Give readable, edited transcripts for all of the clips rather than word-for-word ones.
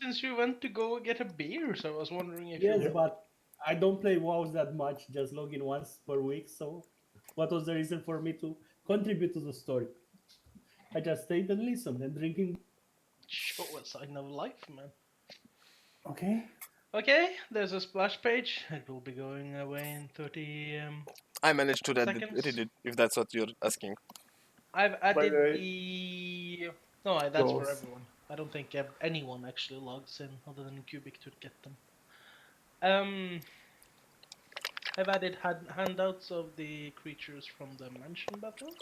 since you went to go get a beer, so I was wondering if you Yes, would. but I don't play WoWs that much. Just log in once per week. So, what was the reason for me to contribute to the story? I just stayed and listened and drinking. Show a sign of life, man. Okay. Okay, there's a splash page. It will be going away in 30 I managed to read seconds. it, if that's what you're asking. I've By the added way, the. No, that's for goals. everyone. I don't think anyone actually logs in other than Cubic to get them. Um, I've added handouts of the creatures from the mansion battle.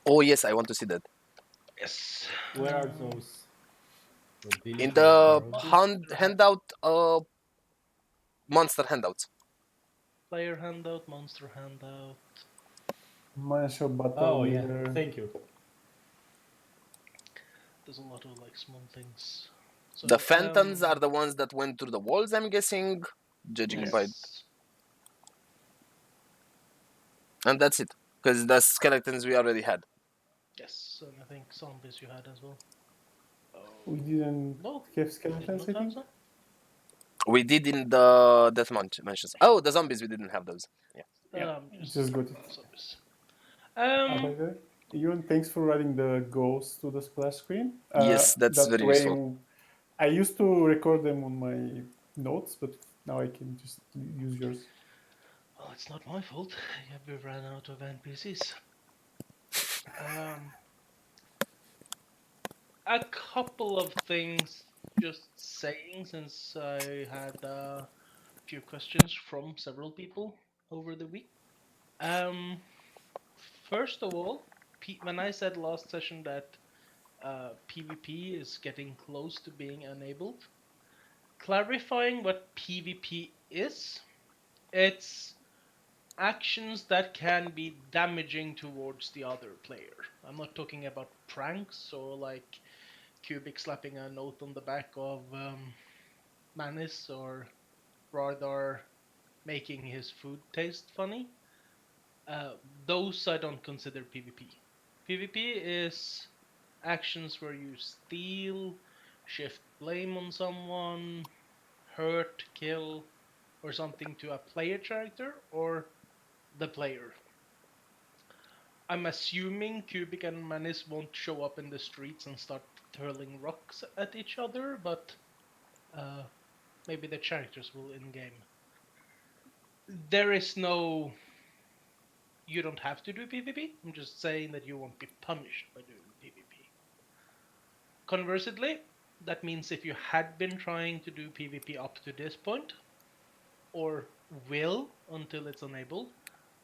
Oh yes, I want to see that. Yes. Where are those? In Abilities, the abilities. handout, monster handouts. Player handout, monster handout. Mansion battle Oh yeah, leader. thank you. There's a lot of like small things. So The phantoms are the ones that went through the walls, I'm guessing, judging by, yes. and that's it. Because the skeletons we already had. Yes, and I think zombies you had as well. We didn't No, have did skeletons, not I have think. some. We did in the death mansions. Oh, the zombies we didn't have those. Yeah. Yeah. Just Just got it. zombies. By the way, Ewan, thanks for adding the goals to the splash screen. Yes, that's That very way, useful. I used to record them on my notes, but now I can just use yours. Well, it's not my fault. Yeah, we ran out of NPCs. Um, a couple of things just saying since I had a few questions from several people over the week. Um, First of all, when I said last session that PvP is getting close to being enabled, clarifying what PvP is, it's actions that can be damaging towards the other player. I'm not talking about pranks or like Cubic slapping a note on the back of Manis or Radar making his food taste funny. Those I don't consider PvP. PvP is actions where you steal, shift blame on someone, hurt, kill, or something to a player character or the player. I'm assuming Cubic and Manis won't show up in the streets and start hurling rocks at each other, but uh, maybe the characters will in game. There is no. You don't have to do PvP. I'm just saying that you won't be punished by doing PvP. Conversely, that means if you had been trying to do PvP up to this point, or will until it's enabled,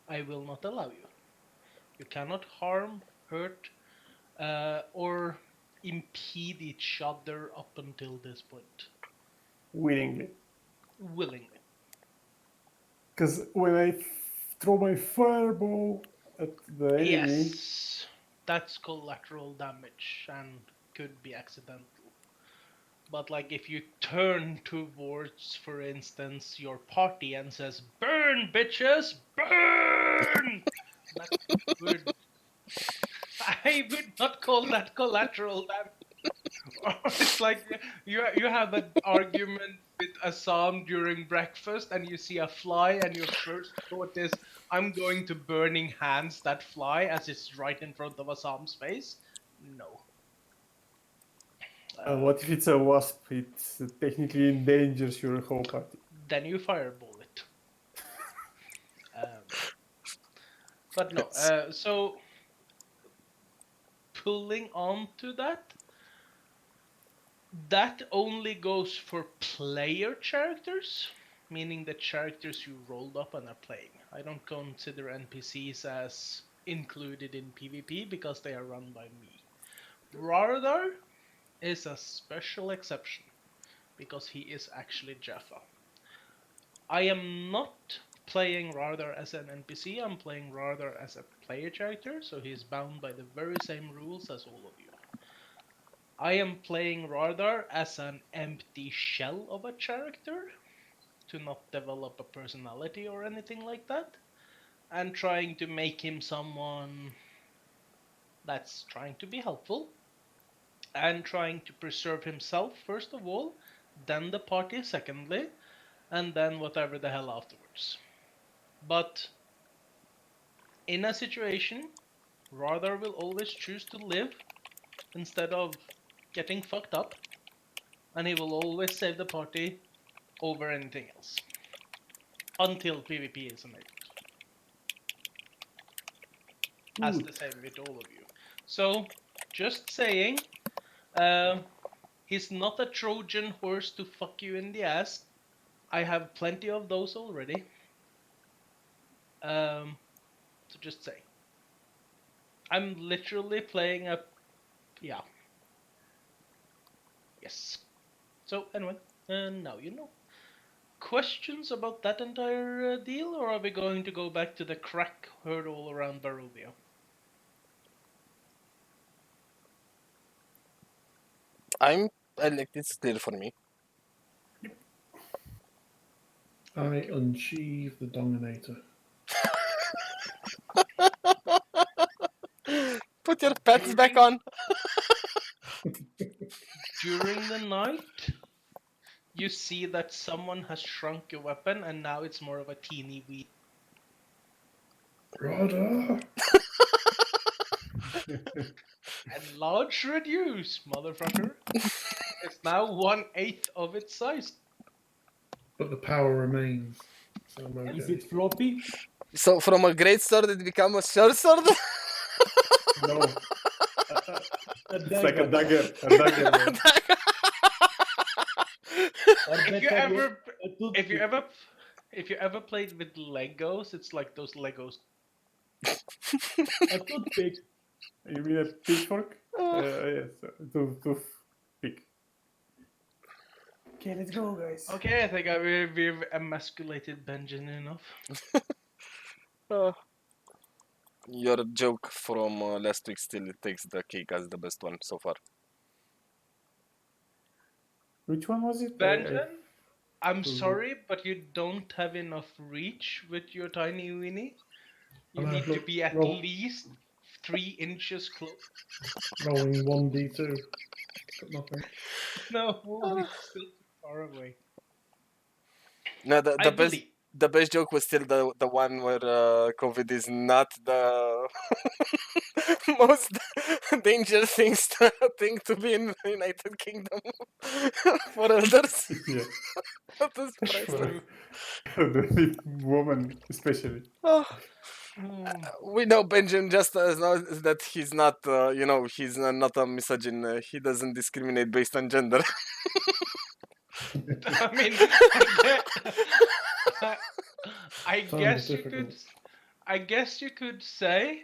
I will not allow you. You cannot harm, hurt, or impede each other up until this point. Willingly. Willingly. Because when I throw my fireball at the enemy, Yes, that's collateral damage and could be accidental. But like if you turn towards, for instance, your party and says, "Burn, bitches, burn!" That would I would not call that collateral damage. Or it's like you have an argument with Assam during breakfast and you see a fly and your first thought is, I'm going to burning hands that fly as it's right in front of Assam's face. No. what if it's a wasp? It technically endangers your whole party. Then you fireball it. Um, but no. Yes. So pulling on to that, that only goes for player characters, meaning the characters you rolled up and are playing. I don't consider NPCs as included in PvP because they are run by me. Rardar is a special exception because he is actually Jaffa. I am not playing Rardar as an NPC, I'm playing Rardar as a player character, so he's bound by the very same rules as all of you. I am playing Rardar as an empty shell of a character to not develop a personality or anything like that, and trying to make him someone that's trying to be helpful, and trying to preserve himself first of all, then the party secondly, and then whatever the hell afterwards. But in a situation, Radar will always choose to live instead of getting fucked up, and he will always save the party over anything else until PvP is enabled. As Good. the same with all of you. So, just saying, he's not a Trojan horse to fuck you in the ass. I have plenty of those already. So just say. I'm literally playing a... Yeah. Yes. So, anyway, now you know. Questions about that entire deal, or are we going to go back to the crack heard all around Barovia? It's clear for me. I unsheathe the Dominator. Put your pets back on. During the night, you see that someone has shrunk your weapon, and now it's more of a teeny weed. Radar! Enlarge, reduce, motherfucker. It's now 1/8 of its size. But the power remains. So I'm okay. Is it floppy? So from a great sword, it become a short sword. No, A it's like a dagger. dagger. A dagger. Man. Or If you better ever, yet, a toothpick. if you ever played with Legos, it's like those Legos. A toothpick. You mean a pitchfork? Yes, toothpick. Okay, let's go, guys. Okay, I think we've emasculated Benjamin enough. Your joke from last week still takes the cake as the best one so far. Which one was it? Benjamin, I'm Hmm. sorry, but you don't have enough reach with your tiny weenie. You I know, need to look, be at least 3 inches close. rolling 1d2. Got nothing. No, it's still too far away. No, I believe. the best joke was still the one where COVID is not the most dangerous thing to be in the United Kingdom for elders. Yeah. That was priceless. The woman, especially. Oh, we know Benjamin just as now that he's not, he's not a misogyn. He doesn't discriminate based on gender. I mean, I Times guess are you could. difficult. I guess you could say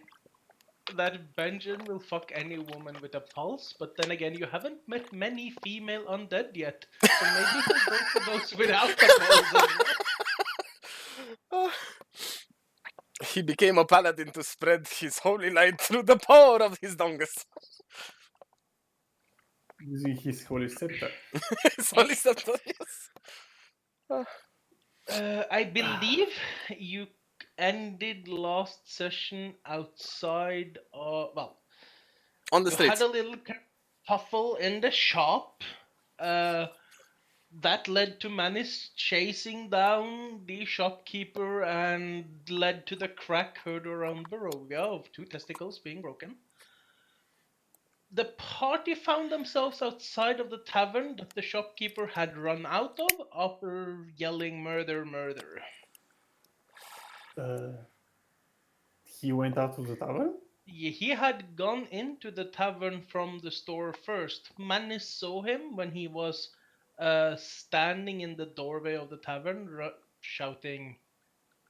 that Benjamin will fuck any woman with a pulse, but then again, you haven't met many female undead yet, so maybe he'll go for those without the pulse as well. He became a paladin to spread his holy light through the power of his dongus. Using his holy scepter. His holy scepter, yes. I believe you ended last session outside. Well, On the you streets. had a little kerfuffle in the shop. That led to Manis chasing down the shopkeeper and led to the crack heard around Barovia of 2 testicles being broken. The party found themselves outside of the tavern that the shopkeeper had run out of after yelling murder, murder. He went out of the tavern? He had gone into the tavern from the store first. Manis saw him when he was standing in the doorway of the tavern, shouting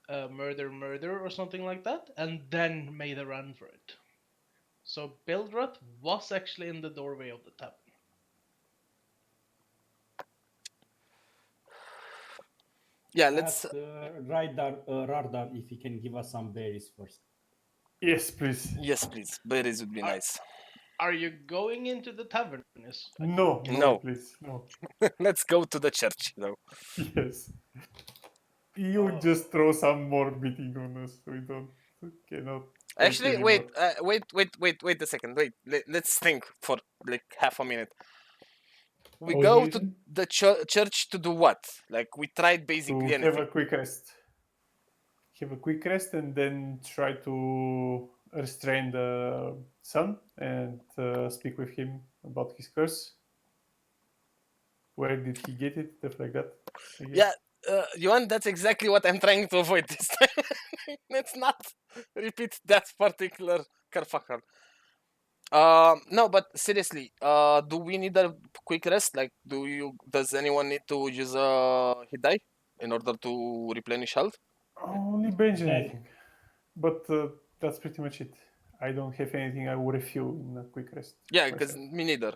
murder, murder, or something like that, and then made a run for it. So Bildrat was actually in the doorway of the tavern. Yeah, let's. Ask Radar if he can give us some berries first. Yes, please. Yes, please. Berries would be nice. Are you going into the tavern? No, No. please, no. Let's go to the church, though. Yes. You just throw some more beating on us. We cannot. Actually, anymore. wait a second. Wait, let's think for like half a minute. We What was go the to reason? the church to do what? Like we tried basically To have anything. a quick rest. Have a quick rest and then try to restrain the son and speak with him about his curse. Where did he get it? Stuff like that. I guess. Yeah, Yuan, that's exactly what I'm trying to avoid this time. Let's not repeat that particular kerfuffle. No, but seriously, do we need a quick rest? Like, does anyone need to use a hit die in order to replenish health? Only Benjamin, I That- think. But that's pretty much it. I don't have anything I would refuel in a quick rest. Yeah, because myself. me neither.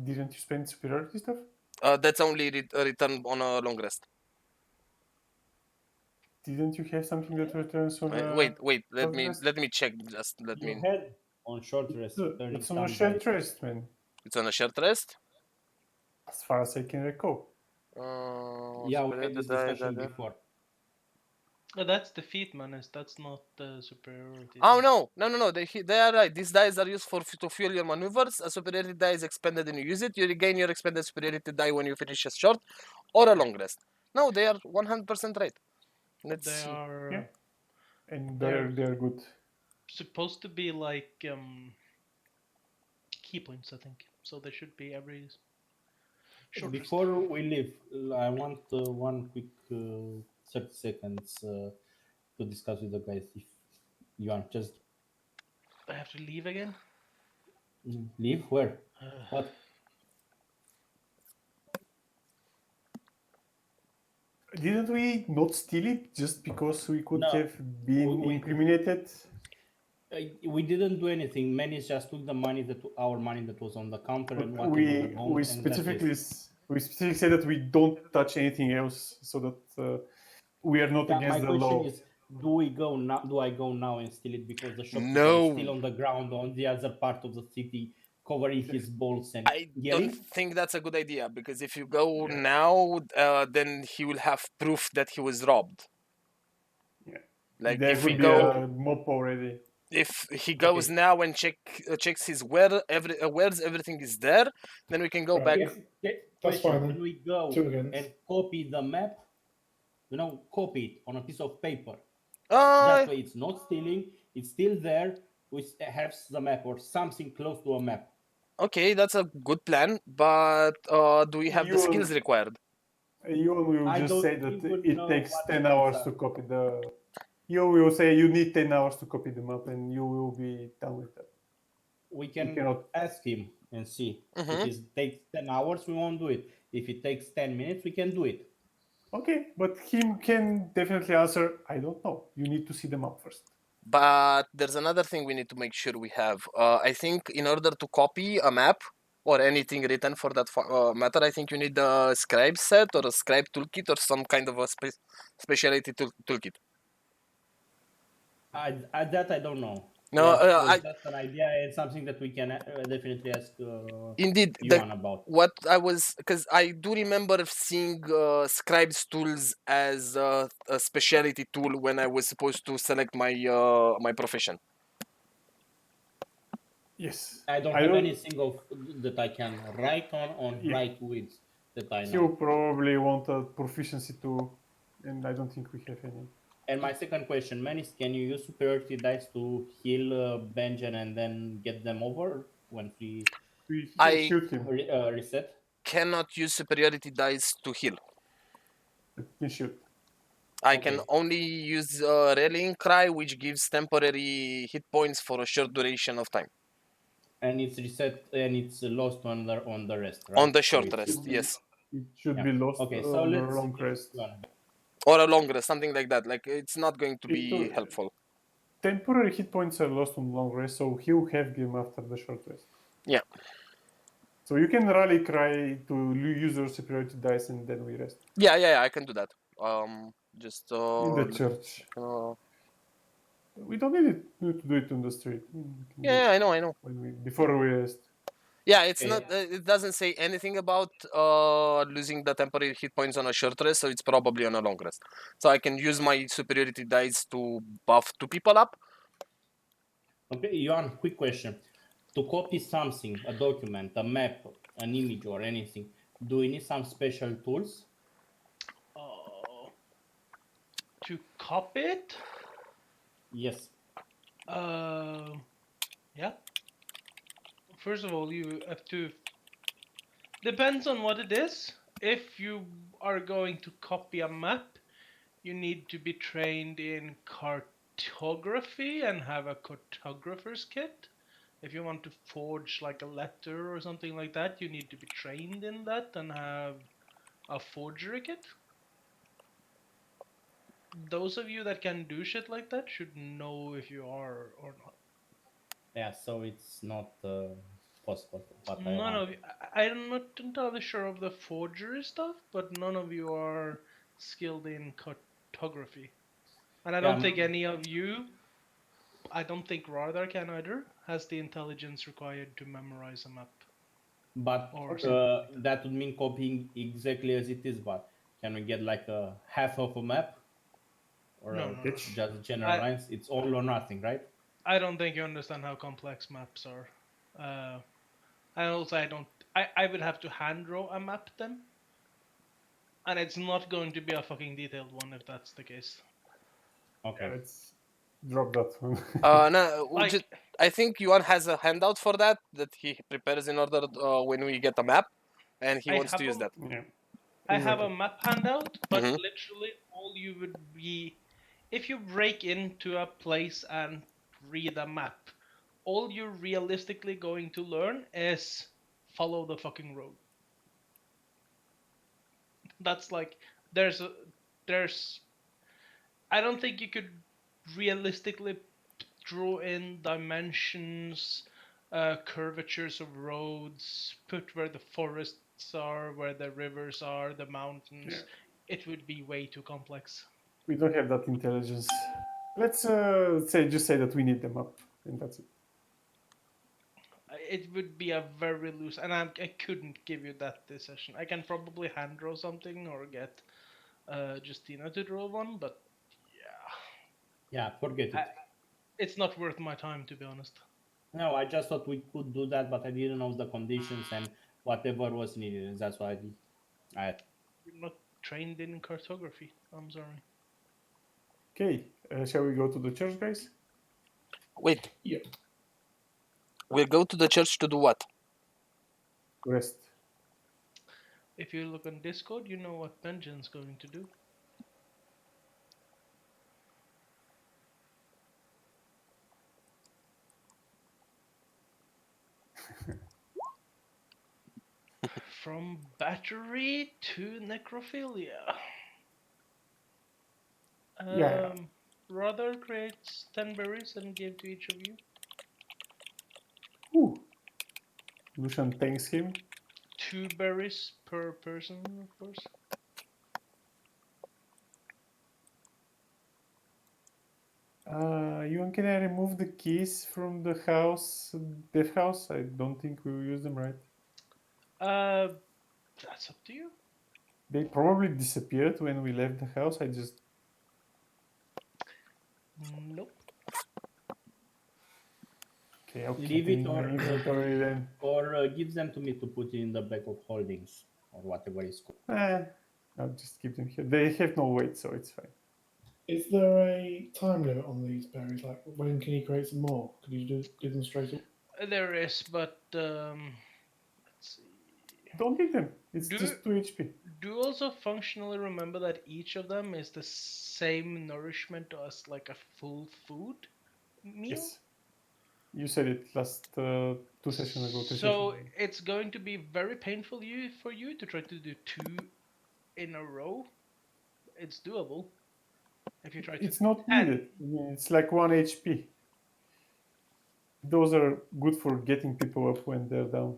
Didn't you spend superiority stuff? That's only a return on a long rest. Didn't you have something that returns on Wait, let short me rest? let me check. Just let you me. had on short rest turning It's on a some short dice. rest, man. It's on a short rest. As far as I can recall. Yeah, we had this discussion before. That's defeat, Menace. That's not superiority. Oh no! They are right. These dice are used to fuel your maneuvers. A superiority die is expended when you use it. You regain your expended superiority die when you finish a short or a long rest. No, they are 100% right. Let's They see. are Yeah. And They're- they're good. supposed to be like key points, I think. So they should be every short rest. Before we leave, I want one quick 30 seconds to discuss with the guys. If you want, just I have to leave again. leave. Where? What? Didn't we not steal it just because we could No, have been we- incriminated? We didn't do anything. Manny just took the money our money that was on the counter and But whatever the we bond, and specifically that's it. we specifically said that we don't touch anything else, so that we are not Yeah, against my the question law. is, do we go now? Do I go now and steal it because the shopkeeper No. is still on the ground on the other part of the city, covering his balls and I don't yelling? think that's a good idea because if you go now, then he will have proof that he was robbed. Yeah. Like There if we would be go, a mop already. if he goes Okay. now and checks his where's everything is there, then we can go back. Yes, That's question, fine then. can we go Two against. and copy the map? Copy it on a piece of paper. Uh, That way it's not stealing, it's still there, we have the map or something close to a map. okay, that's a good plan, but do we have the You- skills required? You will I just don't say that even it know takes what 10 the hours skills to are. copy the. You will say you need 10 hours to copy the map, and you will be done with that. We can cannot- ask him and see. Mhm. If it takes 10 hours, we won't do it. If it takes 10 minutes, we can do it. Okay, but him can definitely answer. I don't know. You need to see the map first. But there's another thing we need to make sure we have. I think in order to copy a map or anything written for that matter, I think you need a scribe set or a scribe toolkit or some kind of a specialty toolkit. That I don't know. No, That was I just an idea and something that we can definitely ask indeed Yuan about. what I was because I do remember seeing scribe's tools as a specialty tool when I was supposed to select my profession. Yes. I don't have anything of that I can write on Yeah. write with that I know. He'll probably want a proficiency too, and I don't think we have any. And my second question, Manis, can you use superiority dice to heal Benjen and then get them over once we We I- shoot him. reset? Cannot use superiority dice to heal. We can shoot. I can Okay. only use Rallying Cry, which gives temporary hit points for a short duration of time. And it's reset and it's lost on the rest, right? On the short Or it's- rest, yes. It should Yeah. be lost Okay, so on a let's long rest. Or a long rest, something like that. Like it's not going to be It- helpful. Temporary hit points are lost on long rest, so he'll have them after the short rest. Yeah. So you can rally cry to use your superiority dice and then we rest. Yeah, I can do that. Just In the church. We don't need to do it on the street. We can do yeah, it I know. before we rest. Yeah, it's Okay. not. It doesn't say anything about losing the temporary hit points on a short rest, so it's probably on a long rest. So I can use my superiority dice to buff two people up, Okay, Johan, quick question. To copy something, a document, a map, an image, or anything, do we need some special tools? To copy it, Yes. yeah. First of all, you have to. Depends on what it is. If you are going to copy a map, you need to be trained in cartography and have a cartographer's kit. If you want to forge like a letter or something like that, you need to be trained in that and have a forgery kit. Those of you that can do shit like that should know if you are or not. Yeah, so it's not possible what I None want. of you, I'm not entirely sure of the forgery stuff, but none of you are skilled in cartography. And I Yeah, don't think any of you, I don't think Radar can either, has the intelligence required to memorize a map but or something like that. that would mean copying exactly as it is, but can we get like a half of a map or No, no, no. just general I, lines? It's all or nothing, right? I don't think you understand how complex maps are. And also, I would have to hand draw a map then. And it's not going to be a fucking detailed one if that's the case. Okay. Yeah, let's drop that one. No, Like, I think Yuan has a handout for that he prepares in order when we get a map, and he I wants to have use a, that. Yeah, I have a exactly. map handout, but Mhm. literally all you would be, if you break into a place and read a map, all you're realistically going to learn is follow the fucking road. That's like there's a there's I don't think you could realistically draw in dimensions, curvatures of roads, put where the forests are, where the rivers are, the mountains. Yeah. It would be way too complex. We don't have that intelligence. Let's just say that we need them up, and that's it. It would be a very loose, and I couldn't give you that this session. I can probably hand draw something or get Justina to draw one, but Yeah, forget yeah, it. it's not worth my time, to be honest. No, I just thought we could do that, but I didn't know the conditions and whatever was needed, and that's why I You're not trained in cartography. I'm sorry. Okay, shall we go to the church, guys? Wait, Yep. we'll go to the church to do what? Rest. If you look on Discord, you know what Benjamin's going to do. From battery to necrophilia. Yeah. Rather creates 10 berries and give to each of you. Ooh. Lucian thanks him. 2 berries per person, of course. Yuan, can I remove the keys from the house, death house? I don't think we will use them, right? That's up to you. They probably disappeared when we left the house. I just Nope. okay. I'll leave keep it in my inventory then. or give them to me to put in the bag of holdings or whatever it's called. I'll just keep them here. They have no weight, so it's fine. Is there a time limit on these berries? Like, when can you create some more? Could you do them straight away? There is, but let's see. Don't eat them. It's Do just 2 HP. do also functionally remember that each of them is the same nourishment as like a full food meal? Yes. You said it last 2 sessions ago, 3 sessions So ago. it's going to be very painful for you to try to do 2 in a row. It's doable. If you try to It's not 10, needed. I mean, it's like 1 HP. Those are good for getting people up when they're down.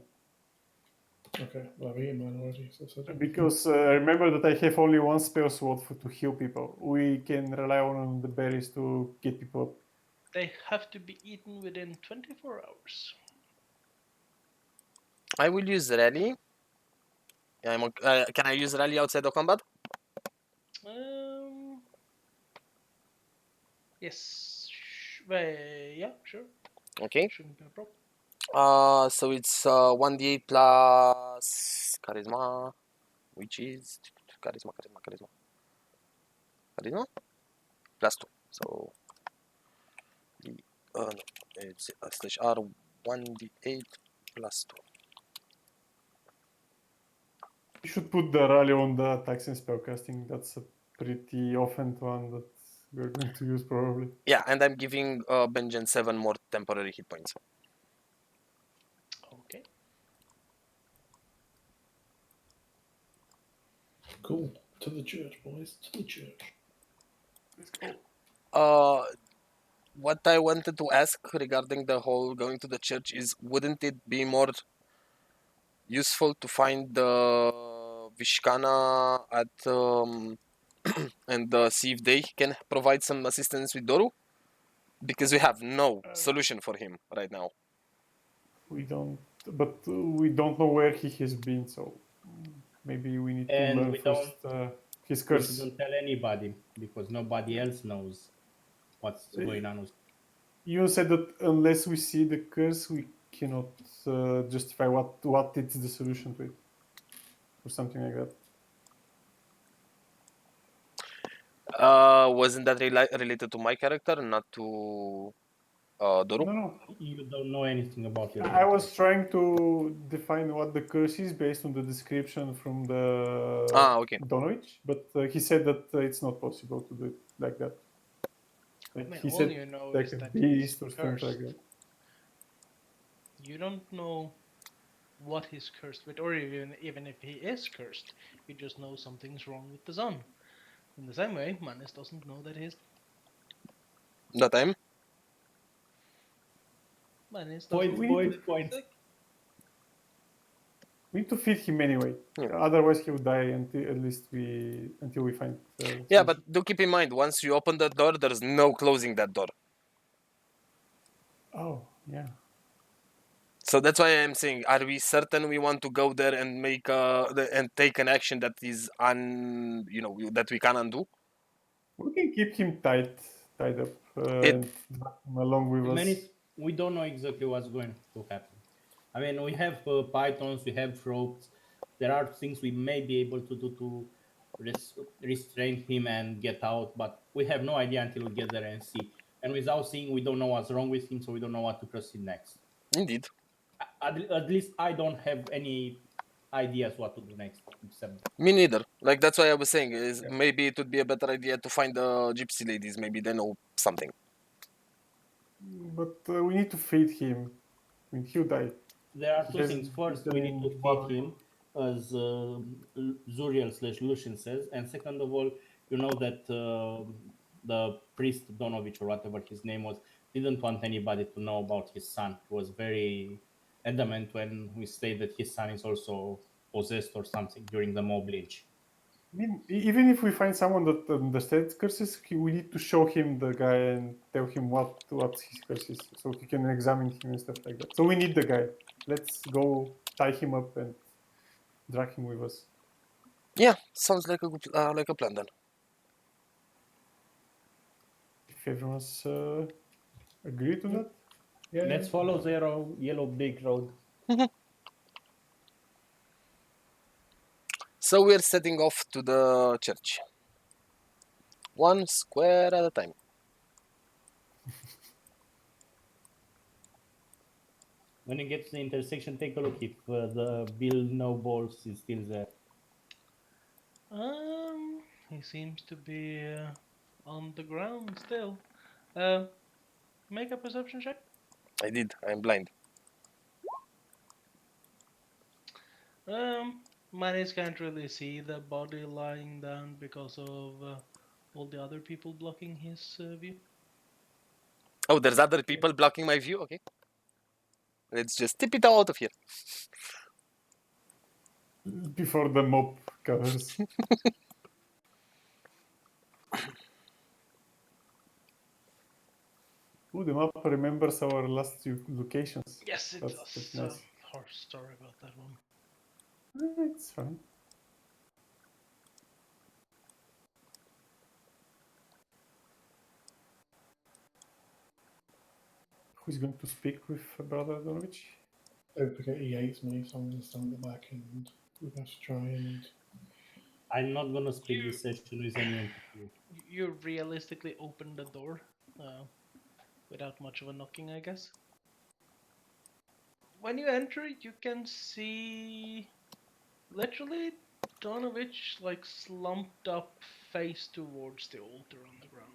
Okay, well, I've eaten mine already, so I don't. Because remember that I have only 1 spell slot to heal people. We can rely on the berries to get people up. they have to be eaten within 24 hours. I will use rally. Can I use rally outside of combat? Yes. Yeah, sure. Okay. Shouldn't be a problem. So it's 1d8 plus charisma, which is charisma plus 2. So no, it's slash r 1d8 plus 2. You should put the rally on the attacks and spellcasting. That's a pretty often one that we're going to use probably. Yeah, and I'm giving Benjen 7 more temporary hit points. Okay. Cool. To the church, boys. To the church. Let's go. What I wanted to ask regarding the whole going to the church is, wouldn't it be more useful to find the Vishkana at and see if they can provide some assistance with Doru? Because we have no solution for him right now. We don't know where he has been, so maybe we need to And learn we first his We curse. shouldn't tell anybody because nobody else knows what's going on with. You said that unless we see the curse, we cannot justify what it's the solution to it, or something like that. Wasn't that related to my character, not to Doru? No. You don't know anything about your I was trying to define what the curse is based on the description from the Okay. Donovich, but he said that it's not possible to do it like that. Like I mean, he all said, you know like is a that he's beast or something like cursed. that. You don't know what he's cursed with, or even if he is cursed, you just know something's wrong with the sun. In the same way, Manis doesn't know that he's That time? Manis Point, doesn't know point, that he's point. sick. We need to feed him anyway. Yeah. Otherwise, he will die until we find. Yeah, but do keep in mind, once you open that door, there's no closing that door. Oh yeah. So that's why I'm saying, are we certain we want to go there and make and take an action that is that we can undo? We can keep him tied up and drag him along with us. We don't know exactly what's going to happen. I mean, we have pythons, we have ropes. There are things we may be able to do to restrain him and get out, but we have no idea until we get there and see. And without seeing, we don't know what's wrong with him, so we don't know what to proceed next. Indeed. At least I don't have any ideas what to do next. Except Me neither. Like, that's why I was saying, is maybe it would be a better idea to find the gypsy ladies. Maybe they know something. But we need to feed him. I mean, he'll die. there are two things. First, we need to feed him, as Zuriel/Lucian says, and second of all, you know that the priest Donovich or whatever his name was didn't want anybody to know about his son. He was very adamant when we say that his son is also possessed or something during the mob lynch. I mean, even if we find someone that understands curses, we need to show him the guy and tell him what his curse is, so he can examine him and stuff like that. So we need the guy. Let's go tie him up and drag him with us. Yeah, sounds like a good, like a plan then. If everyone's agreed to that. Yeah. Let's follow the yellow brick road. So we're setting off to the church. One square at a time. When you get to the intersection, take a look if the Bill No Balls is still there. He seems to be on the ground still. Make a perception check. I did. I'm blind. Manis can't really see the body lying down because of all the other people blocking his view. Oh, there's other people blocking my view? Okay. Let's just tip it out of here. Before the mob covers. Ooh, the map remembers our last two locations. Yes, it That's does. nice. Sorry about that one. It's fine. Who's going to speak with Brother Donovich? Don't forget he hates me, so I'm going to stand at the back and we're going to try and. I'm not gonna speak You- this session with any NPC. You realistically open the door without much of a knocking, I guess. When you enter, you can see literally Donovich like slumped up face towards the altar on the ground.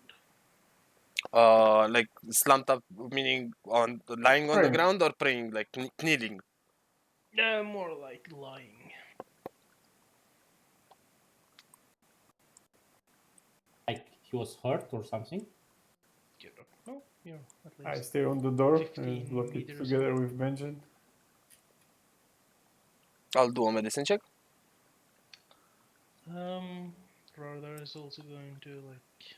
Like slumped up, meaning on lying on the Praying. ground or praying, like kneeling. More like lying. Like he was hurt or something. You don't know. You're at I least stay on the door 15 and block it meters together away. with Benjen. I'll do a medicine check. Radar is also going to like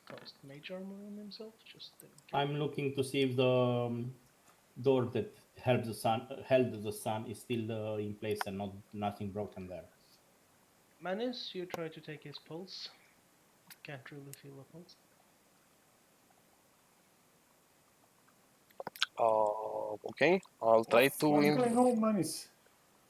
cast mage armor on himself, just in case. I'm looking to see if the door that held the sun is still in place and nothing broken there. Manis, you try to take his pulse. Can't really feel a pulse. Okay. I'll try to. What's going on, Manis?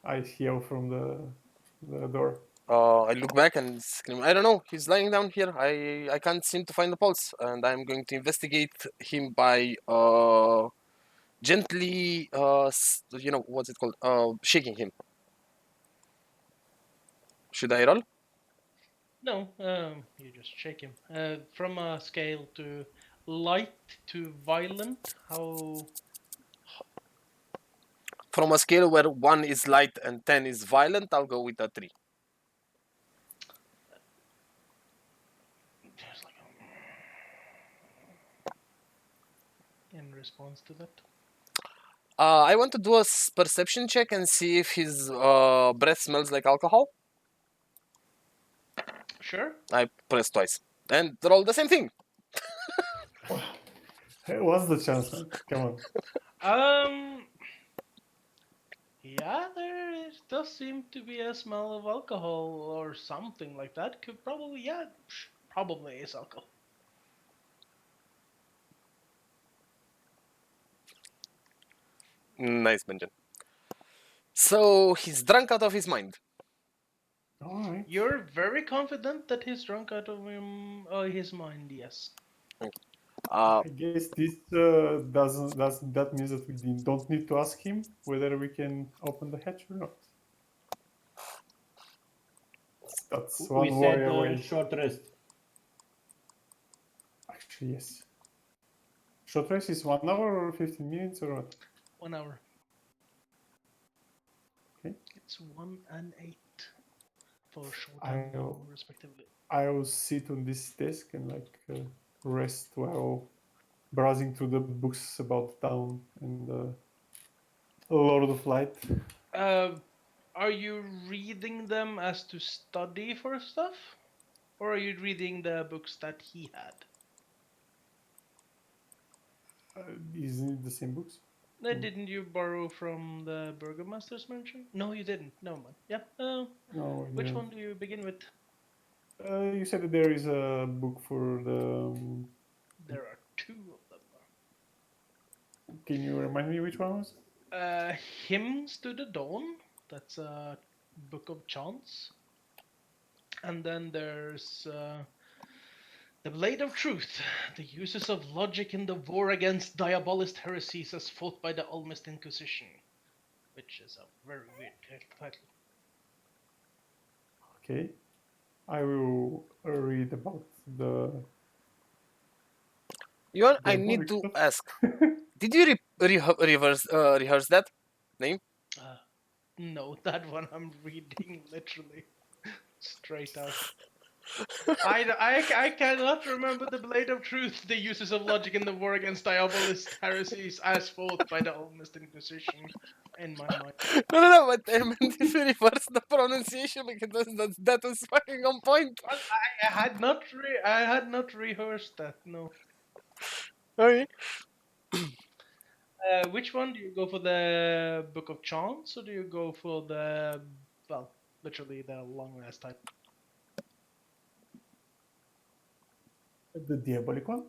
I yell from the door. I look back and scream. I don't know. He's lying down here. I can't seem to find the pulse, and I'm going to investigate him by gently what's it called? Shaking him. Should I roll? No, you just shake him. From a scale to light to violent, how? From a scale where 1 is light and 10 is violent, I'll go with a 3. There's like in response to that. I want to do a perception check and see if his breath smells like alcohol. Sure. I press twice and roll the same thing. Hey, what's the chance, man? Come on. Yeah, there does seem to be a smell of alcohol or something like that. Could probably, yeah, probably is alcohol. Nice, Benjamin. So he's drunk out of his mind. All right. You're very confident that he's drunk out of his mind, yes. Uh, I guess this doesn't that means that we don't need to ask him whether we can open the hatch or not. That's We one said worry away. short rest. Actually, yes. Short rest is 1 hour or 15 minutes or what? 1 hour. Okay. It's 1 and 8 for short I and long, know. respectively. I will sit on this desk and rest while browsing through the books about town and Lord of Light. Are you reading them as to study for stuff? Or are you reading the books that he had? Isn't it the same books? Didn't you borrow from the Burgomaster's mansion? No, you didn't. No, man. Yeah. No. Which Yeah. one do you begin with? You said that there is a book for the. There are 2 of them. Can you remind me which one was? Hymns to the Dawn. That's a book of chants. And then there's The Blade of Truth, the uses of logic in the war against diabolist heresies as fought by the Almost Inquisition, which is a very weird title. Okay. I will read about the. I need diabolic to stuff. ask. Did you rehearse that name? No, that one I'm reading literally straight out. I cannot remember the Blade of Truth, the uses of logic in the war against diabolist heresies as fought by the Almost Inquisition in my mind. No, but I meant if you reverse the pronunciation because that was fucking on point. Well, I had not rehearsed that. No. Okay. Which one do you go for, the Book of Chants, or do you go for the literally the long last type? The diabolic one?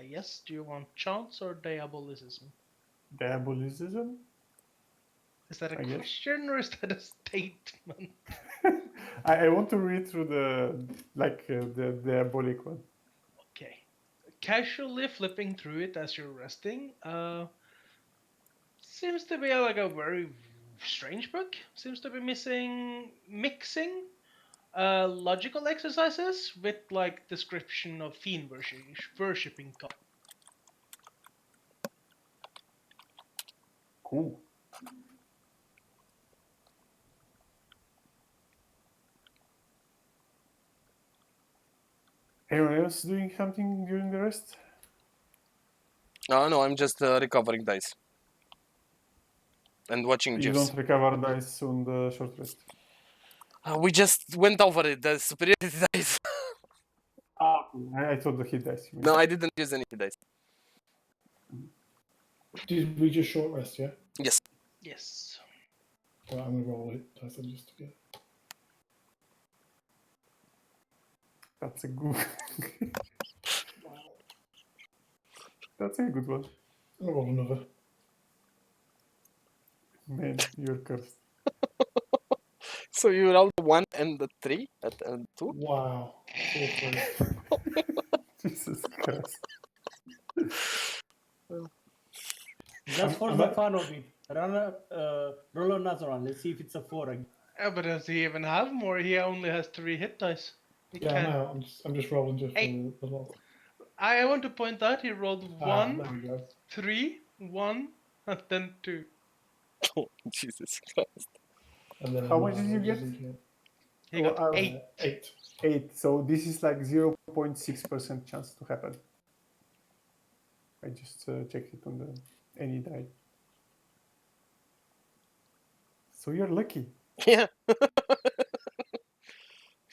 Yes, do you want chance or diabolicism? Diabolicism? Is that a I guess. question or is that a statement? I want to read through the diabolic one. Okay. Casually flipping through it as you're resting, seems to be like a very strange book. Seems to be mixing logical exercises with like description of fiend worshipping God. Cool. Anyone else doing something during the rest? No, I'm just recovering dice and watching You GIFs. don't recover dice on the short rest. We just went over it. The superiority dice. Ah, I thought the hit dice. No, I didn't use any dice. Did we just short rest? Yeah. Yes. Yes. Right, I'm gonna roll it. Dice just to get. That's a good. Wow. That's a good one. I'm gonna roll another. Man, you're cursed. So you rolled the 1 and the 3 and 2. Wow. 4-3. Jesus Christ. Just for the fun of it, roll another one. Let's see if it's a 4 again. But does he even have more? He only has 3 hit dice. He Yeah, can't. no, I'm just rolling just Hey. for the log. I want to point out he rolled Ah, 1, there we go. 3, 1, and then 2. Oh, Jesus Christ. And then How much did you get? He got Well, 8. 8. 8. So this is like 0.6% chance to happen. I just checked it on the any die. So you're lucky. Yeah.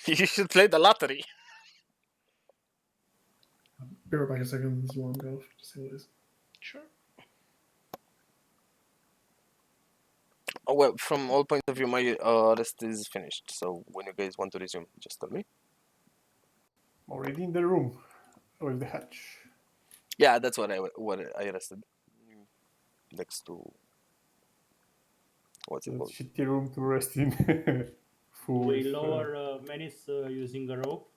You should play the lottery. Be right back a second. This alarm go off to see what it is. Sure. Oh, well, from all points of view, my rest is finished. So when you guys want to resume, just tell me. Already in the room with the hatch. Yeah, that's what I rested. Next to what's it The called? shitty room to rest in. Full We with, lower Menace using a rope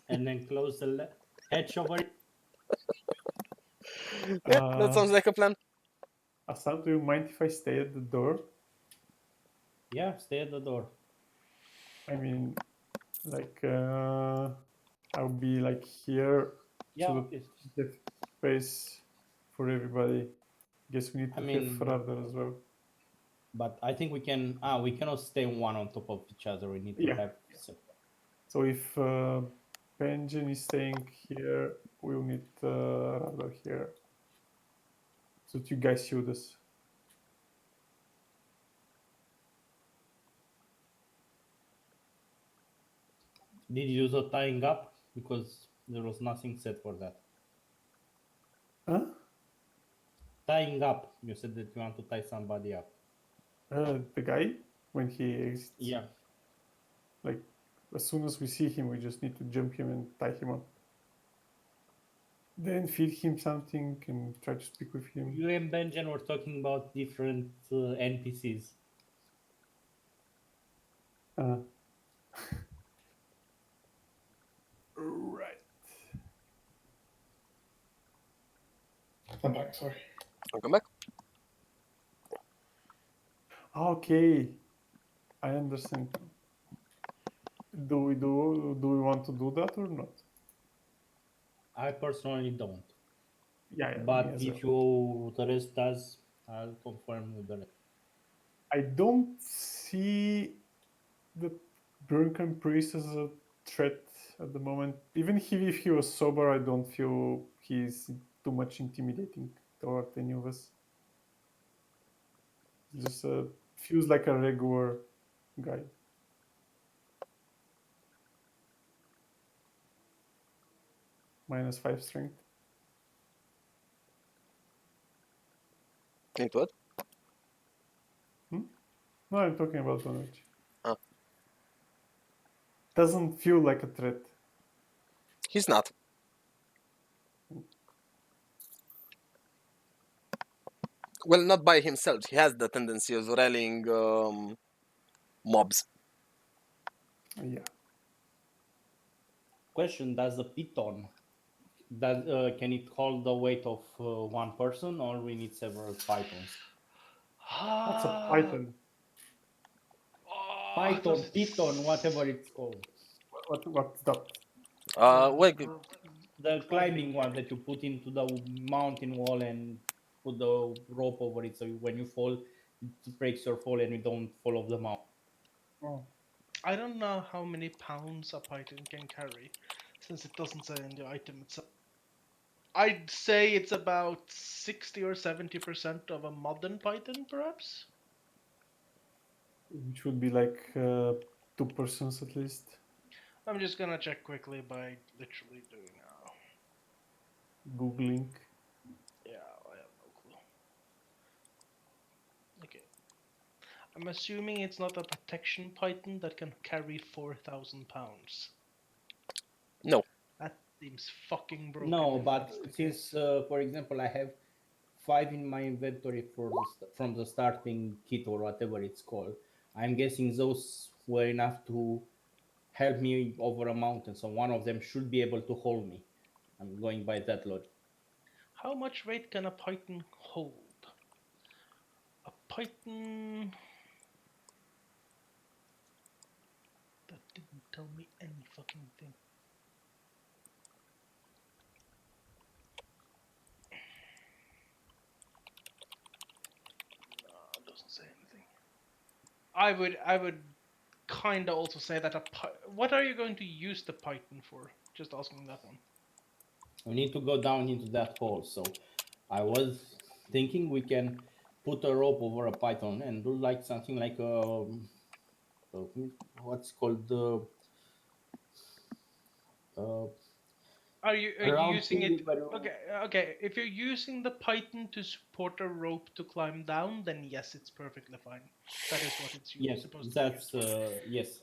and then close the hatch over it. Yeah, that sounds like a plan. Asad, do you mind if I stay at the door? Yeah, stay at the door. I mean, like, I'll be like here Yeah, so that get space for everybody. Guess we need I to mean- have radar as well. but I think we can. We cannot stay one on top of each other. We need to Yeah. have. So if Benjen is staying here, we'll need radar here. So that you guys shoot us. Did you use a tying up? Because there was nothing set for that. Huh? Tying up. You said that you want to tie somebody up. The guy, when he exits. Yeah. Like, as soon as we see him, we just need to jump him and tie him up. Then feed him something and try to speak with him. You and Benjen were talking about different NPCs. Right. I'm back, sorry. Welcome back. Okay, I understand. Do we want to do that or not? I personally don't. Yeah, But me as if well. the rest does, I'll confirm with the rest. I don't see the drunken priest as a threat at the moment. Even if he was sober, I don't feel he's too much intimidating toward any of us. Just feels like a regular guy. -5 strength. Wait, what? No, I'm talking about damage. Oh. Doesn't feel like a threat. He's not. Well, not by himself. He has the tendency of rallying mobs. Yeah. Question: does the Python can it hold the weight of one person, or we need several Pythons? What's a Ah, Python? Python, does it Python, whatever it's called. What's that? Well, The climbing one that you put into the mountain wall and put the rope over it, so when you fall, it breaks your fall and you don't fall off the mountain. Oh. I don't know how many pounds a python can carry, since it doesn't say in the item itself. I'd say it's about 60 or 70% of a modern python, perhaps. Which would be like 2% at least. I'm just gonna check quickly by literally doing Googling. yeah, I have no clue. Okay. I'm assuming it's not a protection python that can carry 4,000 pounds. no. That seems fucking broken. No, if but that's the since, case. for example, I have 5 in my inventory from the starting kit or whatever it's called, I'm guessing those were enough to help me over a mountain. So one of them should be able to hold me. I'm going by that logic. How much weight can a python hold? A python. That didn't tell me any fucking thing. No, it doesn't say anything. I would kind of also say that what are you going to use the python for? Just asking that one. We need to go down into that hole. So I was thinking we can put a rope over a python and do like something like uh, what's called the uh, Are you round using thing it? where you, Okay. If you're using the python to support a rope to climb down, then yes, it's perfectly fine. That is what it's yes, supposed to be used that's for. yes.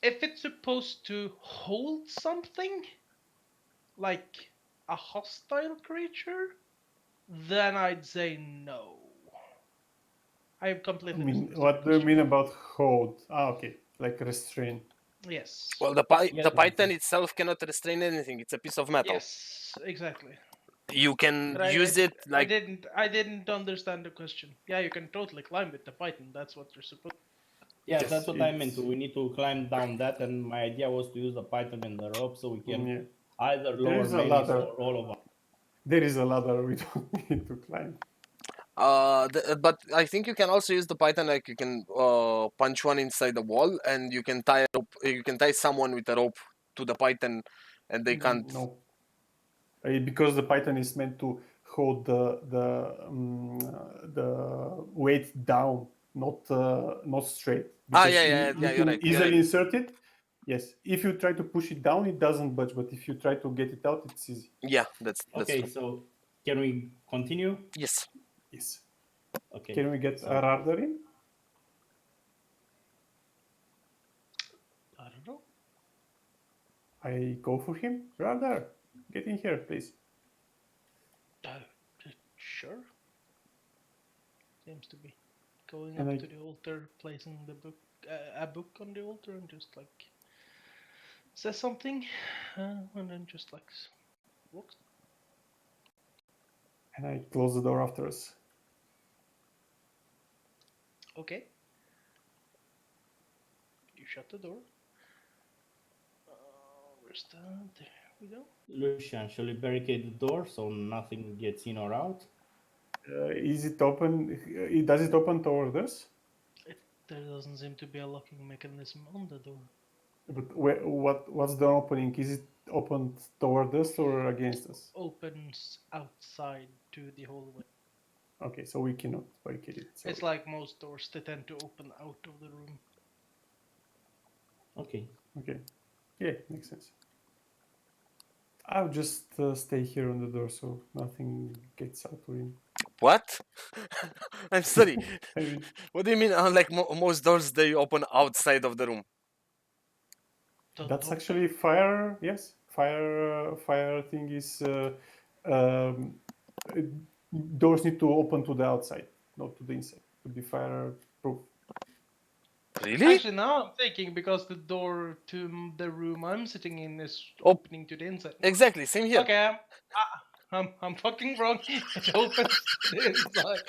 If it's supposed to hold something, like a hostile creature, then I'd say no. I have I completely mean, misunderstood the what do you question. mean about hold? Ah, okay, like restrain. Yes. Well, Yes, the yes, python itself cannot restrain anything. It's a piece of metal. Yes, exactly. You can But use it like I didn't understand the question. Yeah, you can totally climb with the python. That's what you're supposed. yes, Yes, that's what I meant. it's We need to climm down that, and my idea was to use the python and the rope so we can yeah. either There lower is a Melis ladder. or all of us. There is a ladder. We don't need to climb. but I think you can also use the python like you can punch one inside the wall and you can tie a rope, you can tie someone with a rope to the python and they can't. No, because the python is meant to hold the weight down, not straight. Because you You're can right. You're easily right. insert it. Yes, if you try to push it down, it doesn't budge. But if you try to get it out, it's easy. Yeah, that's Okay, true. so can we continue? Yes. Yes. Okay, Can we get a so radar in? I don't know. I go for him. Radar, get in here, please. Uh, sure. Seems to be going And up I to the altar, placing the book, a book on the altar, and just like says something, and then just like walks. and I close the door after us. Okay. You shut the door. Where's the? There we go. Lucian, shall we barricade the door so nothing gets in or out? Is it open? Does it open toward us? There doesn't seem to be a locking mechanism on the door. But what's the opening? Is it opened toward us or against us? Opens outside to the hallway. Okay, so we cannot barricade it. Sorry. It's like most doors; they tend to open out of the room. Okay. Okay, yeah, makes sense. I'll just stay here on the door so nothing gets out or in. What? I'm sorry. I mean, What do you mean? Unlike most doors, they open outside of the room. The that's door. actually fire. Yes, fire. Fire thing is um, uh, doors need to open to the outside, not to the inside, to be fireproof. Really? Actually, now I'm thinking because the door to the room I'm sitting in is Oh. opening to the inside. Exactly, same here. Okay, I'm fucking wrong. It opens to the inside.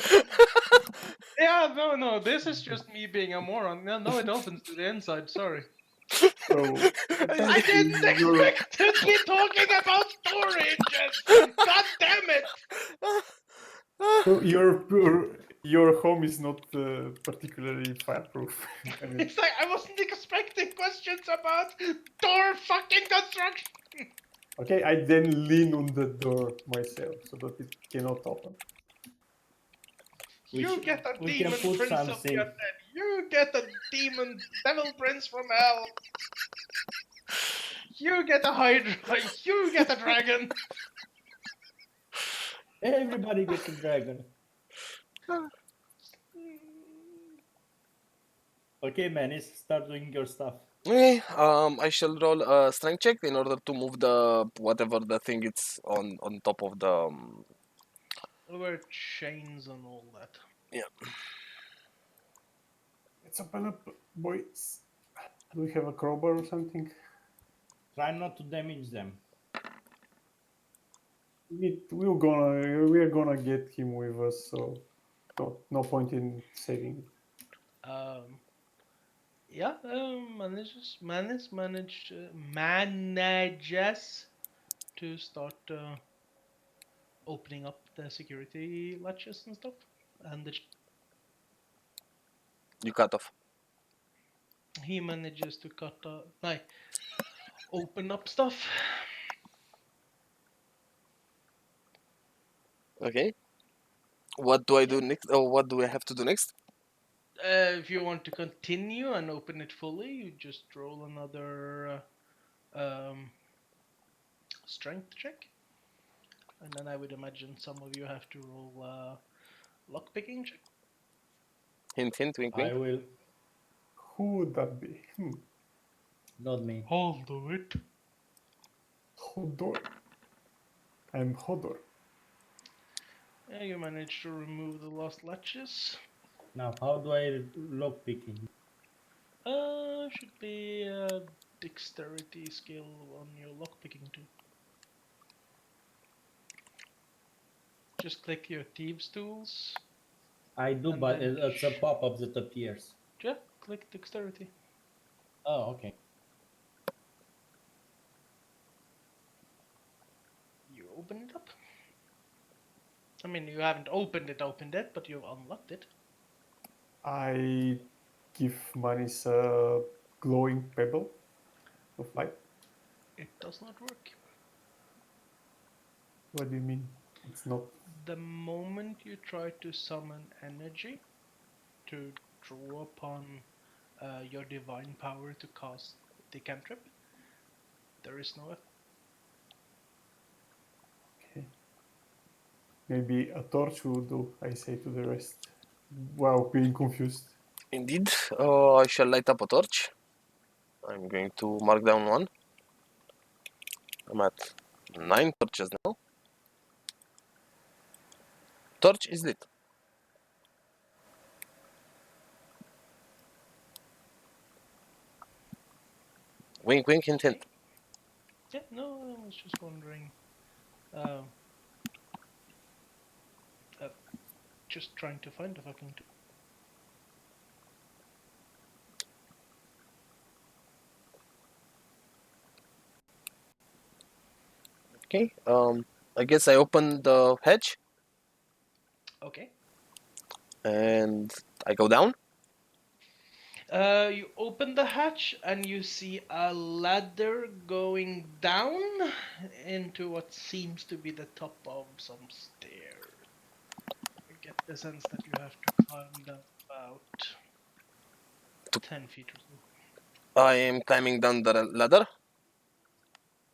Yeah, no, this is just me being a moron. No, it opens to the inside. Sorry. So I didn't expect to be talking about storages. God damn it! so your home is not particularly fireproof. I mean, It's like I wasn't expecting questions about door fucking construction. okay, I then lean on the door myself so that it cannot open. We You should- get a we can demon put prince of something. the undead. You get a demon devil prince from hell. You get a hydra. You get a dragon. Everybody gets a dragon. Okay, man, start doing your stuff. Okay, I shall roll a strength check in order to move the whatever the thing it's on top of the. There were chains and all that. Let's open up, boys. Do we have a crowbar or something? Try not to damage them. We're gonna get him with us, so no point in saving it. Yeah, manages to start opening up the security latches and stuff, and You cut off. he manages to open up stuff. Okay. What do I do next? Or what do I have to do next? If you want to continue and open it fully, you just roll another strength check, and then I would imagine some of you have to roll lockpicking check. Hint, hint, wink, I wink. will. Who would that be? Not me. I'll do it. Hodor. I'm Hodor. Yeah, you managed to remove the last latches. Now, how do I lock picking? Should be a dexterity skill on your lockpicking too. Just click your thieves tools. I do, And but then it's a pop-up that appears. Yeah, click dexterity. Oh, okay. You open it up. I mean, you haven't opened it, but you've unlocked it. I give Manis a glowing pebble of light. It does not work. What do you mean? It's not. The moment you try to summon energy to draw upon your divine power to cast the cantrip, there is no effect. Okay. Maybe a torch will do, I say to the rest. Wow, being confused. Indeed. I shall light up a torch. I'm going to mark down one. I'm at 9 torches now. Torch is lit. Wink, wink, hint, hint. Yeah, no, I was just wondering. Just trying to find the fucking. Okay. I guess I open the hatch Okay. and I go down. You open the hatch and you see a ladder going down into what seems to be the top of some stairs. I get the sense that you have to climb down about 10 feet or so. I am climbing down the ladder.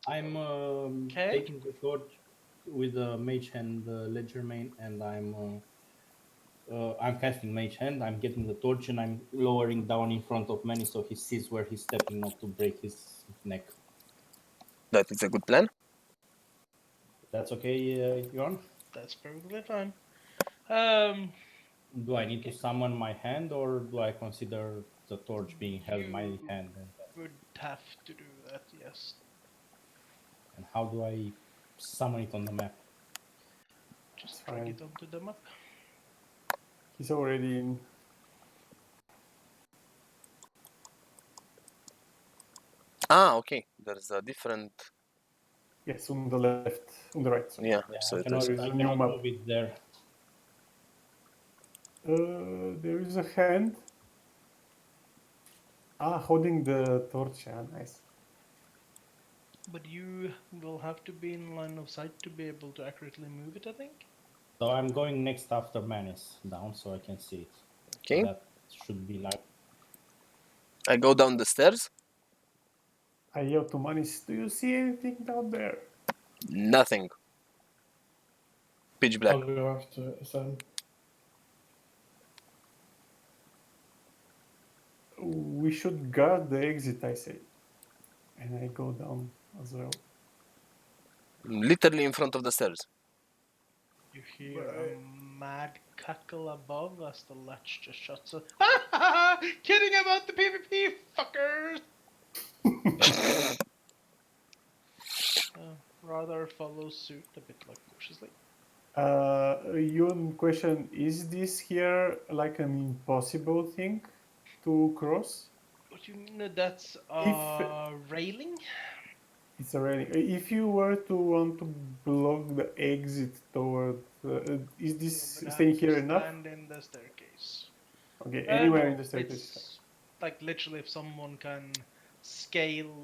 I'm Okay. taking the torch with the mage hand, ledger main, and I'm casting mage hand. I'm getting the torch and I'm lowering down in front of Manny so he sees where he's stepping, not to break his neck. That is a good plan. That's okay, Jorn? That's perfectly fine. Do I need to summon my hand, or do I consider the torch being held in my You hand? would have to do that, yes. And how do I summon it on the map? Just It's drag fine. it onto the map. He's already in. Ah, okay. There's a different. Yes, on the left, on the right. Sorry. Yeah, Yeah, so I it cannot, is. There is I a new cannot map. move it there. There is a hand. Holding the torch. Yeah, nice. But you will have to be in line of sight to be able to accurately move it, I think. So I'm going next after man is down, so I can see it. Okay. That should be like. I go down the stairs. I yell to Manis, do you see anything down there? Nothing. Pitch black. I'll go after Sam. We should guard the exit, I say. And I go down as well. Literally in front of the stairs. You hear a Right. mad cackle above as the latch just shuts. Kidding about the PvP, fuckers! Rather follows suit a bit like cautiously. Your question, is this here like an impossible thing to cross? What do you mean that's If railing? it's a railing, if you were to want to block the exit toward, is You this would have staying to here enough? stand in the staircase. Okay, anywhere in No, the staircase is fine. it's like literally if someone can scale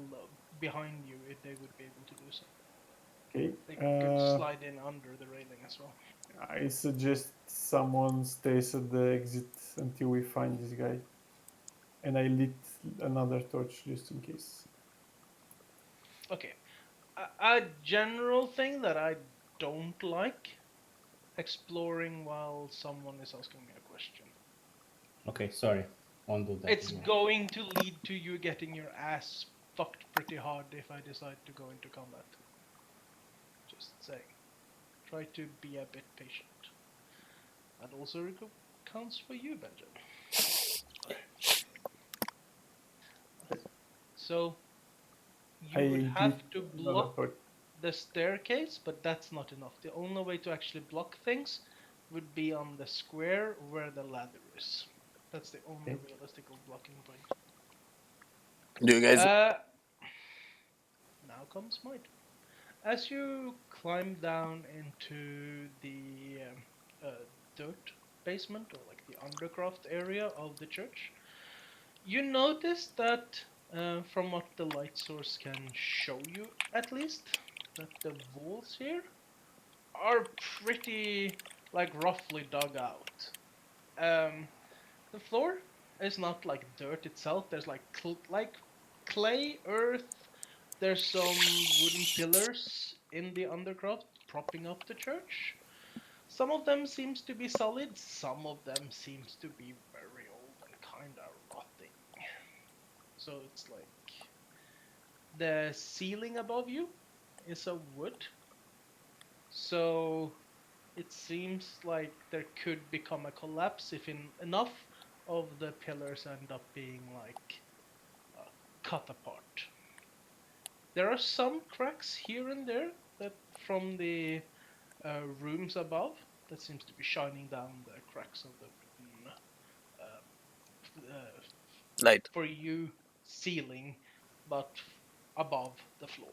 behind you, they would be able to do so. Okay. They could slide in under the railing as well. I suggest someone stays at the exit until we find this guy. And I lit another torch just in case. Okay, a general thing that I don't like exploring while someone is asking me a question. Okay, sorry. Won't do that It's again. going to lead to you getting your ass fucked pretty hard if I decide to go into combat. Just saying. Try to be a bit patient. That also counts for you, Benjamin. So, you would I have lit to another block torch. the staircase, but that's not enough. The only way to actually block things would be on the square where the ladder is. That's the only Okay. realistic blocking point. Do you guys? Now comes my turn. As you climb down into the dirt basement, or like the undercroft area of the church, you notice that from what the light source can show you, at least, that the walls here are pretty like roughly dug out. The floor is not like dirt itself. There's like clay, earth. There's some wooden pillars in the undercroft propping up the church. Some of them seems to be solid. Some of them seems to be very old and kinda rotting. So it's like the ceiling above you is a wood. So it seems like there could become a collapse if enough of the pillars end up being like cut apart. There are some cracks here and there that from the rooms above that seems to be shining down the cracks of the wooden Light. for you ceiling, but above the floor.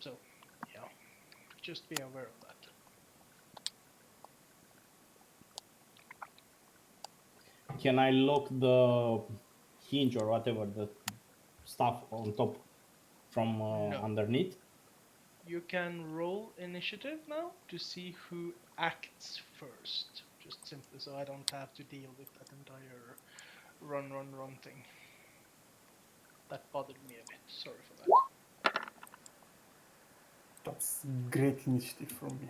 So yeah, just be aware of that. Can I lock the hinge or whatever, the stuff on top from No. underneath? You can roll initiative now to see who acts first. Just simply so I don't have to deal with that entire run thing. That bothered me a bit. Sorry for that. That's great initiative from me.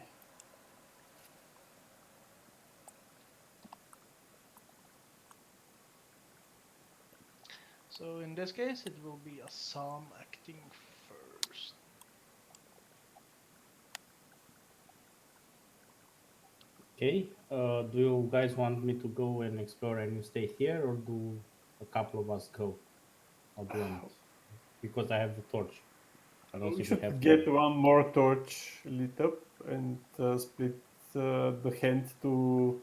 So in this case, it will be Assam acting first. Okay. Do you guys want me to go and explore and you stay here, or do a couple of us go? How do you want? Because I have the torch. I don't We think we should have get to. one more torch lit up and split the hand to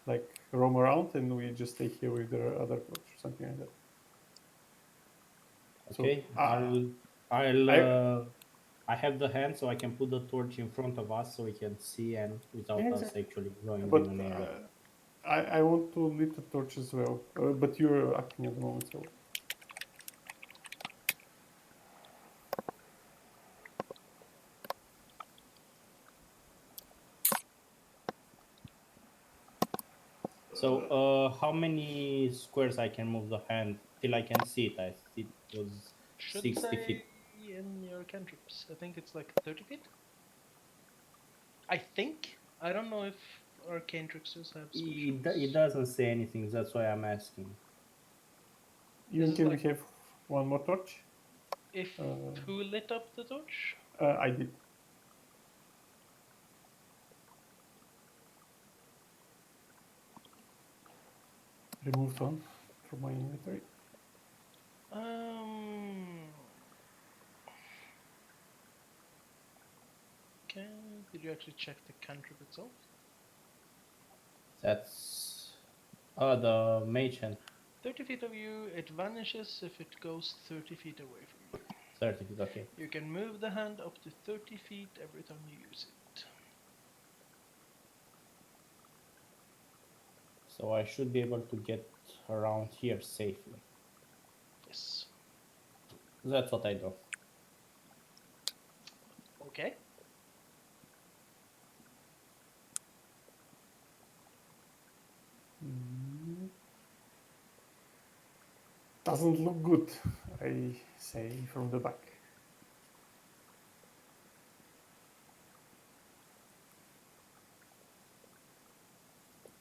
like roam around, and we just stay here with the other torch or something like that. Okay. So I'll. I I have the hand, so I can put the torch in front of us, so we can see, and yeah, without us exactly. actually going in But an area. I want to lit the torch as well. But you're acting at the moment, so So, how many squares I can move the hand till I can see it? I see it was Should 60 say feet. in your cantrips. I think it's like 30 feet. I think. I don't know if our cantrips have It specials. doesn't say anything. That's why I'm asking. This even is can we like have one more torch? if Uh, who lit up the torch? I did. Removed one from my inventory. Um. Okay. Did you actually check the cantrip itself? That's the mage hand. 30 feet of you, it vanishes if it goes 30 feet away from you. 30 feet. Okay. You can move the hand up to 30 feet every time you use it. So I should be able to get around here safely. Yes. That's what I do. Okay. Doesn't look good, I say from the back.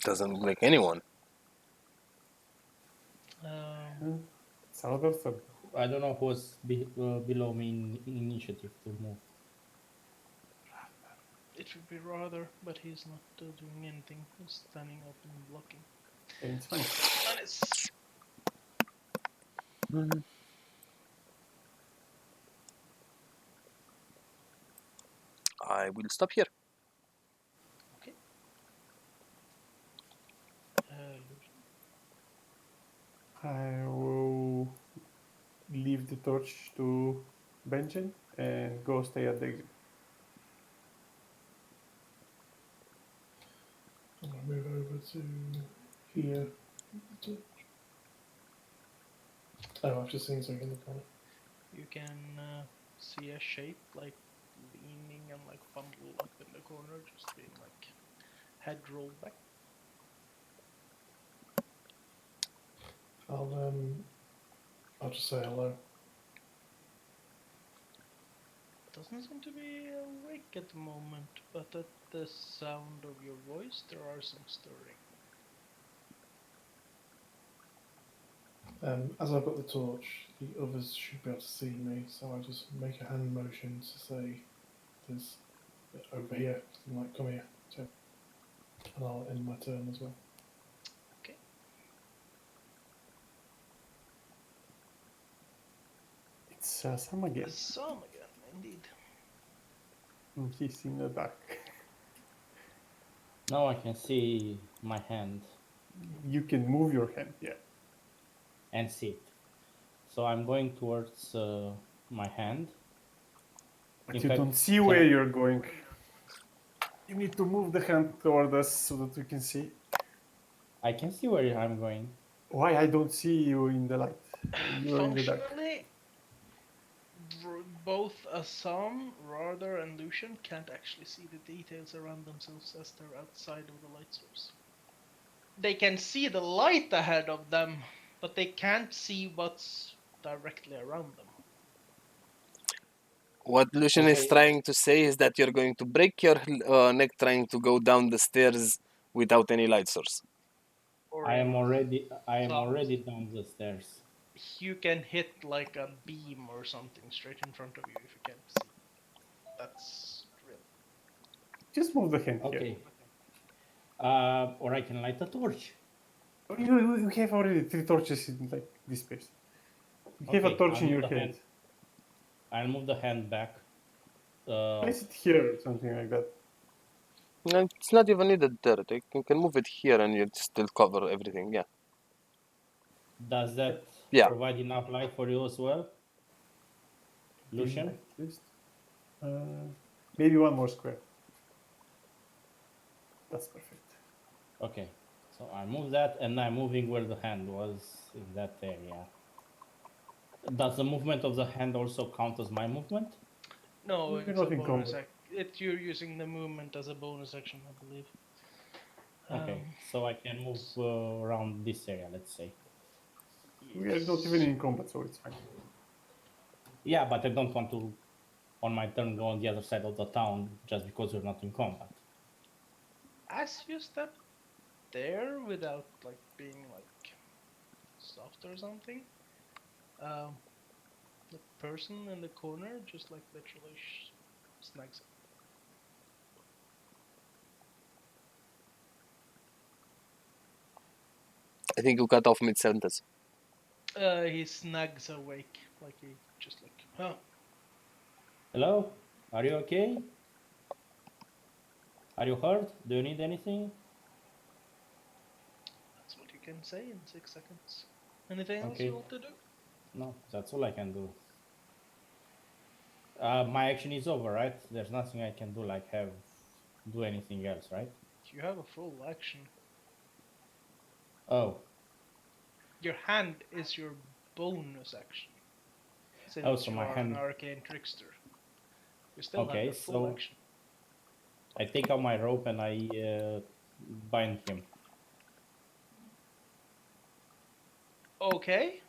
Doesn't look like anyone. It's another thing. I don't know who's below me in initiative to move. It should be rather, but he's not doing anything. He's standing up and blocking. And it's fine. Menace. I will stop here. Okay. I will leave the torch to Benjen and go stay at the exit. I'm gonna move over to here. Oh, I've just seen something in the corner. You can see a shape like leaning and like bundled up in the corner, just being like head rolled back. I'll just say hello. Doesn't seem to be awake at the moment, but at the sound of your voice, there are some stirring. As I've got the torch, the others should be able to see me, so I just make a hand motion to say there's over here, something like come here, so, and I'll end my turn as well. Okay. It's Sam again. Sam again, indeed. He's in the back. Now I can see my hand You can move your hand, yeah. and see it. So I'm going towards my hand. But In you fact, don't see can where I- you're going. You need to move the hand toward us so that we can see. I can see where I'm going. Why I don't see you in the light? You're in the dark. Functionally, both Assam, Radar, and Lucian can't actually see the details around themselves as they're outside of the light source. They can see the light ahead of them, but they can't see what's directly around them. What Lucian is Okay. trying to say is that you're going to break your neck trying to go down the stairs without any light source. Or I am in already Sam's, down the stairs. you can hit like a beam or something straight in front of you if you can't see. That's real. Just move the hand here. Okay. Or I can light a torch. You have already 3 torches in like this space. You have a Okay, torch in your hand. I'll move the hand back. Place it here or something like that. No, it's not even needed there. You can move it here and you'd still cover everything. Yeah. Does that Yeah. provide enough light for you as well, Dim Lucian? light list. Maybe one more square. That's perfect. Okay, so I move that, and I'm moving where the hand was in that area. Does the movement of the hand also count as my movement? No, You're it's a not in bonus. combat. You're using the movement as a bonus action, I believe. Okay, so I can move around this area, let's say. We are not even in combat, so it's fine. Yeah, but I don't want to, on my turn, go on the other side of the town just because we're not in combat. As you step there without like being like soft or something, um, the person in the corner just like literally snags I think you cut off mid sentence. he snags awake, like he just like, oh, Hello? Are you okay? Are you hurt? Do you need anything? that's what you can say in 6 seconds. Anything else you Okay. want to do? No, that's all I can do. My action is over, right? There's nothing I can do, like do anything else, right? You have a full action. Oh, Your hand is your bonus action, oh, since so you my are an hand. arcane trickster. You still have Okay, your full so action. I take out my rope and I bind him. Okay.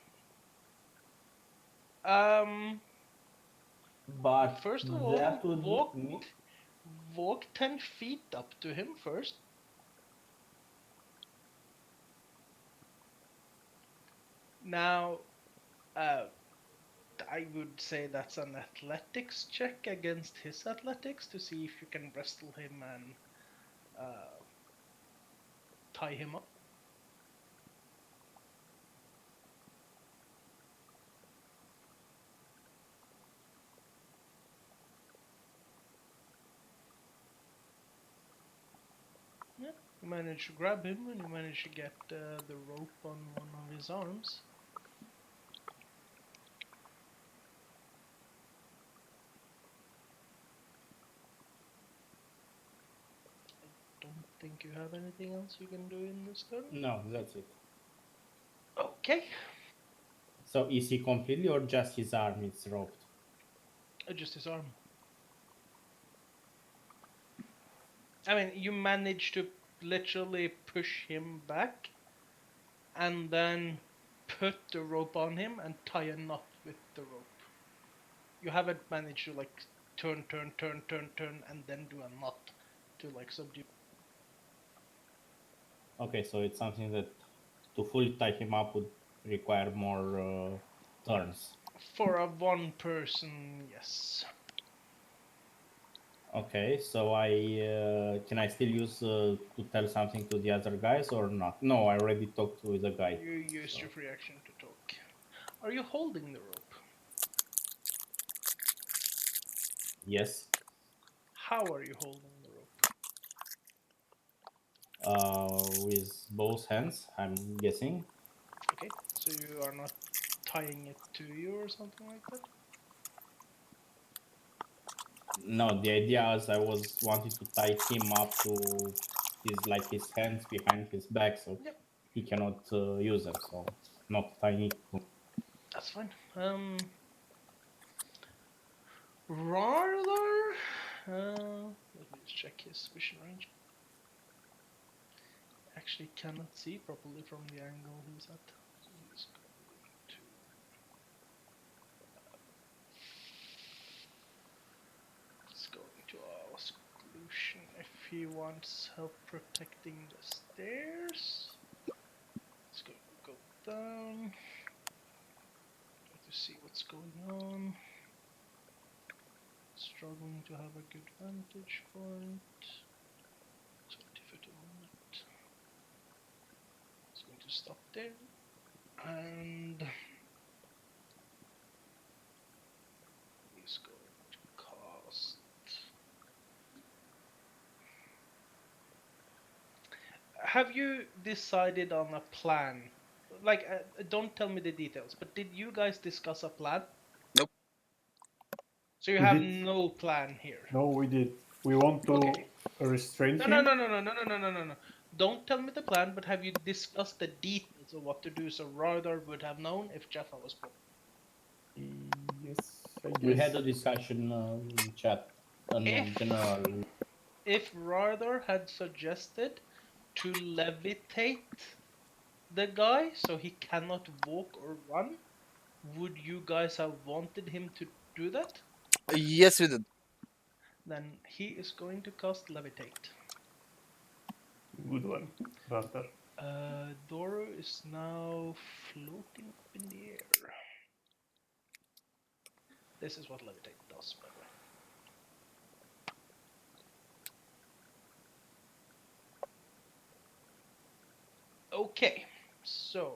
Um. But First of all, that would walk me. walk 10 feet up to him first. Now, uh, I would say that's an athletics check against his athletics to see if you can wrestle him and uh, tie him up. Yeah, you manage to grab him and you manage to get the rope on one of his arms. Don't think you have anything else you can do in this turn. No, that's it. Okay, So is he completely or just his arm is roped? just his arm. I mean, you manage to literally push him back and then put the rope on him and tie a knot with the rope. You haven't managed to like turn, and then do a knot to like subdue. Okay, so it's something that to fully tie him up would require more turns. For a one person, yes. Okay, so I can I still use to tell something to the other guys or not? No, I already talked to the guy. You used So your free action to talk. Are you holding the rope? yes, How are you holding the rope? with both hands, I'm guessing. Okay, so you are not tying it to you or something like that? No, the idea is I was wanting to tie him up to his hands behind his back, so Yep, he cannot use them. So not tying it to. that's fine. Rather, let me just check his vision range. Actually, cannot see properly from the angle he's at. So he's going to. He's going to ask Lucian if he wants help protecting the stairs. He's going to go down. Try to see what's going on. Struggling to have a good vantage point. 20 foot in stop there. And he's going to cast. Have you decided on a plan? Like, don't tell me the details, but did you guys discuss a plan? Nope. So you We have did. no plan here. No, we did. We want to Okay. restrain No, him. no. Don't tell me the plan, but have you discussed the details of what to do so Radar would have known if Jaffa was born? Yes, I We guess. had a discussion in chat on If general. if Radar had suggested to levitate the guy so he cannot walk or run, would you guys have wanted him to do that? Yes, we did. Then he is going to cast levitate. Good one, brother. Doro is now floating up in the air. This is what levitate does, by the way. Okay, so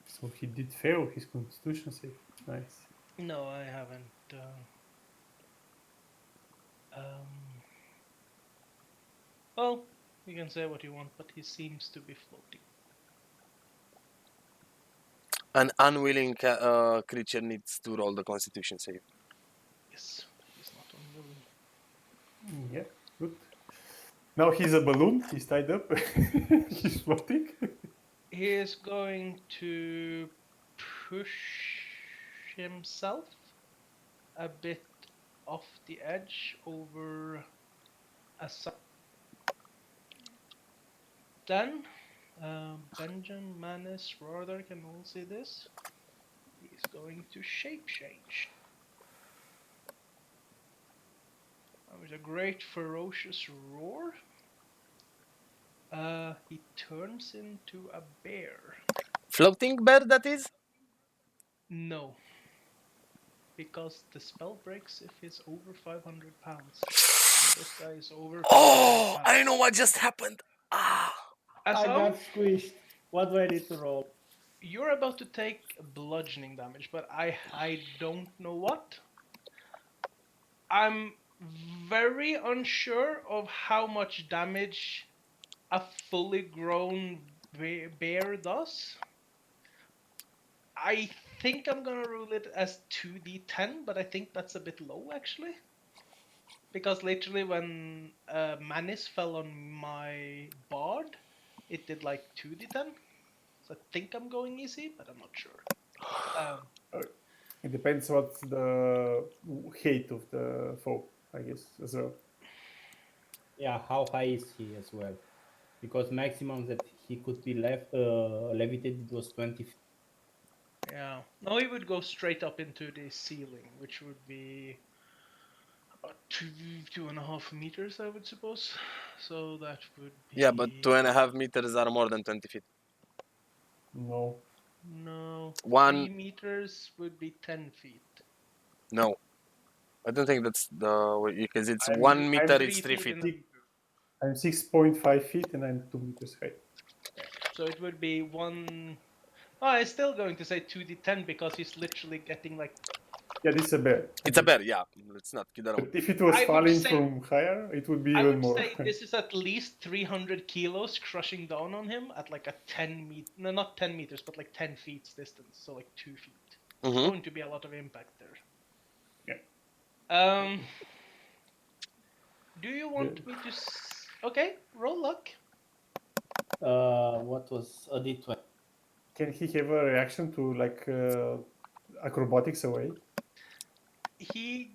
So he did fail his constitution save. Nice. no, I haven't. Well, you can say what you want, but he seems to be floating. An unwilling creature needs to roll the Constitution save. Yes, he's not unwilling. Yeah, good. Now he's a balloon. He's tied up. He's floating. He is going to push himself a bit off the edge over a side. Then, Benjamin, Manis, Radar can all see this. He's going to shape change. With a great ferocious roar, he turns into a bear. Floating bear, that is? No, because the spell breaks if he's over 500 pounds. And this guy is over 500 Oh, pounds. I know what just happened. Ah. As I got squished. What do I need to roll? you're about to take bludgeoning damage, but I don't know what. I'm very unsure of how much damage a fully grown bear does. I think I'm gonna rule it as 2d10, but I think that's a bit low actually. Because literally when Manis fell on my bard, it did like 2d10. So I think I'm going easy, but I'm not sure. It depends what's the hate of the foe, I guess, as well. Yeah, how high is he as well? Because maximum that he could be levitated was 20 feet. Yeah. No, he would go straight up into the ceiling, which would be about 2.5 meters, I would suppose. So that would be. Yeah, but 2.5 meters are more than 20 feet. No. No. 3 One, meters would be 10 feet. no. I don't think that's the way, because it's I'm- 1 meter, I'm it's 3 feet. in a meter. I'm 6.5 feet and I'm 2 meters high. Yeah. So it would be one. Oh, I'm still going to say 2d10 because he's literally getting like. Yeah, this is a bear. It's a bear, yeah. Let's not kid around. But if it was I would falling say- from higher, it would be I even would more. say this is at least 300 kilos crushing down on him at like a 10 meter. No, not 10 meters, but like 10 feet distance. So like 2 feet. It's Mhm. going to be a lot of impact there. Yeah. Do you want me to? Okay, roll luck. What was a D20? Can he have a reaction to like acrobatics away? He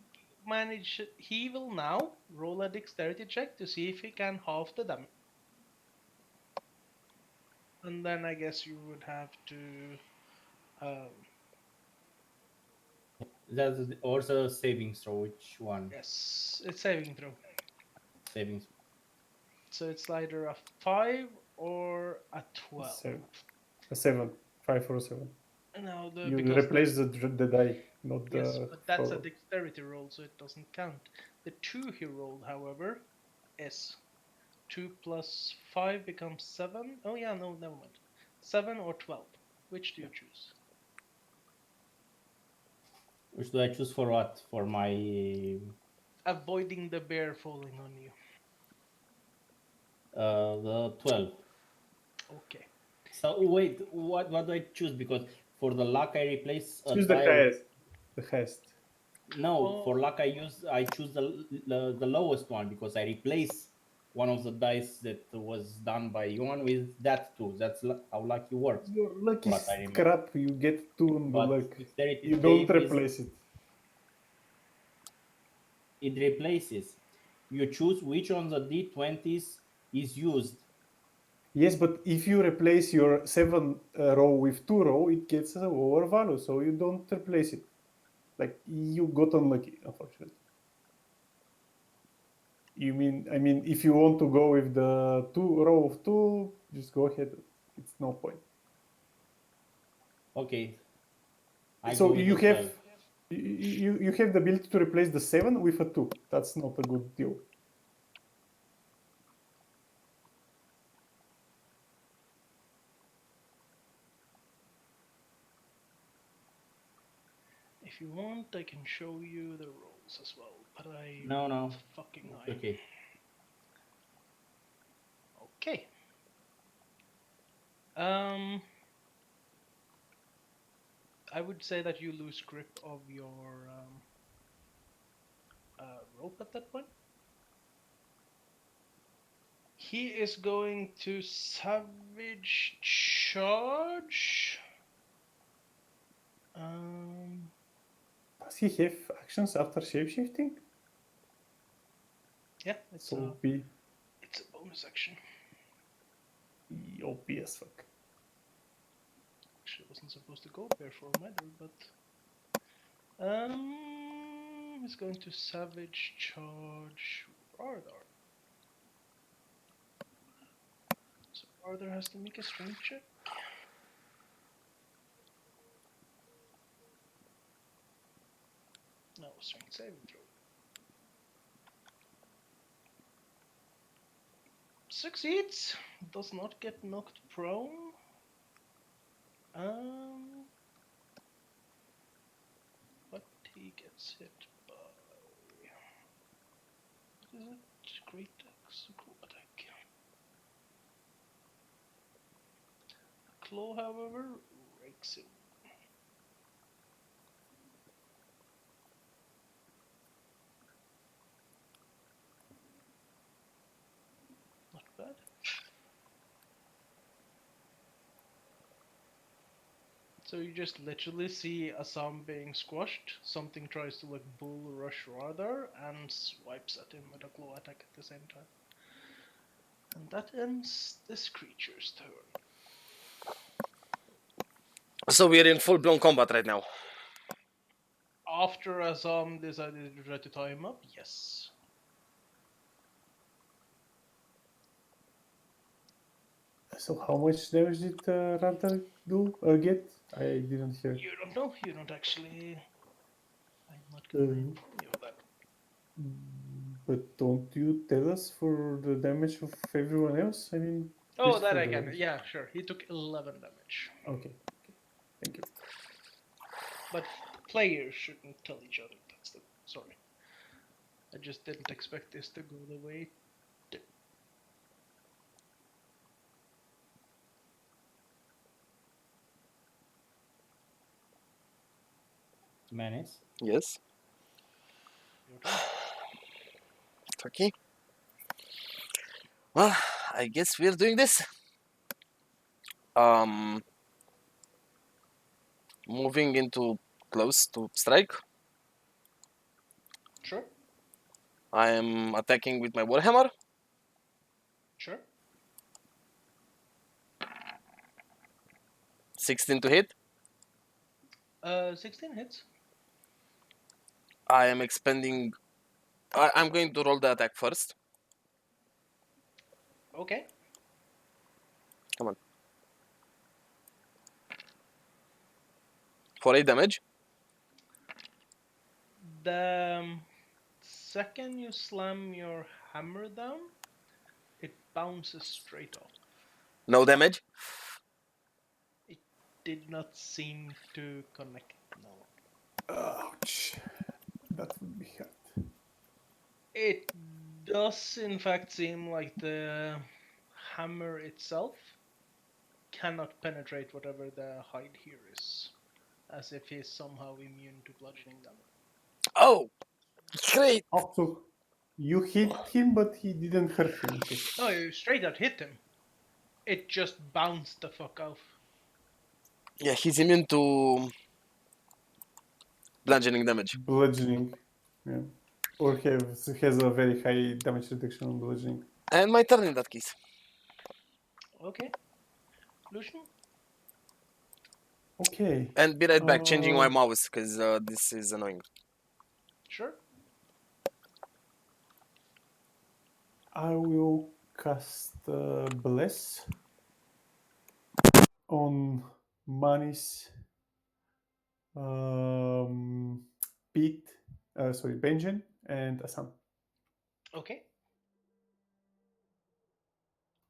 managed. He will now roll a dexterity check to see if he can halve the damage. And then I guess you would have to. That's also a saving throw. Which one? Yes, it's saving throw. Savings. So it's either a 5 or a 12. 7. 5 or 7. No, You because replace the die, not yes, the. but that's a power. dexterity roll, so it doesn't count. The 2 he rolled, however, is 2 plus 5 becomes 7. Oh yeah, no, never mind. 7 or 12. Which do you choose? Which do I choose for what? For my Avoiding the bear falling on you. the 12. Okay. So wait, what do I choose? Because for the luck I replace a Choose the die of highest. The highest. no, Oh, for luck I choose the lowest one because I replace one of the dice that was done by Yuan with that too. That's how lucky works. Your luck What I is remember. crap. You get 2 on the But luck. dexterity You don't save is replace it. it replaces. You choose which on the d20s is used. Yes, but if you replace your 7 row with 2 row, it gets a lower value, so you don't replace it. Like, you got unlucky, unfortunately. You mean, I mean, if you want to go with the 2 row of 2, just go ahead. It's no point. Okay, I go So with you the have 12. you have the ability to replace the 7 with a 2. That's not a good deal. if you want, I can show you the rolls as well. But I No, fucking it's eye. okay. Okay. Um, I would say that you lose grip of your rope at that point. He is going to savage charge. Does he have actions after shapeshifting? Yeah, it's So a be bonus action. OP as fuck. Actually, wasn't supposed to go bear form either, but he's going to savage charge Ardar. So Ardar has to make a strength check. No, strength saving throw. Succeeds. Does not get knocked prone. But he gets hit by. What is it? Great axe, claw attack. Claw, however, rakes him. Not bad. So you just literally see Assam being squashed. Something tries to like bull rush Radar and swipes at him with a claw attack at the same time. And that ends this creature's turn. So we're in full blown combat right now. After Assam decided to try to tie him up, yes. So how much damage did Raptor do get? I didn't hear. You don't know. You don't actually. I'm not gonna inform you of that. But don't you tell us for the damage of everyone else? I mean, Oh, just that for I the can. damage. Yeah, sure. He took 11 damage. Okay. Thank you. But players shouldn't tell each other. That's the. Sorry. I just didn't expect this to go the way it did. Menace. Yes. Your turn. Okay. Well, I guess we're doing this. Moving into close to strike. Sure. I am attacking with my warhammer. Sure. 16 to hit. 16 hits. I am expending. I'm going to roll the attack first. Okay. Come on. For 8 damage. The second you slam your hammer down, It bounces straight off. No damage. It did not seem to connect. No. Ouch. That would be hard. It does, in fact, seem like the hammer itself cannot penetrate whatever the hide here is, as if he's somehow immune to bludgeoning damage. Oh, great. Also, you hit him, but he didn't hurt him. Okay. No, you straight out hit him. It just bounced the fuck off. Yeah, he's immune to bludgeoning damage. Bludgeoning. Yeah. Or has a very high damage reduction on bludgeoning. And my turn in that case. Okay. Lucian? Okay. And be right back, changing my mouse, because this is annoying. Sure. I will cast Bless on Manis, Pete, Benjen, and Assam. Okay.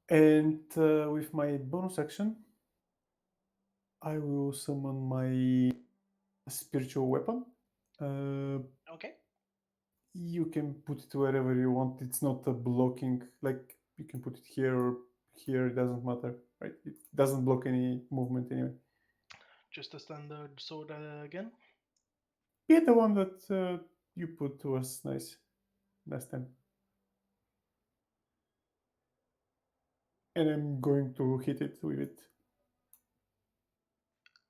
And with my bonus action, I will summon my spiritual weapon. Okay. You can put it wherever you want. It's not a blocking, like you can put it here or here, it doesn't matter, right? It doesn't block any movement anyway. Just a standard sword again. Yeah, the one that you put was nice last time. And I'm going to hit it with it.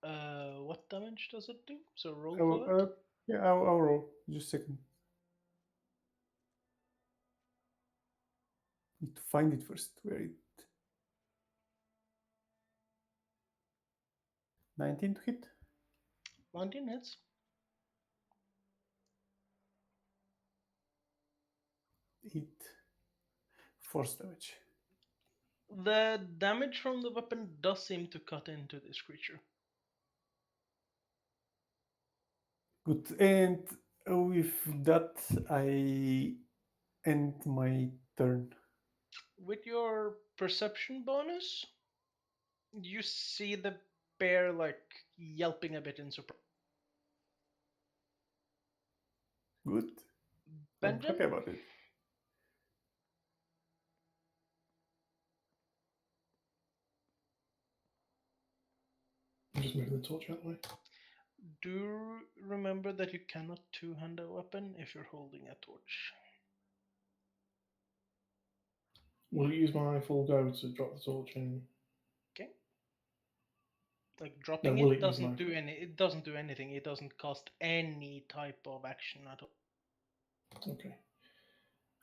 What damage does it do? So roll I will, for that. yeah, I'll roll. Just a second. Need to find it first. Where it? 19 to hit. 19 hits. Hit. Force damage. The damage from the weapon does seem to cut into this creature. Good. And with that, I end my turn. With your perception bonus, you see the bear like yelping a bit in surprise. Good. I'm Benjen? happy about it. I'm just moving the torch out of the way. Do remember that you cannot two-hand a weapon if you're holding a torch. Will you use my full go to drop the torch in? Okay. Like dropping will it it use doesn't my- do any. It doesn't do anything. It doesn't cost any type of action at all. Okay.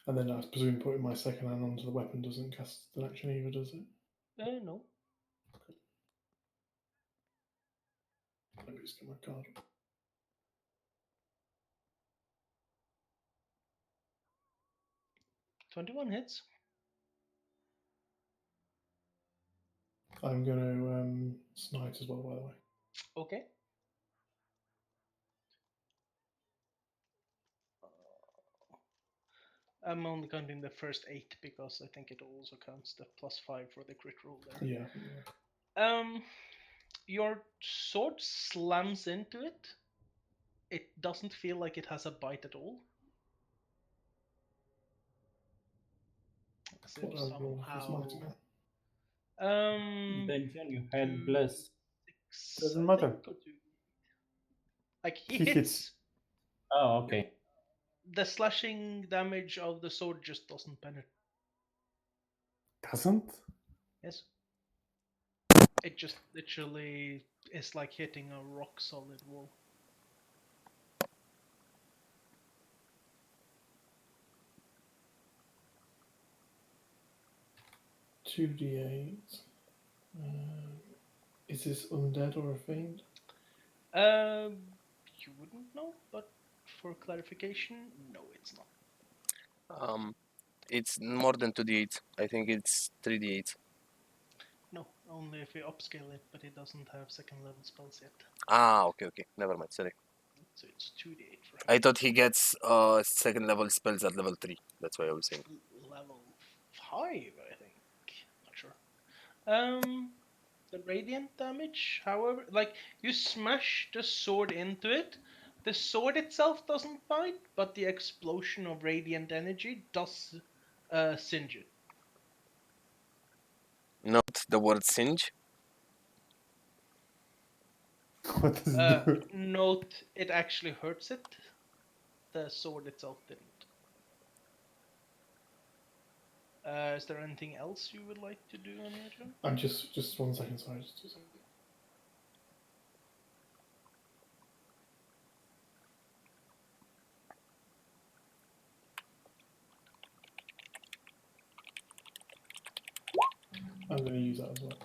And then I presume putting my second hand onto the weapon doesn't cast an action either, does it? No. Let me just get my card. 21 hits. I'm going to smite as well, by the way. Okay. I'm only counting the first 8 because I think it also counts the +5 for the crit roll there. Yeah, I think you're right. Your sword slams into it. It doesn't feel like it has a bite at all. As if What I roll for somehow. smiting now? Benjen, you had 2, bless. 6, Doesn't I matter. think, or 2. Like he He hits. hits. Oh, okay. The slashing damage of the sword just doesn't penetrate. Doesn't? Yes. It just literally is like hitting a rock solid wall. Two d8. Is this undead or a fiend? You wouldn't know, but for clarification, no, it's not. It's more than 2d8. I think it's 3d8. No, only if you upscale it, but it doesn't have second level spells yet. Ah, okay. Never mind, sorry. So it's 2d8 for him. I thought he gets second level spells at level 3. That's why I was saying. Level 5, I The radiant damage, however, like you smash the sword into it, the sword itself doesn't bite, but the explosion of radiant energy does singe it. Note the word singe. What does it do? Note it actually hurts it. The sword itself didn't. Is there anything else you would like to do on your turn? I'm just 1 second. Sorry, just 2 seconds. I'm going to use that as well.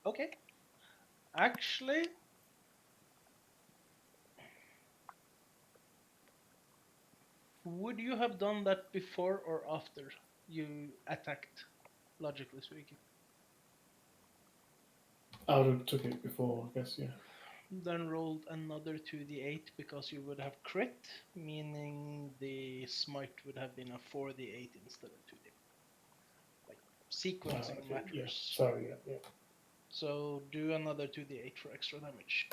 Okay. Actually, would you have done that before or after you attacked, logically speaking? I would have took it before, I guess. Yeah. Then rolled another 2d8 because you would have crit, meaning the smite would have been a 4d8 instead of 2d8. Like, sequencing Okay, yeah. matters. Sorry. Yeah. So do another 2d8 for extra damage.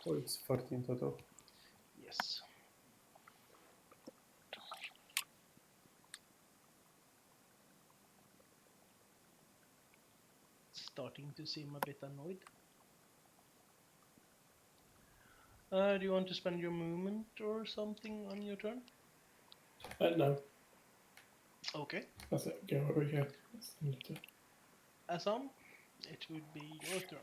So it's 14 total. Yes. Starting to seem a bit annoyed. Do you want to spend your movement or something on your turn? No, Okay. that's it. Go over here. That's the end of it. Assam, it would be your turn.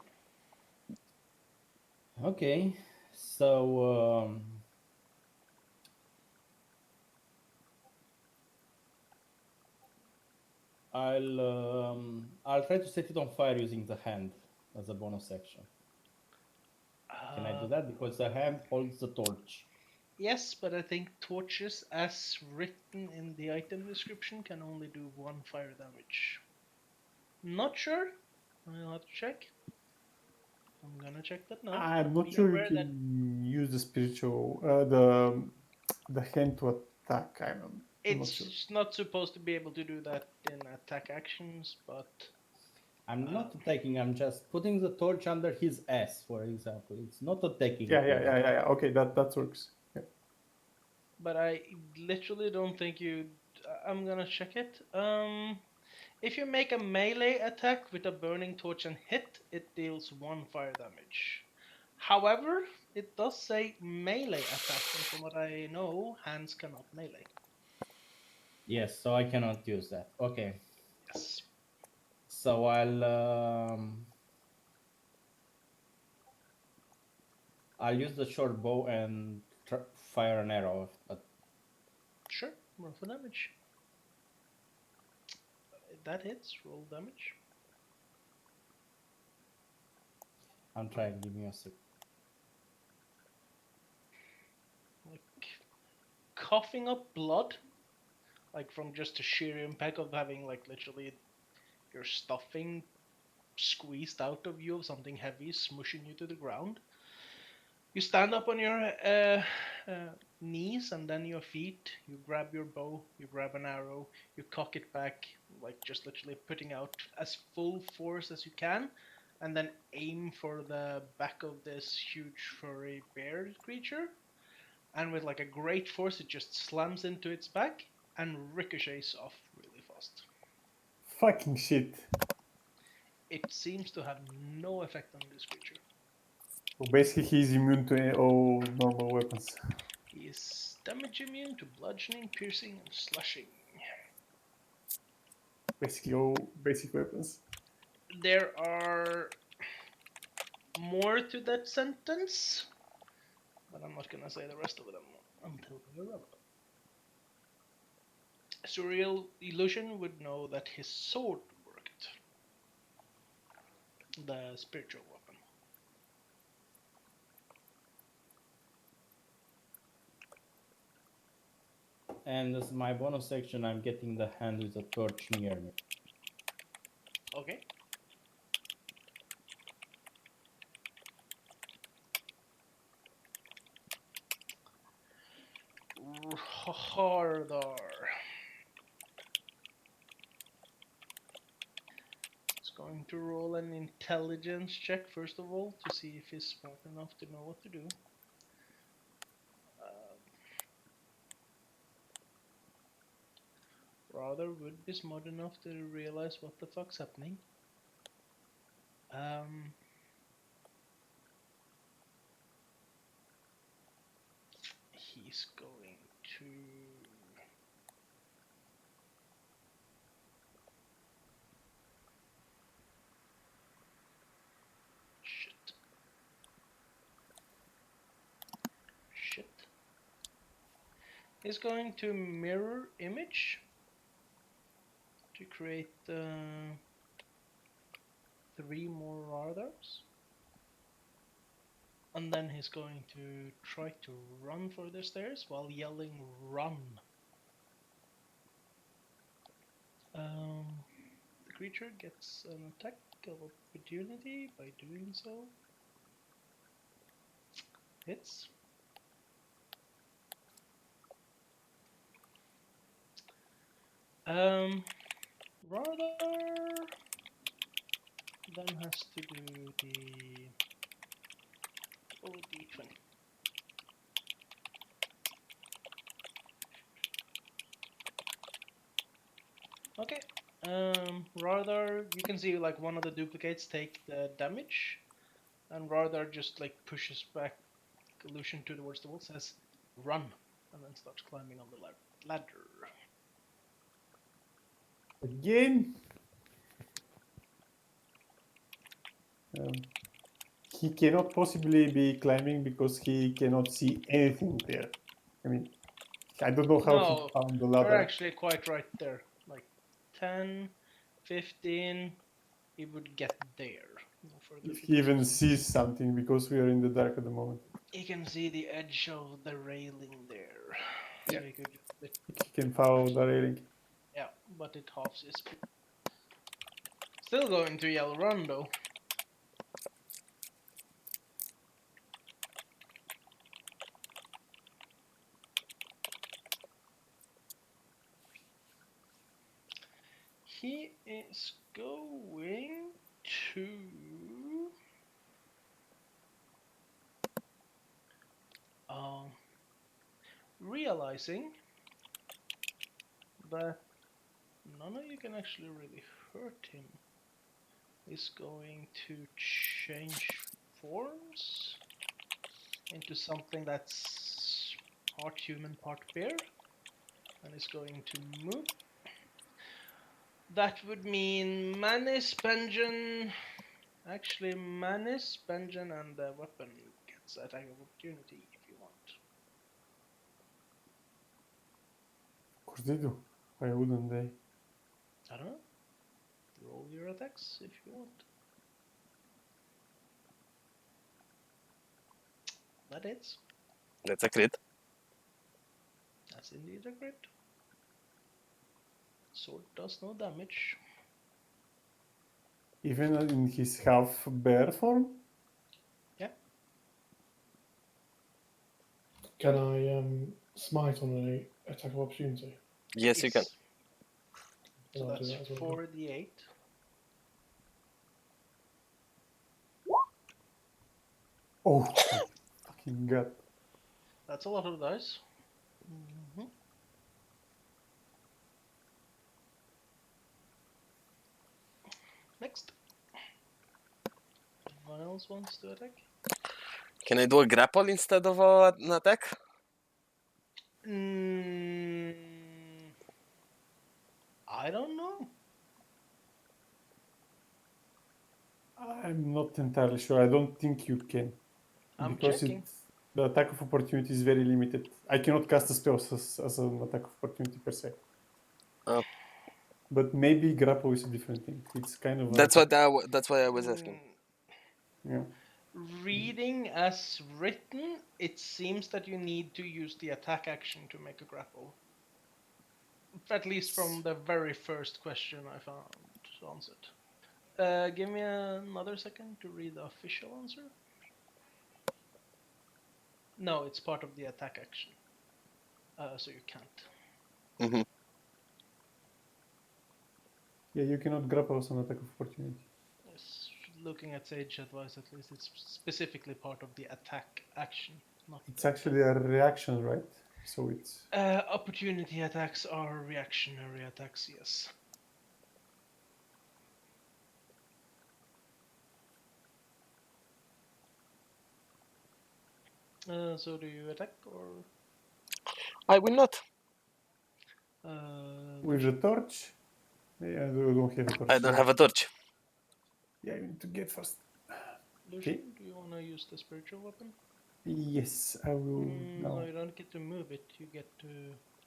Okay, so I'll try to set it on fire using the hand as a bonus action. Can I do that? Because the hand holds the torch. Yes, but I think torches, as written in the item description, can only do 1 fire damage. Not sure. I'll have to check. I'm gonna check that now. I'm But not be sure you aware that can use the spiritual, the hand to attack. I'm not sure. it's not supposed to be able to do that in attack actions, but I'm not attacking, I'm just putting the torch under his ass, for example. It's not attacking Yeah. him. Okay, that works. Yeah. but I literally don't think you. I'm gonna check it. If you make a melee attack with a burning torch and hit, it deals 1 fire damage. However, it does say melee attack, and from what I know, hands cannot melee. Yes, so I cannot use that. Okay. Yes. So I'll use the short bow and fire an arrow. But Sure, roll for damage. That hits, roll damage. I'm trying. Give me a sec. Like, coughing up blood, like from just the sheer impact of having, like, literally your stuffing squeezed out of you of something heavy, smushing you to the ground. You stand up on your knees and then your feet. You grab your bow, you grab an arrow, you cock it back, like just literally putting out as full force as you can, and then aim for the back of this huge furry bear creature. And with like a great force, it just slams into its back and ricochets off really fast. Fucking shit. It seems to have no effect on this creature. So basically, he's immune to all normal weapons. He is damage immune to bludgeoning, piercing, and slashing. Basically, all basic weapons. There are more to that sentence, but I'm not gonna say the rest of them until they're relevant. Surreal Illusion would know that his sword worked, the spiritual weapon. And as my bonus section, I'm getting the hand with the torch near me. Okay. Hardar. going to roll an intelligence check first of all to see if he's smart enough to know what to do. Rather would be smart enough to realize what the fuck's happening. He's going to shit. He's going to mirror image to create 3 more radars. And then he's going to try to run for the stairs while yelling run. The creature gets an attack of opportunity by doing so. Hits. Radar then has to do the d20. Okay. Radar, you can see like one of the duplicates take the damage, and Radar just like pushes back Illusion towards the wall, says run, and then starts climbing on the ladder. Again? He cannot possibly be climbing because he cannot see anything there. I mean, I don't know how he No, found the you're ladder. actually quite right there. Like 10, 15, he would get there. No further. If he even sees something, because we are in the dark at the moment. He can see the edge of the railing there. Yeah. So he could He can follow the railing. yeah, but it halves his speed. Still going to yell run though. He is going to realizing that none of you can actually really hurt him, is going to change forms into something that's part human, part bear, and is going to move. That would mean Manis, Benjen. Actually, Manis, Benjen, and the weapon gets attack of opportunity if you want. Of course they do. Why wouldn't they? I don't know. Roll your attacks if you want. That hits. That's a crit. That's indeed a crit. Sword does no damage. Even in his half bear form? Yeah. Can I smite on an attack of opportunity? Yes, you can. So I'll do that's that as well. 4d8. Oh my fucking god. That's a lot of dice. Next. Anyone else wants to attack? Can I do a grapple instead of an attack? I don't know. I'm not entirely sure. I don't think you can. I'm because checking. the attack of opportunity is very limited. I cannot cast a spell as an attack of opportunity per se. Oh. But maybe grapple is a different thing. It's kind of That's why I was asking. Yeah. Reading as written, it seems that you need to use the attack action to make a grapple. At least from the very first question I found answered. Give me another second to read the official answer. No, it's part of the attack action. So you can't. Mm-hmm. Yeah, you cannot grapple as an attack of opportunity. looking at Sage advice, at least it's specifically part of the attack action, not. It's actually a reaction, right? So it's Opportunity attacks are reactionary attacks. Yes. So do you attack or? I will not. with the torch. Yeah, I don't have a torch. I don't have a torch. Yeah, you need to get first. Lucian, do you want to use the spiritual weapon? Yes, I will No, now. you don't get to move it. You get to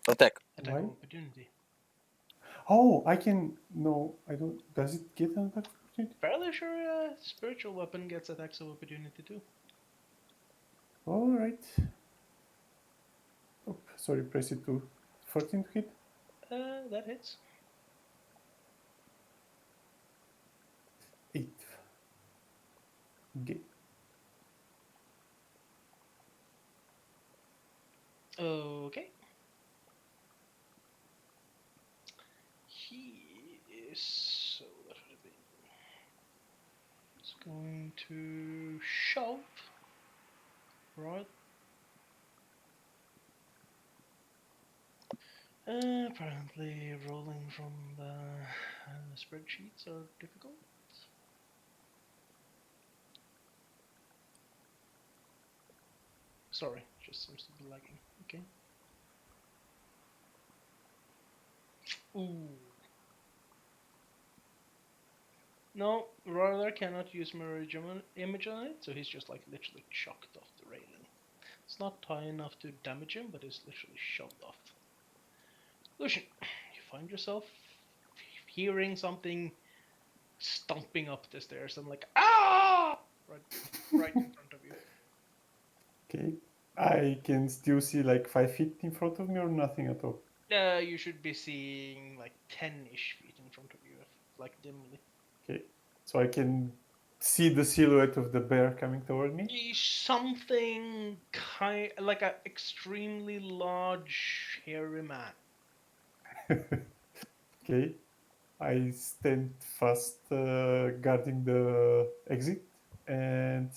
Attack. attack Why? of opportunity. Oh, I can. No, I don't. Does it get an attack opportunity? Fairly sure spiritual weapon gets attacks of opportunity too. All right. Oh, sorry, press it to 14 to hit. That hits. 8. Okay. Okay. He is so that would be. He's going to shove. Right. Apparently, rolling from the spreadsheets are difficult. Sorry, just seems to be lagging. Okay. Ooh. No, Ryder cannot use mirror image on it, so he's just like literally chucked off the railing. It's not high enough to damage him, but it's literally shoved off. Lucian, you find yourself hearing something stomping up the stairs and like, ah! Right in front of you. Okay. I can still see like 5 feet in front of me or nothing at all. You should be seeing like 10-ish feet in front of you, like dimly. Okay. So I can see the silhouette of the bear coming toward me. Something kind like an extremely large hairy man. Okay. I stand fast guarding the exit and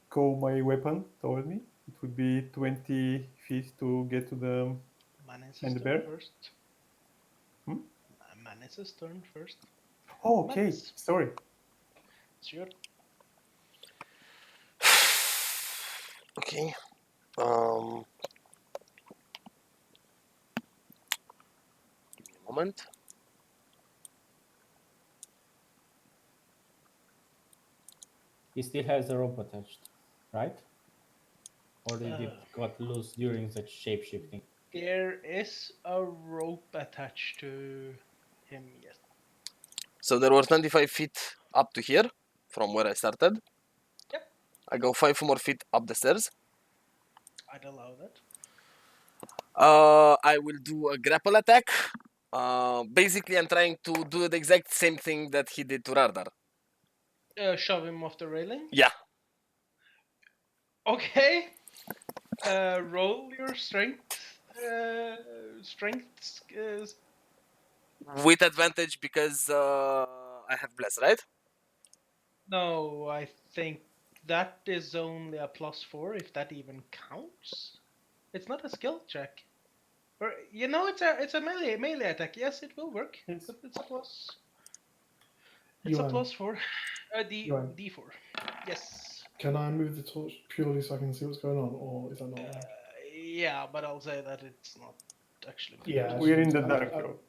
call my weapon toward me. It would be 20 feet to get to the Manus' and the turn bear. first. Hmm? Manus' turn first. Oh, okay. Manus. Sorry. Sure. Okay. Give me a moment. He still has a rope attached, right? Or did it Uh. got loose during the shape shifting? There is a rope attached to him, yes. So there were 25 feet up to here from where I started. Yep. I go 5 more feet up the stairs. I'd allow that. I will do a grapple attack. Basically, I'm trying to do the exact same thing that he did to Radar. Shove him off the railing. Yeah. Okay. Roll your strength. Strength. With advantage because I have bless, right? No, I think that is only a +4, if that even counts. It's not a skill check. Or it's a melee attack. Yes, it will work. Yes. But it's a plus. It's a Yuan, +4. Yuan. D4. Yes. Can I move the torch purely so I can see what's going on, or is that not allowed? Yeah, but I'll say that it's not actually. Yeah, We're in the I- dark, I- bro.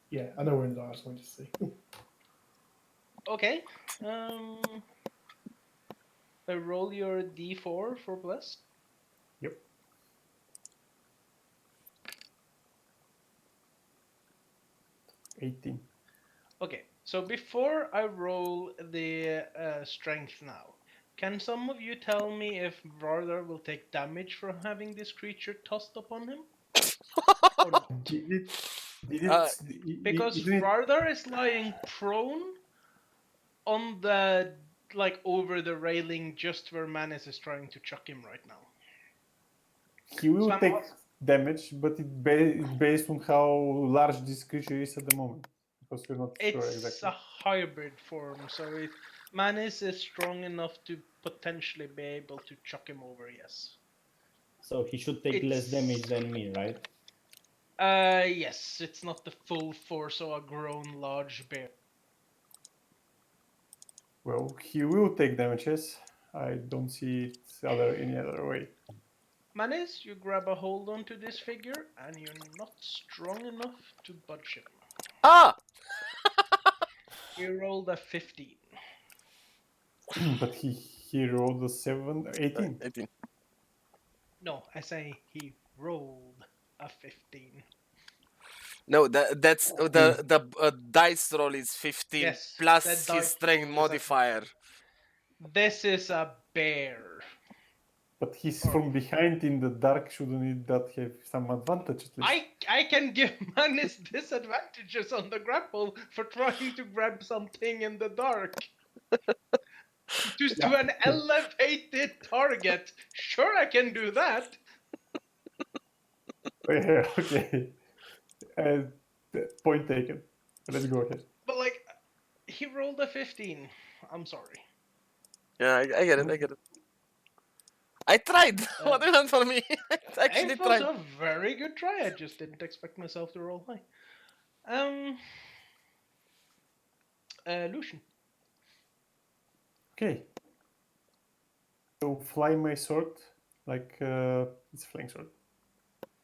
Yeah, I know we're in the dark. I just wanted to see. Okay. Roll your D4 for bless. Yep. 18. Okay. So before I roll the strength now, can some of you tell me if Vardar will take damage from having this creature tossed upon him? Or not? Did it? Because Isn't it? Vardar is lying prone on the over the railing just where Manus is trying to chuck him right now. He will So I'm take ask- damage, but it's based on how large this creature is at the moment. Because we're not sure It's exactly. a hybrid form, so Manis is strong enough to potentially be able to chuck him over, yes. So he should take less damage than me, right? Yes, it's not the full force of a grown large bear. Well, he will take damages. I don't see it any other way. Manis, you grab a hold onto this figure, and you're not strong enough to budge him. Ah! He rolled a 15. But he rolled a 18. 18. No, I say he rolled a 15. No, that's the dice roll is 15 Yes, plus that his dice strength roll is a modifier. This is a bear. But he's Or- from behind in the dark. Shouldn't it that have some advantage at least? I can give Manis disadvantages on the grapple for trying to grab something in the dark. Just to Yeah. an elevated target. Sure, I can do that. Yeah, okay. Point taken. Let's go ahead. But like, he rolled a 15. I'm sorry. Yeah, I get it. I get it. I tried. What do you want from me? I actually It was tried. a very good try. I just didn't expect myself to roll high. Lucian. Okay. So fly my sword, like it's a flying sword,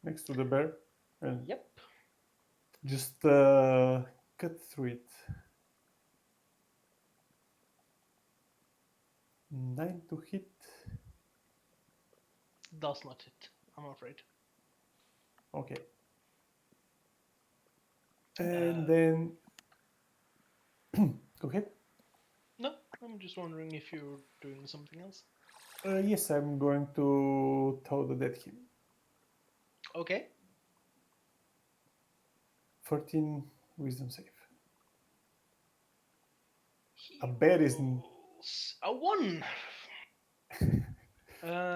next to the bear, and Yep. just cut through it. 9 to hit. Does not hit, I'm afraid. Okay. And then go ahead. No, I'm just wondering if you're doing something else. Yes, I'm going to throw the dead him. Okay. 14 wisdom save. A bear is rolls a 1.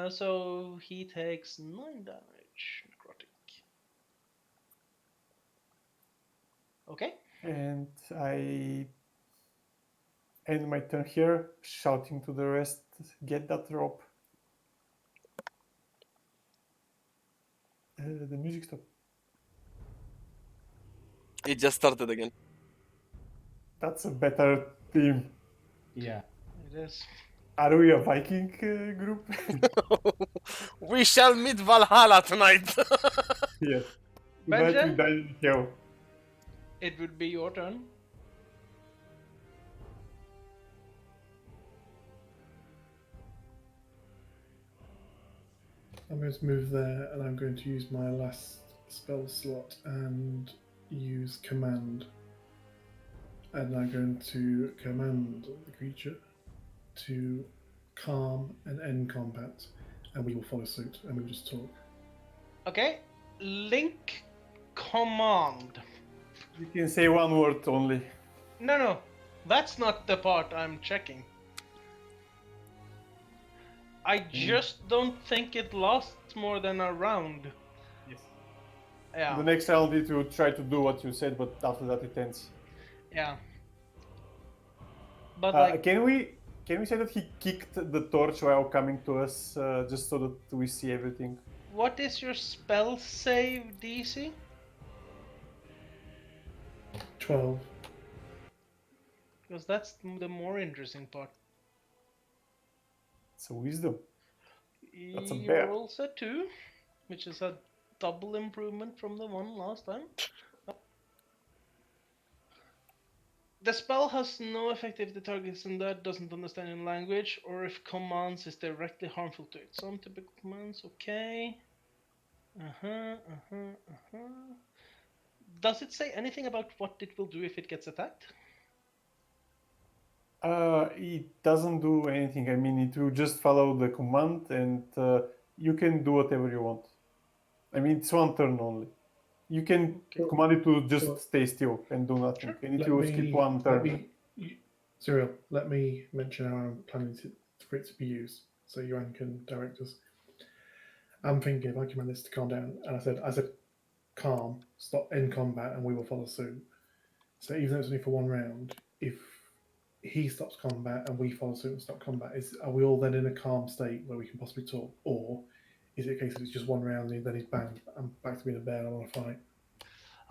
So he takes 9 damage. Necrotic. Okay. and I end my turn here, shouting to the rest, get that rope. The music stopped. It just started again. That's a better theme. Yeah. It is. Are we a Viking group? We shall meet Valhalla tonight. Yes. Tonight we Benjen, die in hell. it would be your turn. I'm going to move there, and I'm going to use my last spell slot and use command. And I'm going to command the creature to calm and end combat, and we will follow suit, and we'll just talk. Okay. Link command. You can say one word only. No. That's not the part I'm checking. I just don't think it lasts more than a round. Yes. Yeah. The next round it will try to do what you said, but after that it ends. Yeah. But like, Can we say that he kicked the torch while coming to us, just so that we see everything? what is your spell save DC? 12. Because that's the more interesting part. It's a wisdom. That's a He bear. rolls a 2, which is a double improvement from the one last time. The spell has no effect if the target is undead, doesn't understand any language, or if commands is directly harmful to it. Some typical commands, okay. Does it say anything about what it will do if it gets attacked? It doesn't do anything. I mean, it will just follow the command, and you can do whatever you want. I mean, it's one turn only. You can Okay. command it to just Sure. stay still and do nothing, Sure. and it Let will skip one turn. Cyril, let me mention how I'm planning for it to be used, so Johan can direct us. I'm thinking if I command this to calm down, and I said calm, stop, end combat, and we will follow suit. So even though it's only for one round, if he stops combat and we follow suit and stop combat, are we all then in a calm state where we can possibly talk, or is it a case that it's just one round and then he's bang, I'm back to being a bear, I want to fight?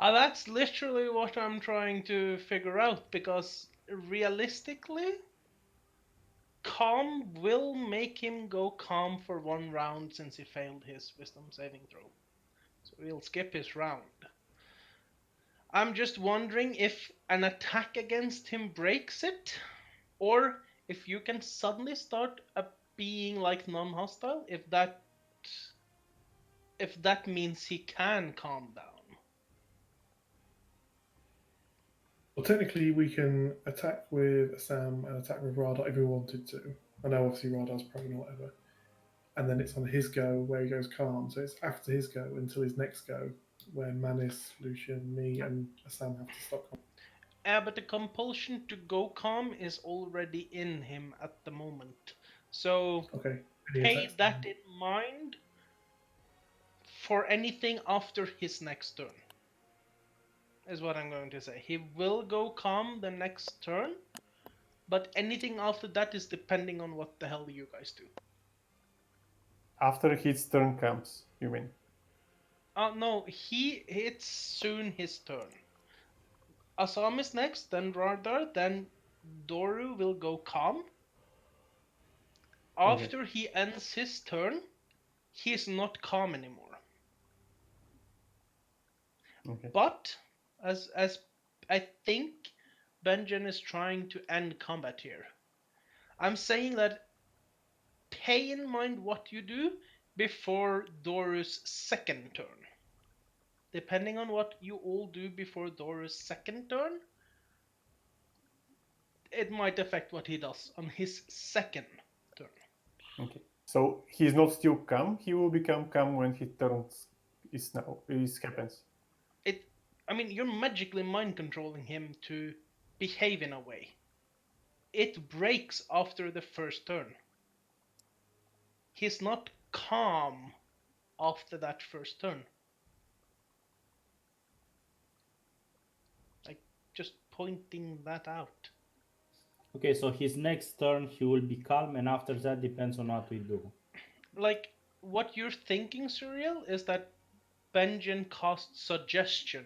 That's literally what I'm trying to figure out, because realistically, calm will make him go calm for one round since he failed his wisdom saving throw. So we'll skip his round. I'm just wondering if an attack against him breaks it, or if you can suddenly start being like non-hostile, if that means he can calm down. Well, technically, we can attack with Sam and attack with Radar if we wanted to. I know obviously Radar's prone or whatever. And then it's on his go where he goes calm. So it's after his go until his next go where Manis, Lucian, me, and Sam have to stop. But the compulsion to go calm is already in him at the moment. So Okay. Any pay attacks? that in mind for anything after his next turn, is what I'm going to say. He will go calm the next turn, but anything after that is depending on what the hell you guys do. After his turn comes, you mean? No, it's soon his turn. Assam is next, then Radar, then Doru will go calm. After he ends his turn, he is not calm anymore. Okay. But as I think Benjen is trying to end combat here. I'm saying that pay in mind what you do before Doru's second turn. Depending on what you all do before Doru's second turn, it might affect what he does on his second turn. Okay. So he's not still calm. He will become calm when his turns is happens. I mean, you're magically mind controlling him to behave in a way. It breaks after the first turn. He's not calm after that first turn. Like, just pointing that out. Okay, so his next turn he will be calm, and after that depends on what we do. Like, what you're thinking, Surreal, is that Benjen casts Suggestion,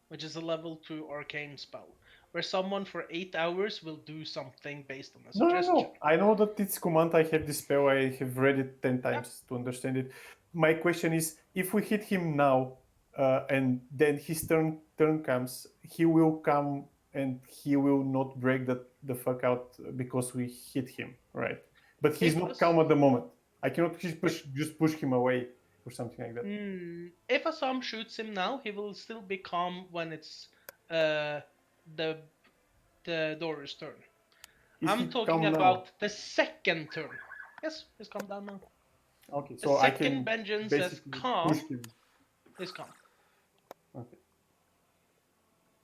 which is a level 2 arcane spell, where someone for 8 hours will do something based on a No, no, suggestion. no. I know that it's command. I have this spell. I have read it 10 times to understand it. My question is, if we hit him now, and then his turn comes, he will come and he will not break the fuck out because we hit him, right? But he's If not calm at the moment. I cannot just push him away or something like that. if Assam shoots him now, he will still be calm when it's uh, the Dora's turn. Is I'm he talking calm now? about the second turn. Yes, he's calm down now. Okay, The so I second can Benjen says basically push calm, him. is calm. Okay.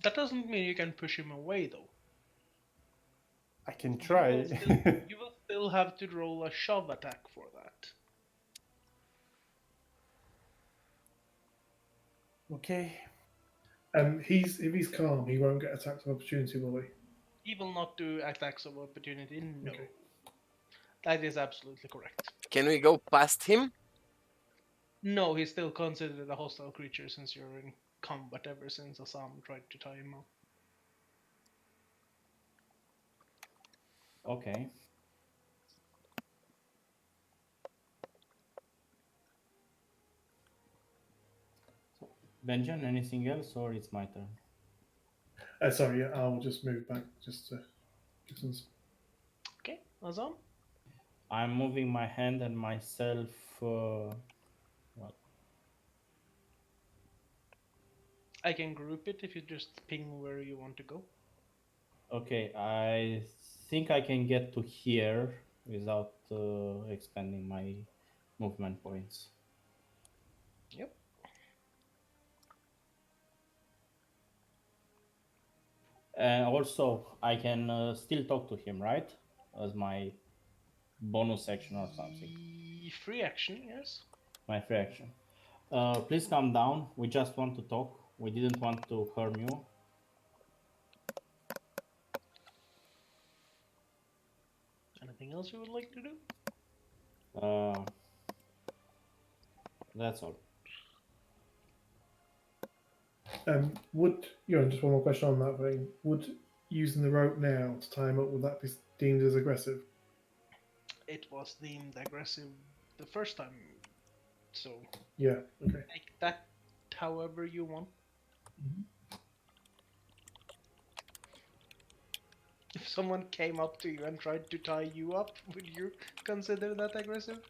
That doesn't mean you can push him away though. I can You try. will still have to roll a shove attack for that. Okay. If he's calm, he won't get attacks of opportunity, will he? He will not do attacks of opportunity. No, Okay. that is absolutely correct. Can we go past him? No, he's still considered a hostile creature since you're in combat ever since Assam tried to tie him up. Okay. So, Benjamin, anything else, or it's my turn? Sorry, yeah, I'll just move back just to give some. Okay, Assam? I'm moving my hand and myself. What? I can group it if you just ping where you want to go. Okay, I think I can get to here without expending my movement points. Yep. And also, I can still talk to him, right? As my bonus action or something. Free action, yes. My free action. Please calm down. We just want to talk. We didn't want to harm you. Anything else you would like to do? That's all. Would just one more question on that vein? Would using the rope now to tie him up, would that be deemed as aggressive? It was deemed aggressive the first time, so Yeah. Okay. make that however you want. If someone came up to you and tried to tie you up, would you consider that aggressive?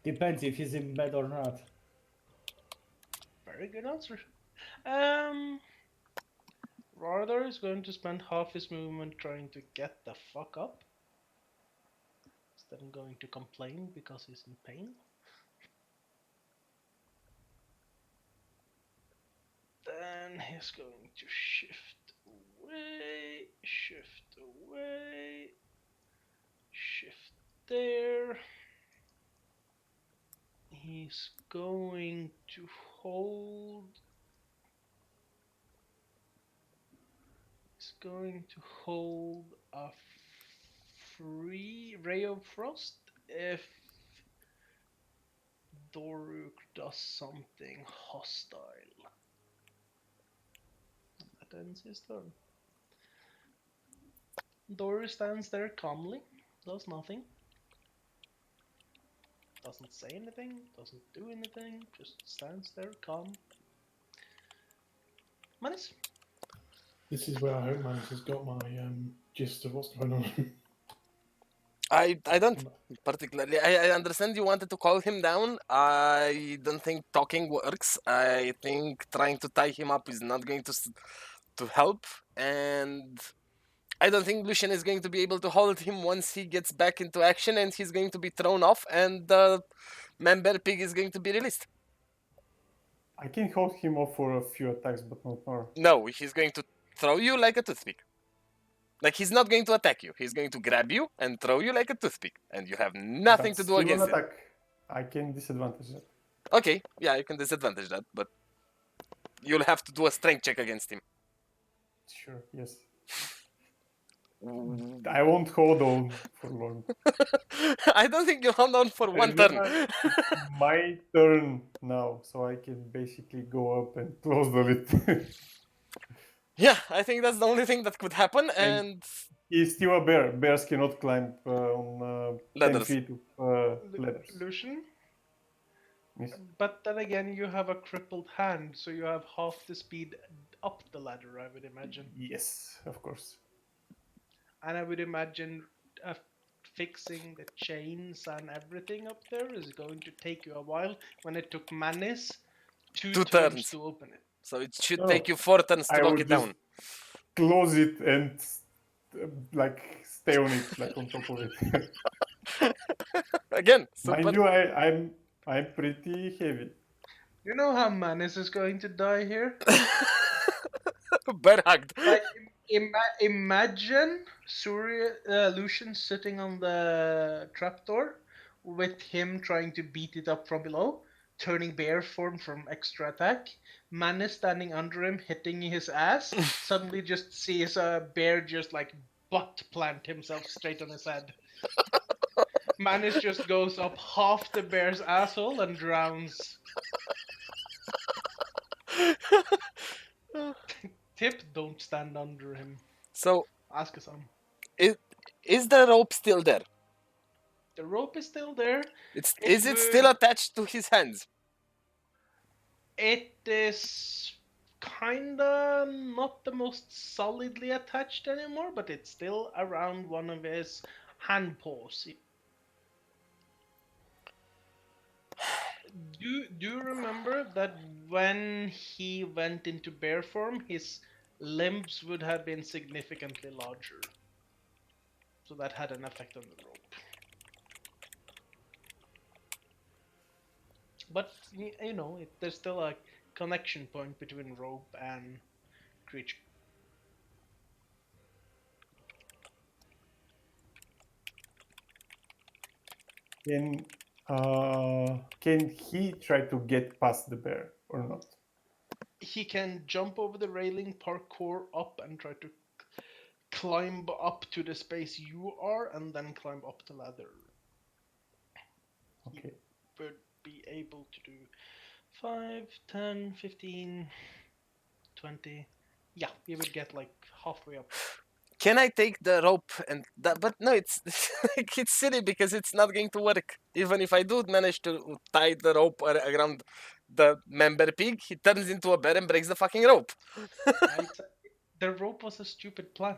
Depends if he's in bed or not. Very good answer. Radar is going to spend half his movement trying to get the fuck up. Instead of going to complain because he's in pain. Then he's going to shift away, shift there. He's going to hold. He's going to hold a free ray of frost if Doruk does something hostile. That ends his turn. Doruk stands there calmly, does nothing. Doesn't say anything, doesn't do anything, just stands there calm. Manis? This is where I hope Manus has got my gist of what's going on. I don't particularly. I understand you wanted to call him down. I don't think talking works. I think trying to tie him up is not going to help, and I don't think Lucian is going to be able to hold him once he gets back into action, and he's going to be thrown off, and the member pig is going to be released. I can hold him off for a few attacks, but not more. No, he's going to throw you like a toothpick. Like, he's not going to attack you. He's going to grab you and throw you like a toothpick, and you have nothing That's to do still an against it. attack. I can disadvantage that. Okay, yeah, you can disadvantage that, but you'll have to do a strength check against him. Sure, yes. I won't hold on for long. I don't think you'll hold on for one turn. Remember, it's my turn now, so I can basically go up and close the lid. Yeah, I think that's the only thing that could happen, and He's still a bear. Bears cannot climb on 10 Ladders. feet of ladders. Lucian? Yes. But then again, you have a crippled hand, so you have half the speed up the ladder, I would imagine. Yes, of course. And I would imagine fixing the chains and everything up there is going to take you a while when it took Manis two Two turns turns. to open it. So it should Oh, take you 4 turns to I lock would it just down. close it and like stay on it, like on top of it. Again, super. Mind you, I'm pretty heavy. You know how Manis is going to die here? Bear hugged. Like, imagine Lucian sitting on the trapdoor with him trying to beat it up from below, turning bear form from extra attack. Manis standing under him, hitting his ass. Suddenly, just sees a bear just like butt plant himself straight on his head. Manis just goes up half the bear's asshole and drowns. Tip: don't stand under him. So, Ask us on. is the rope still there? The rope is still there. Is it still attached to his hands? It is kinda not the most solidly attached anymore, but it's still around one of his hand paws. Do you remember that when he went into bear form, his limbs would have been significantly larger? So that had an effect on the rope. But you know, there's still a connection point between rope and creature. Can he try to get past the bear or not? He can jump over the railing, parkour up, and try to climb up to the space you are and then climb up the ladder. Okay. Would be able to do 5, 10, 15, 20. Yeah, you would get like halfway up. Can I take the rope and that? But no, it's like, it's silly because it's not going to work. Even if I do manage to tie the rope around the member pig, he turns into a bear and breaks the fucking rope. The rope was a stupid plan.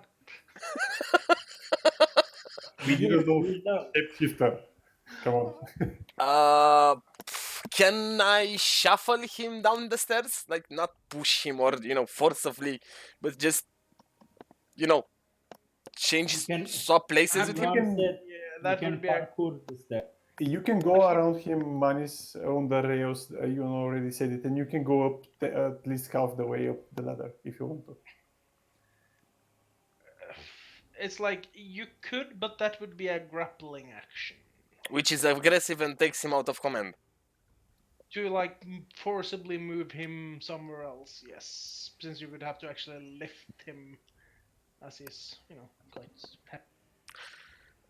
We didn't know Use the shapeshifter. Come on. Can I shuffle him down the stairs? Like not push him or forcibly, but just change You can- swap places with him. Ram said Yeah, you that can would be a parkour the step. You can go around him, Manis, on the rails. You already said it, and you can go up at least half the way up the ladder if you want to. It's like you could, but that would be a grappling action. Which is aggressive and takes him out of command. To like forcibly move him somewhere else, yes. Since you would have to actually lift him as he's, quite heavy.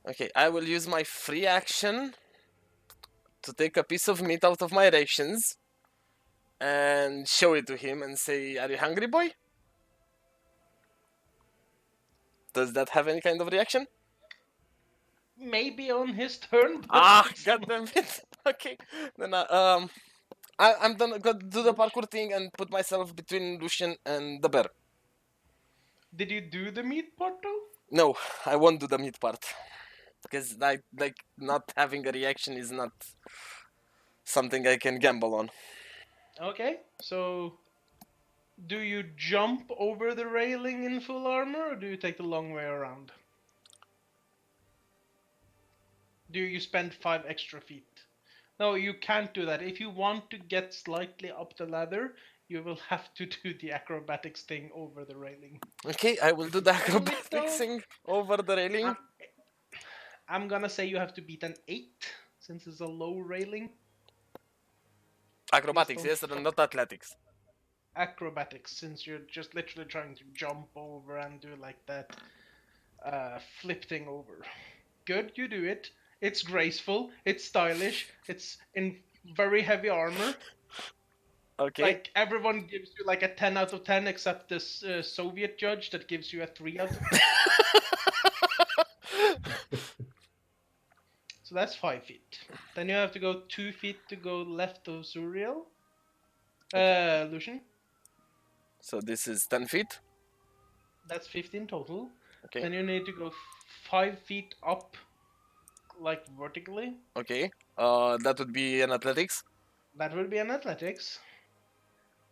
Okay, I will use my free action to take a piece of meat out of my rations and show it to him and say, "Are you hungry, boy?" Does that have any kind of reaction? Maybe on his turn, but it's God not- damn it. Okay, then I'm gonna go do the parkour thing and put myself between Lucian and the bear. Did you do the meat part though? No, I won't do the meat part because like not having a reaction is not something I can gamble on. Okay, so do you jump over the railing in full armor, or do you take the long way around? Do you spend 5 extra feet? No, you can't do that. If you want to get slightly up the ladder, you will have to do the acrobatics thing over the railing. Okay, I will do the Roll it, acrobatic though. thing over the railing. I'm gonna say you have to beat an 8, since it's a low railing. Acrobatics, Please yes, don't and not athletics. Acrobatics, since you're just literally trying to jump over and do like that flip thing over. Good, you do it. It's graceful, it's stylish, it's in very heavy armor. Okay. Like, everyone gives you like a 10 out of 10 except this Soviet judge that gives you a 3 out of 10. So that's 5 feet. Then you have to go 2 feet to go left of Suriel. Lucian, So this is 10 feet. that's 15 total. Okay. Then you need to go 5 feet up, like vertically. Okay. That would be an athletics. That would be an athletics.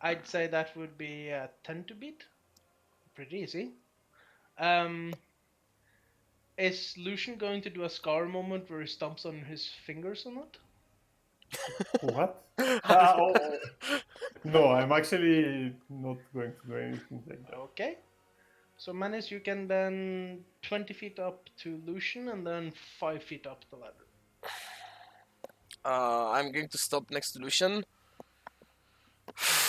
I'd say that would be 10 to beat. Pretty easy. Is Lucian going to do a scar moment where he stomps on his fingers or not? What? Oh. No, I'm actually not going to do anything like that. Okay. So Manis, you can then 20 feet up to Lucian and then 5 feet up the ladder. I'm going to stop next to Lucian.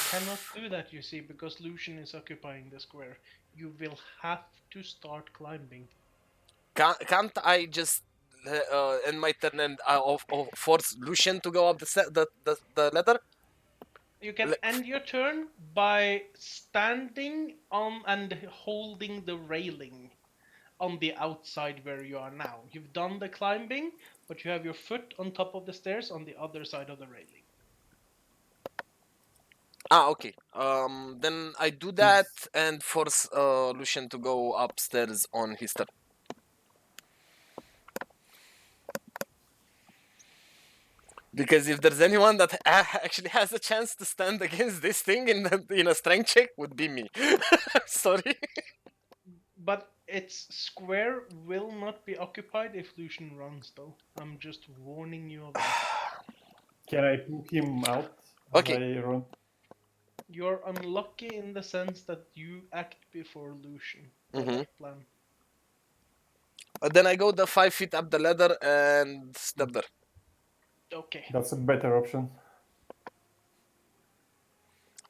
Cannot do that, you see, because Lucian is occupying the square. You will have to start climbing. Can't I just end my turn and force Lucian to go up the ladder? You can end your turn by standing on and holding the railing on the outside where you are now. You've done the climbing, but you have your foot on top of the stairs on the other side of the railing. Okay. Then I do that and force Lucian to go upstairs on his turn. Because if there's anyone that actually has a chance to stand against this thing in a strength check, would be me. Sorry. But its square will not be occupied if Lucian runs, though. I'm just warning you of that. Can I pull him out? Okay. I run? You're unlucky in the sense that you act before Lucian. Mhm. Plan. Then I go the 5 feet up the ladder and step there. Okay. That's a better option.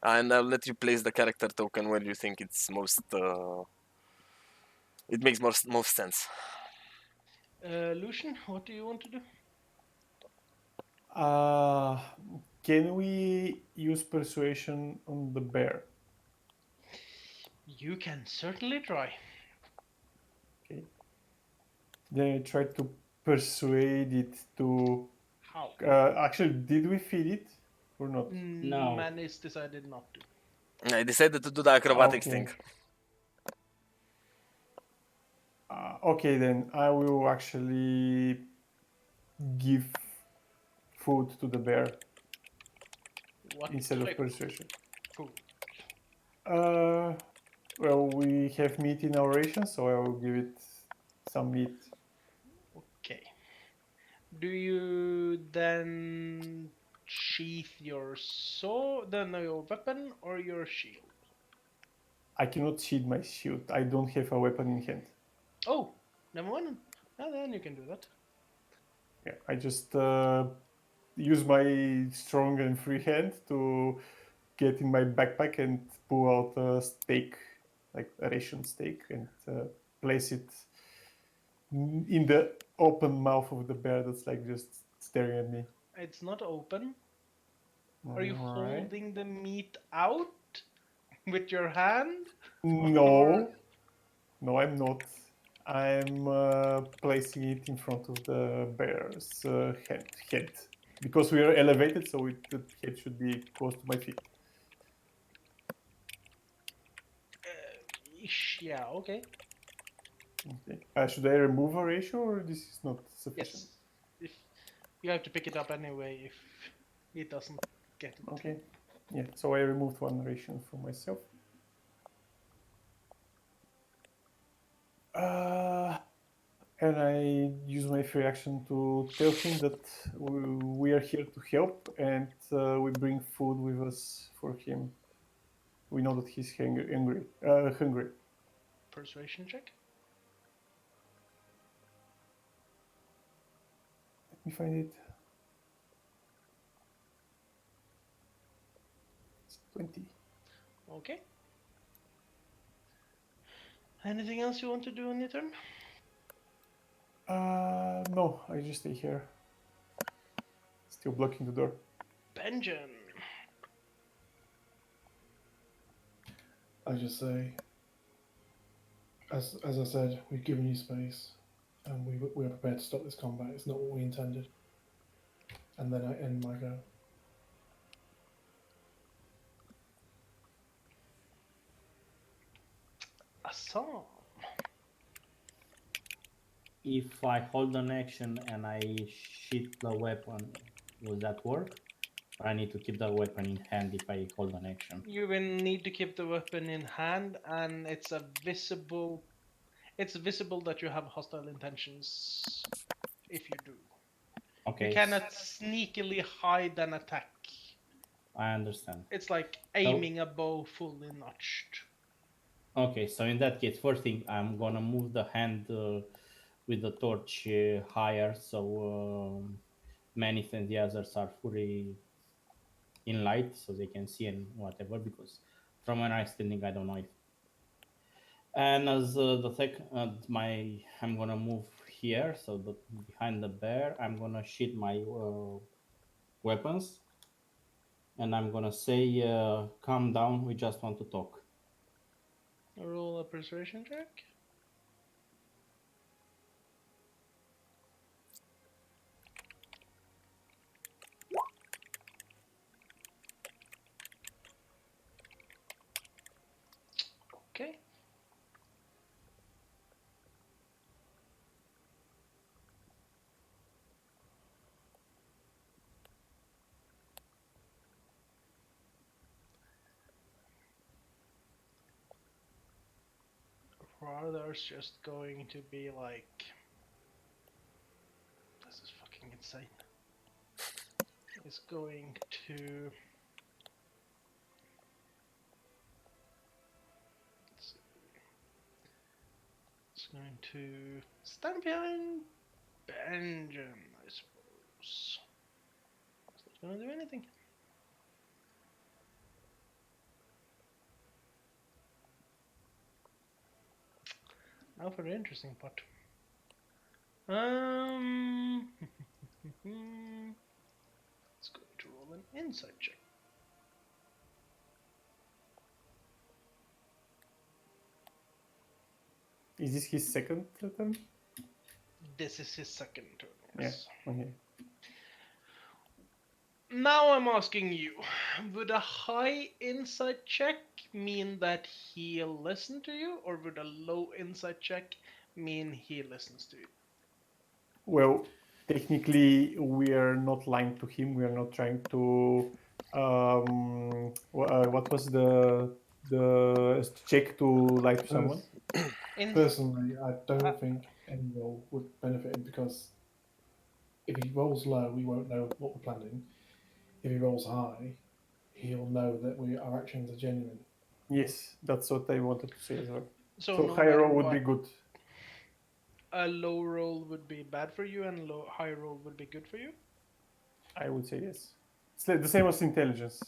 And I'll let you place the character token where you think it's most It makes most sense. Lucian, what do you want to do? Can we use persuasion on the bear? You can certainly try. Okay. Then I try to persuade it to. How? Actually, did we feed it or not? No. Manis decided not to. I decided to do the acrobatics Okay. thing. Okay, then I will actually give food to the bear What instead of type persuasion. food? Well, we have meat in our ration, so I will give it some meat. Okay. Do you then sheath your sword, then your weapon, or your shield? I cannot sheath my shield. I don't have a weapon in hand. Oh, never mind. Well, then you can do that. Yeah, I just use my strong and free hand to get in my backpack and pull out a steak, like a ration steak, and place it in the open mouth of the bear that's like just staring at me. It's not open. Are you Alright. holding the meat out with your hand? No, no, I'm not. I'm placing it in front of the bear's head because we are elevated, so the head should be close to my feet. Yeah, okay. Okay. Should I remove a ratio, or this is not sufficient? Yes. If you have to pick it up anyway if it doesn't get it. Okay. Yeah. So I removed one ration for myself. And I use my free action to tell him that we are here to help, and we bring food with us for him. We know that he's hungry. Persuasion check. Let me find it. It's 20. Okay. Anything else you want to do on your turn? No, I just stay here. Still blocking the door. Benjamin. I just say, as I said, we've given you space, and we are prepared to stop this combat. It's not what we intended. And then I end my go. Assam. If I hold an action and I shoot the weapon, will that work? Or I need to keep the weapon in hand if I hold an action? You will need to keep the weapon in hand, and it's visible that you have hostile intentions if you do. Okay, You cannot sneakily hide an attack. I understand. It's like aiming a bow fully notched. Okay, so in that case, first thing, I'm gonna move the hand with the torch higher, so Manith and the others are fully in light, so they can see and whatever. Because from when I'm standing, I don't know if. And as the second, I'm gonna move here, so behind the bear, I'm gonna shoot my weapons, and I'm gonna say, "Calm down. We just want to talk." Roll a persuasion check. Okay. Radar's just going to be like, this is fucking insane. It's going to. Let's see. It's going to stand behind Benjamin, I suppose. It's not going to do anything. Now for the interesting part. Um, let's go to roll an insight check. Is this his second turn? This is his second turn. Yeah. Yes. Okay. Now I'm asking you, would a high insight check mean that he'll listen to you, or would a low insight check mean he listens to you? Well, technically, we are not lying to him. We are not trying to. What was the check to lie to someone? In, Personally, I Uh, don't think any roll would benefit him because if he rolls low, we won't know what we're planning. If he rolls high, he'll know that our actions are genuine. Yes, that's what I wanted to say as well. so So no higher matter roll would what, be good. a low roll would be bad for you, and high roll would be good for you. I would say yes. It's like the same as intelligence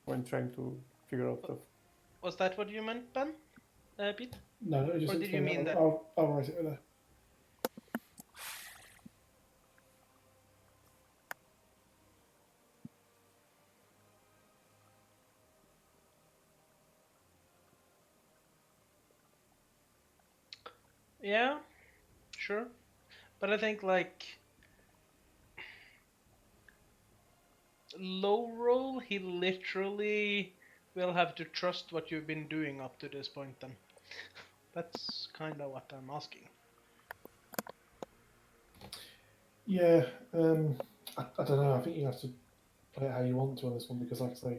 when trying to figure out stuff. Was that what you meant, Ben? Pete? No, no, just Or did you explain mean that. that? I'll write it there. Yeah, sure. But I think like low roll, he literally will have to trust what you've been doing up to this point. Then that's kind of what I'm asking. Yeah, I don't know. I think you have to play it how you want to on this one because, like I say,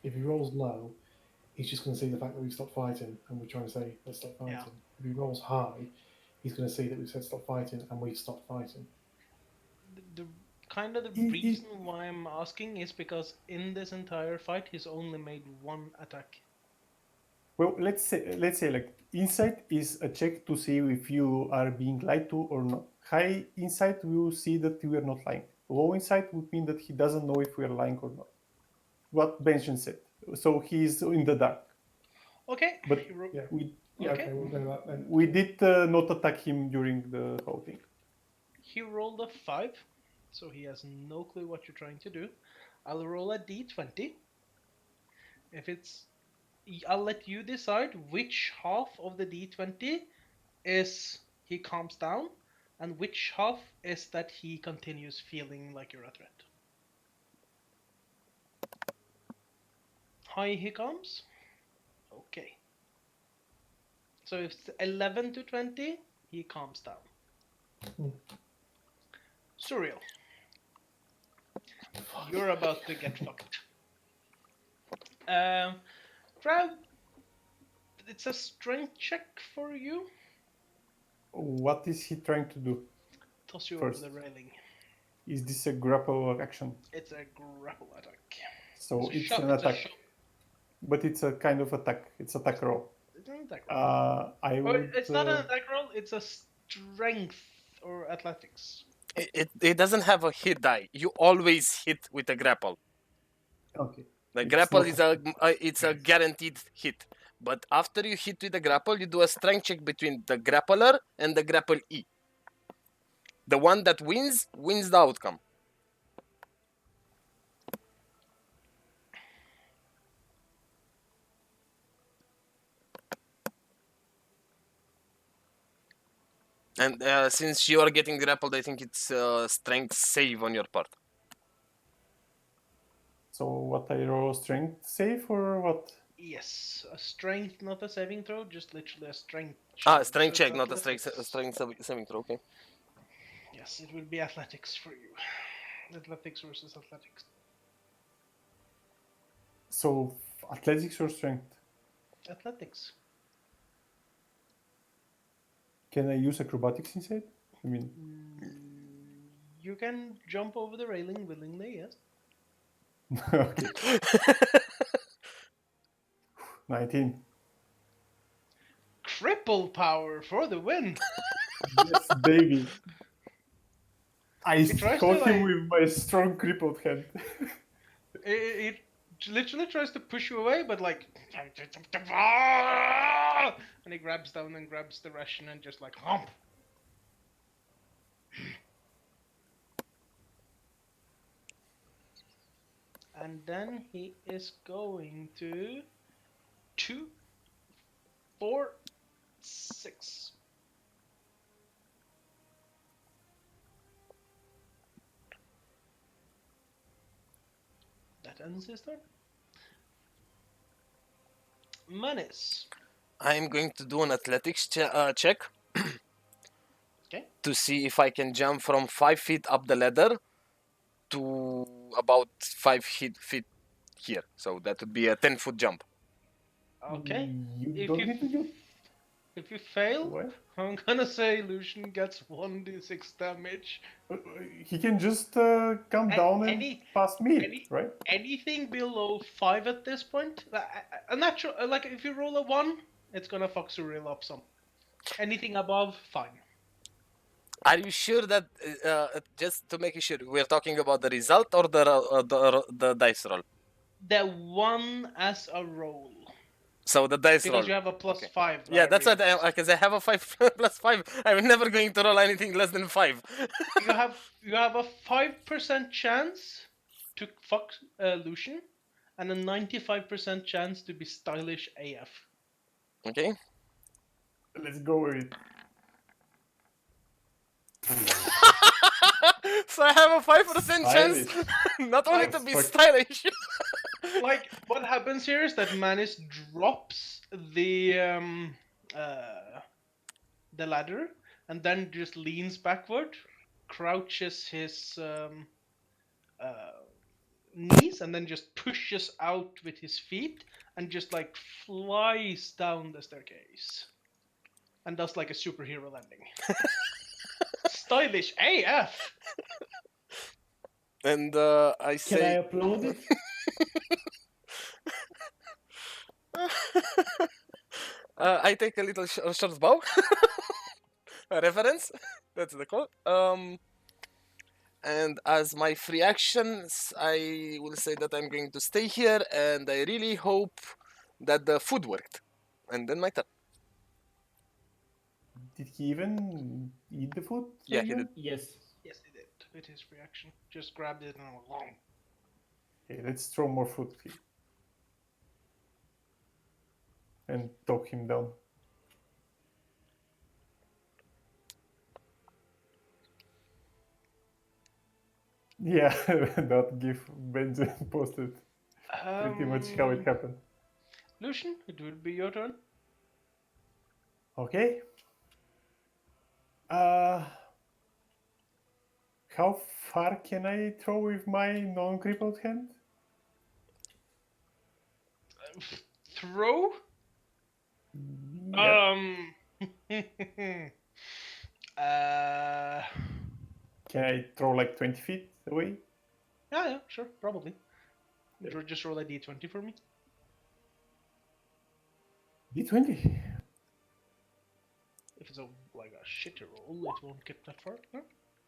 if he rolls low, he's just going to see the fact that we've stopped fighting and we're trying to say, let's stop fighting. Yeah. If he rolls high, he's going to see that we've said stop fighting and we've stopped fighting. The kind of the reason why I'm asking is because in this entire fight, he's only made one attack. Well, let's say like insight is a check to see if you are being lied to or not. High insight will see that you are not lying. Low insight would mean that he doesn't know if we are lying or not. What Benjamin said. So he's in the dark. Okay. But Yeah. we Yeah, Okay. okay, we'll go that then. we did not attack him during the whole thing. He rolled a 5, so he has no clue what you're trying to do. I'll roll a d20. If it's, I'll let you decide which half of the d20 is he calms down, and which half is that he continues feeling like you're a threat. High he calms. Okay. So if it's 11 to 20, he calms down. Surreal. You're about to get fucked. Crowd, it's a strength check for you. What is he trying to do? Toss you First. over the railing. Is this a grapple action? It's a grapple attack. So It's a it's shot, an it's a attack. shot. But it's a kind of attack. It's attack roll. It's an attack roll. I Or would. it's not an attack roll, it's a strength or athletics. It doesn't have a hit die. You always hit with a grapple. Okay. The It's grapple not is it's a guaranteed hit. But after you hit with the grapple, you do a strength check between the grappler and the grapple E. The one that wins the outcome. And since you are getting grappled, I think it's strength save on your part. So what I roll strength save or what? Yes, a strength, not a saving throw, just literally a strength check. Ah, strength So it's check, not a athletics. strength saving throw. Okay. Yes, it will be athletics for you. Athletics versus athletics. So athletics or strength? Athletics. Can I use acrobatics instead? I mean, You can jump over the railing willingly, yes. okay. 19. Cripple power for the win. Yes, baby. I He tries caught to, him like- with my strong crippled hand. It literally tries to push you away, but like, and he grabs down and grabs the ration and just like hump. And then he is going to 2, 4, 6. That ends his turn. Menace. I'm going to do an athletics check Okay. to see if I can jump from 5 feet up the ladder to about 5 feet here. So that would be a 10-foot jump. Okay. You If don't you need to jump. if you fail, What? I'm gonna say Lucian gets 1d6 damage. He can just come A- down and any pass me, any right? anything below 5 at this point, a natural like if you roll a 1, it's gonna fuck Cyril up some. Anything above, fine. Are you sure that just to make sure we're talking about the result or the dice roll? The 1 as a roll. So the dice roll. Because you have a plus Okay. 5. Yeah, I that's what realized. because I have a 5 plus 5. I'm never going to roll anything less than 5. you have a 5% chance to fuck Lucian, and a 95% chance to be stylish AF. Okay. Let's go with it. So I have a 5% chance Stylish. not only Like- to be Fuck. stylish. Like what happens here is that Manis drops the ladder and then just leans backward, crouches his knees, and then just pushes out with his feet and just like flies down the staircase and does like a superhero landing. Stylish AF. And I Can I say upload it? I take a little short bow. A reference. That's the call. And as my free actions, I will say that I'm going to stay here, and I really hope that the food worked. And then my turn. Did he even eat the food? Yeah, he again? did. Yes. Yes, he did with his reaction. Just grabbed it and went, Okay, let's throw more food at him. And talk him down. Yeah, that GIF Benjamin posted. Pretty much how it happened. Lucian, it will be your turn. Okay. How far can I throw with my non-crippled hand? Throw? Yeah. uh, Can I throw like 20 feet away? yeah, sure, probably. Just roll a d20 for me. D20. If it's like a shitty roll, it won't get that far. No?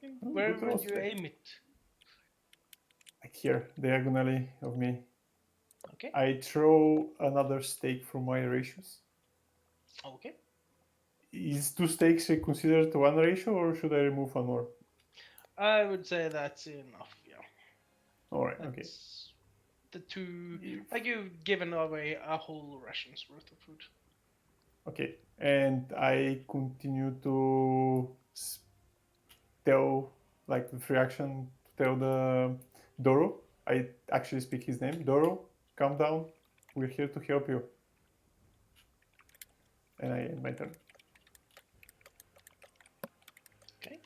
Oh, Where good would roll you today. aim it? Like here, diagonally of me. Okay. I throw another stake from my ratios. Okay. Is 2 stakes considered one ratio, or should I remove one more? I would say that's enough. Yeah. All right. Okay. That's the two. If- Like you've given away a whole ration's worth of food. Okay. And I continue to tell, like, the free action to tell the Doro. I actually speak his name. Doro, calm down. We're here to help you. And I end my turn. Okay.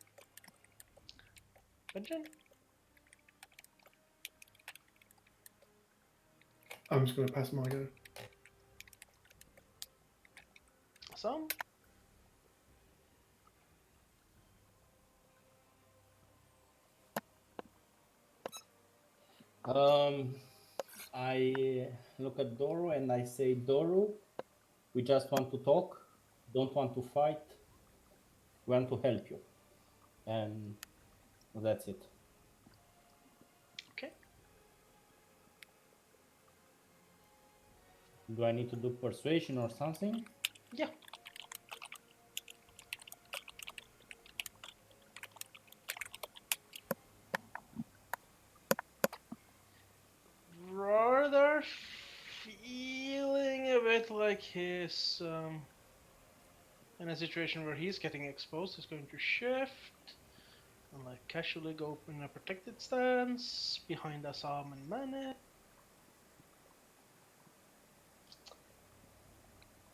Benjamin? I'm just going to pass my go. Some? I look at Doro and I say, Doro, we just want to talk, don't want to fight, we want to help you. And that's it. Okay. Do I need to do persuasion or something? Yeah. Rather feeling a bit like he's in a situation where he's getting exposed, he's going to shift and like casually go in a protected stance behind Assam and Mane.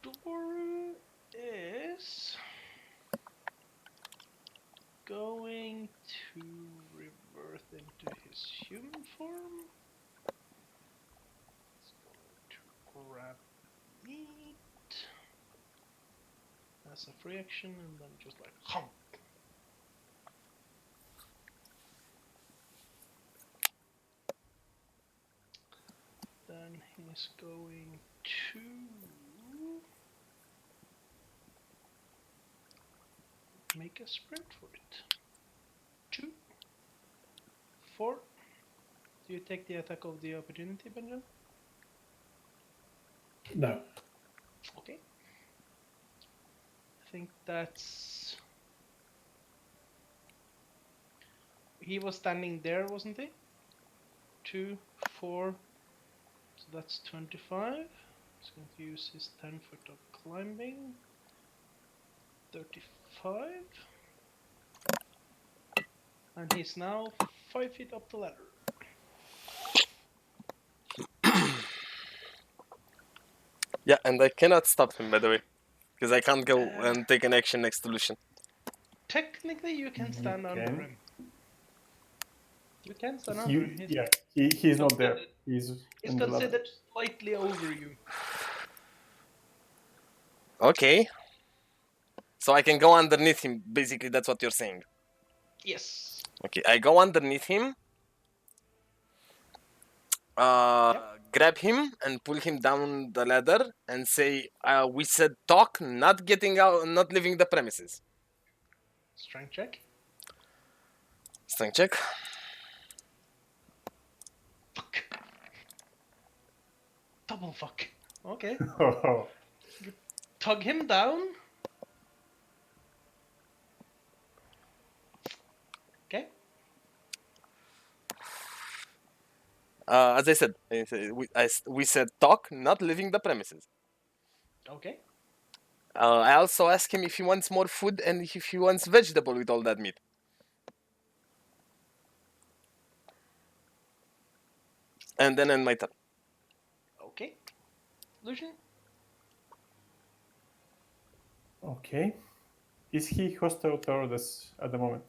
Doru is going to revert into his human form. He's going to grab meat as a free action and then just like hump. Then he's going to make a sprint for it. 2, 4. Do you take the attack of the opportunity, Benjamin? No. Okay. I think that's... He was standing there, wasn't he? 2, 4. So that's 25. He's going to use his 10 foot of climbing. 35. And he's now 5 feet up the ladder. Yeah, and I cannot stop him, by the way, because I can't go and take an action next to Lucian. Technically, you can stand under can. him. You can stand under him. He's not there. He's in the ladder. considered slightly over you. Okay. So I can go underneath him. Basically, that's what you're saying. Yes. Okay, I go underneath him. Grab him and pull him down the ladder and say, "We said talk, not getting out, not leaving the premises." Strength check. Strength check. Fuck. Double fuck. Okay. Oh, Tug him down. Okay. As I said, we said talk, not leaving the premises. Okay. I also ask him if he wants more food and if he wants vegetable with all that meat. And then end my turn. Okay. Lucian. okay. Is he hostile toward us at the moment?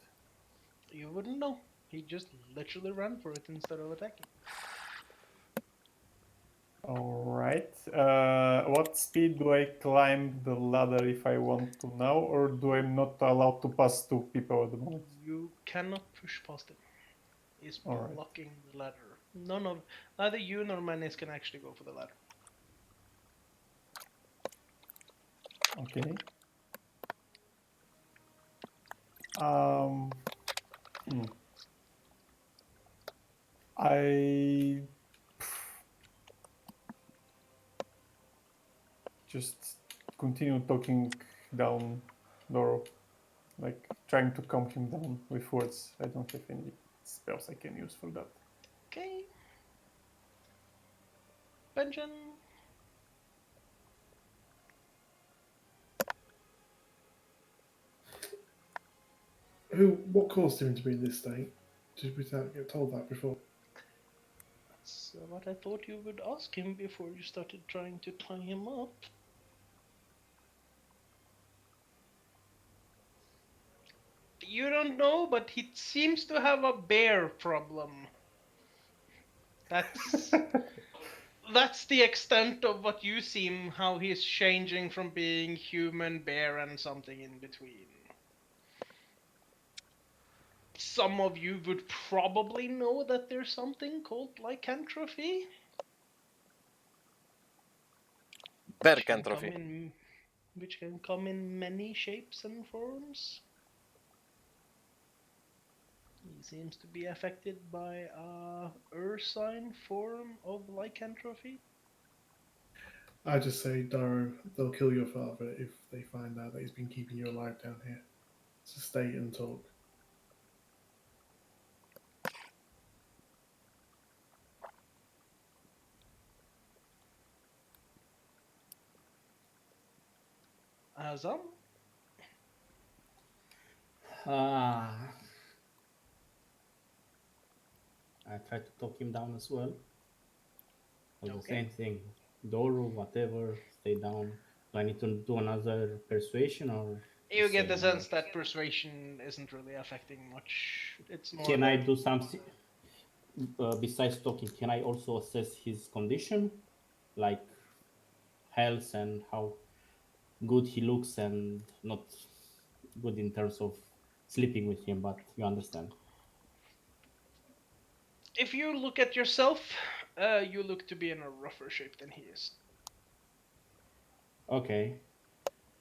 You wouldn't know. He just literally ran for it instead of attacking. All right. What speed do I climb the ladder if I want to now, or do I not allowed to pass two people at the moment? You cannot push past him. He's All right. blocking the ladder. Neither you nor Manis can actually go for the ladder. Okay. I just continue talking down Doro, like trying to calm him down with words. I don't have any spells I can use for that. Okay. Benjamin. What caused him to be in this state? Did we get told that before? That's what I thought you would ask him before you started trying to tie him up. You don't know, but he seems to have a bear problem. That's the extent of what you seem, how he's changing from being human, bear, and something in between. Some of you would probably know that there's something called lycanthropy. Berkantrophy. Which can come in many shapes and forms. He seems to be affected by a ursine form of lycanthropy. I just say, Daro, they'll kill your father if they find out that he's been keeping you alive down here. So stay and talk. Azam? Ah, I try to talk him down as well. Or the Okay. same thing. Doru, whatever, stay down. Do I need to do another persuasion or the You get the same? sense that persuasion isn't really affecting much. It's more Can I that do something besides talking? Can I also assess his condition, like health and how good he looks, and not good in terms of sleeping with him, but you understand? if you look at yourself, you look to be in a rougher shape than he is. Okay.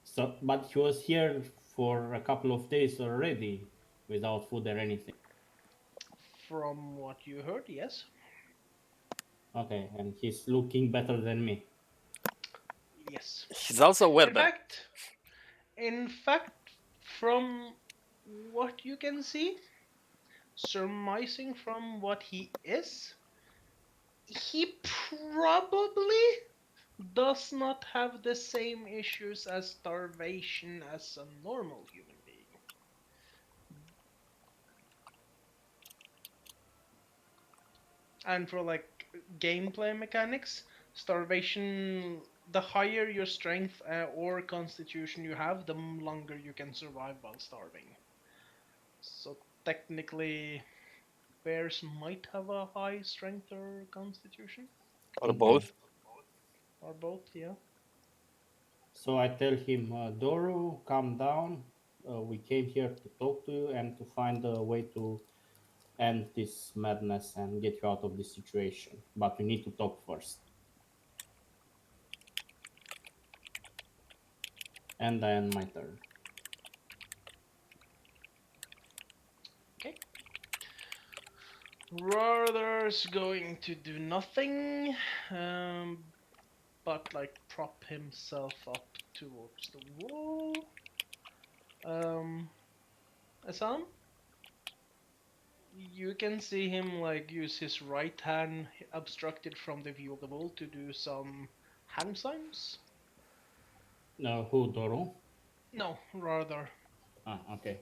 So, but he was here for a couple of days already without food or anything. From what you heard, yes. Okay, and he's looking better than me. Yes. He's also a In werebear. fact, in fact, from what you can see, surmising from what he is, he probably does not have the same issues as starvation as a normal human being. And for like gameplay mechanics, starvation, the higher your strength or constitution you have, the longer you can survive while starving. So technically, bears might have a high strength or constitution, Or Okay. both. or both, yeah. So I tell him, Doru, calm down. We came here to talk to you and to find a way to end this madness and get you out of this situation. But we need to talk first. And I end my turn. Okay. Rother's going to do nothing, but like prop himself up towards the wall. Assam, you can see him like use his right hand obstructed from the view of the wall to do some hand signs. Who, Doru? No, rather Ah, okay.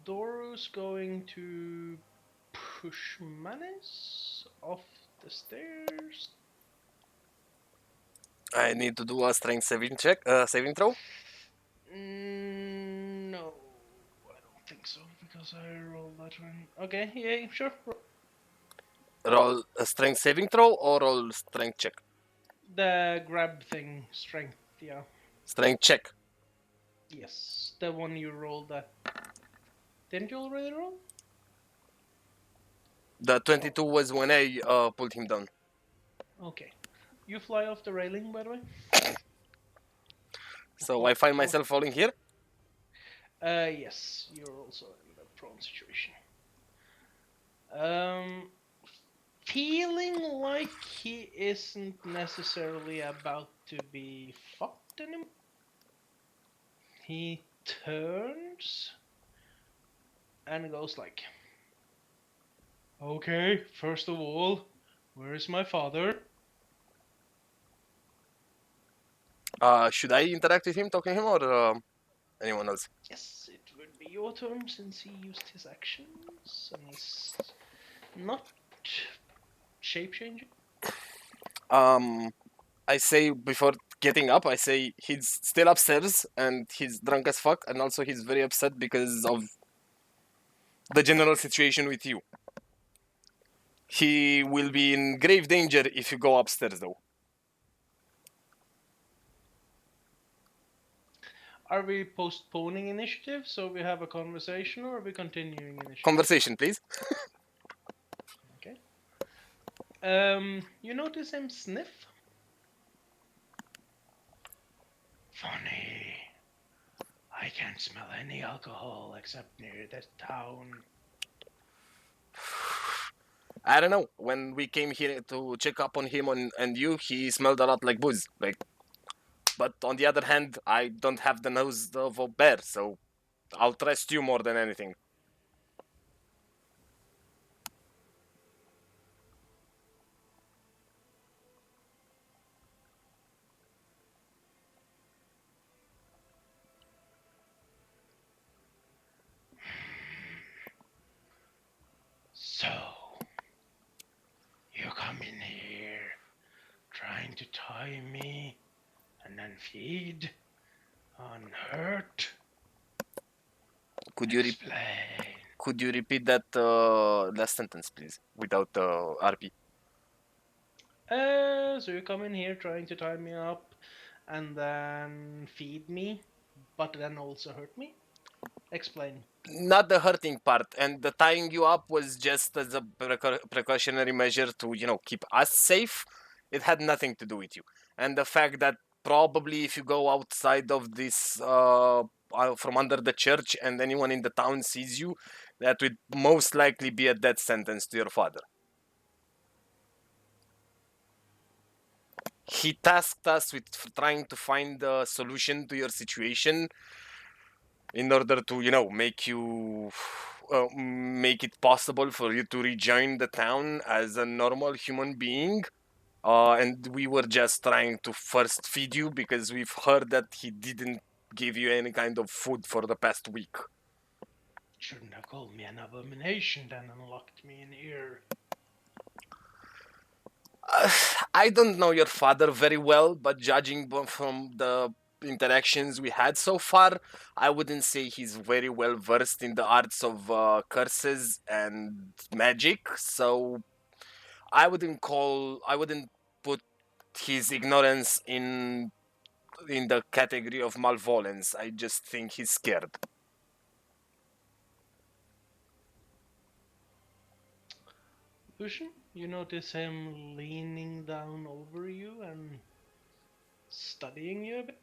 Doru's going to push Manis off the stairs. I need to do a strength saving check, saving throw. No, I don't think so because I rolled that one. Okay, yeah, sure. Roll a strength saving throw or roll strength check. The grab thing, strength, yeah. Strength check. Yes, the one you rolled that. Didn't you already roll? The 22 was when I pulled him down. Okay. You fly off the railing, by the way? So I find Oh. myself falling here. Yes, you're also in the prone situation. Feeling like he isn't necessarily about to be fucked anymore. He turns and goes like, "Okay, first of all, where is my father?" Should I interact with him, talking to him, or anyone else? Yes, it would be your turn since he used his actions and he's not shape changing. I say before getting up, I say he's still upstairs and he's drunk as fuck, and also he's very upset because of the general situation with you. He will be in grave danger if you go upstairs, though. Are we postponing initiative so we have a conversation, or are we continuing initiative? Conversation, please. Okay. You notice him sniff? Funny. I can't smell any alcohol except near the town. I don't know. When we came here to check up on him and you, he smelled a lot like booze. Like, but on the other hand, I don't have the nose of a bear, so I'll trust you more than anything. So, you come in here trying to tie me and then feed, unhurt. Could you Explain. could you repeat that last sentence, please, without RP? So you come in here trying to tie me up and then feed me, but then also hurt me? Explain. Not the hurting part, and the tying you up was just as a precautionary measure to keep us safe. It had nothing to do with you, and the fact that probably if you go outside of this from under the church and anyone in the town sees you, that would most likely be a death sentence to your father. He tasked us with trying to find a solution to your situation in order to make it possible for you to rejoin the town as a normal human being. And we were just trying to first feed you because we've heard that he didn't give you any kind of food for the past week. Shouldn't have called me an abomination then and locked me in here. I don't know your father very well, but judging from the interactions we had so far, I wouldn't say he's very well versed in the arts of curses and magic. So I wouldn't put his ignorance in the category of malevolence. I just think he's scared. Lucian, you notice him leaning down over you and studying you a bit?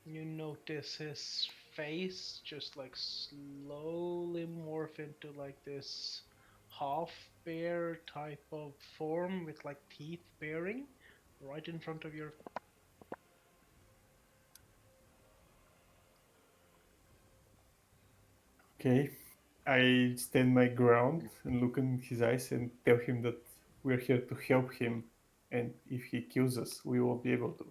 You notice his face just like slowly morph into like this half bear type of form with like teeth baring right in front of your. Okay. I stand my ground and look in his eyes and tell him that we're here to help him, and if he kills us, we won't be able to.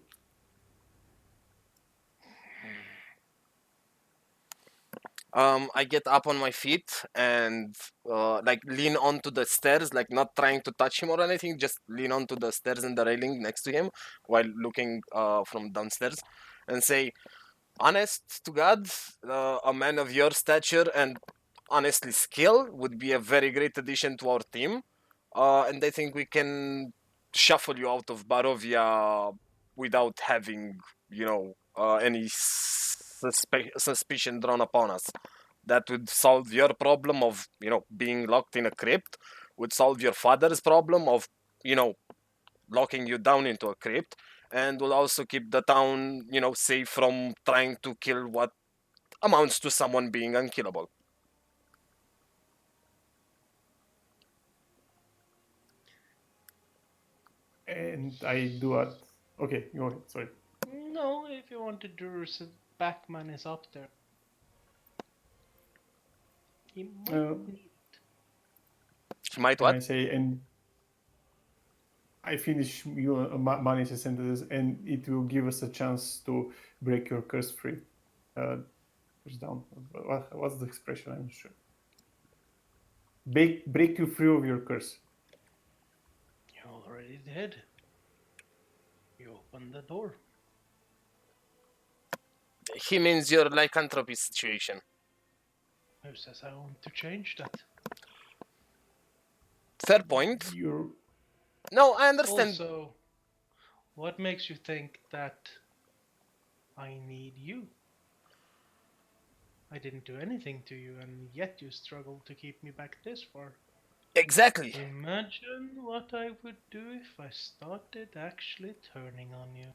I get up on my feet and like lean onto the stairs, like not trying to touch him or anything, just lean onto the stairs and the railing next to him while looking from downstairs and say, honest to God, a man of your stature and honestly skill would be a very great addition to our team. And I think we can shuffle you out of Barovia without having, any suspicion drawn upon us. That would solve your problem of, being locked in a crypt, would solve your father's problem of, you know, locking you down into a crypt, and will also keep the town, safe from trying to kill what amounts to someone being unkillable. And I do what? Okay, go ahead. Sorry. No, if you want to do Backman is up there. He might Uh, need. He might and what? I say, and I finish your Mani's sentences, and it will give us a chance to break your curse free. Curse down. What's the expression? I'm not sure. Break you free of your curse. You already did. You opened the door. He means your lycanthropy situation. Who says I want to change that? Fair point. You're No, I understand. Also, what makes you think that I need you? I didn't do anything to you, and yet you struggled to keep me back this far. Exactly. Imagine what I would do if I started actually turning on you.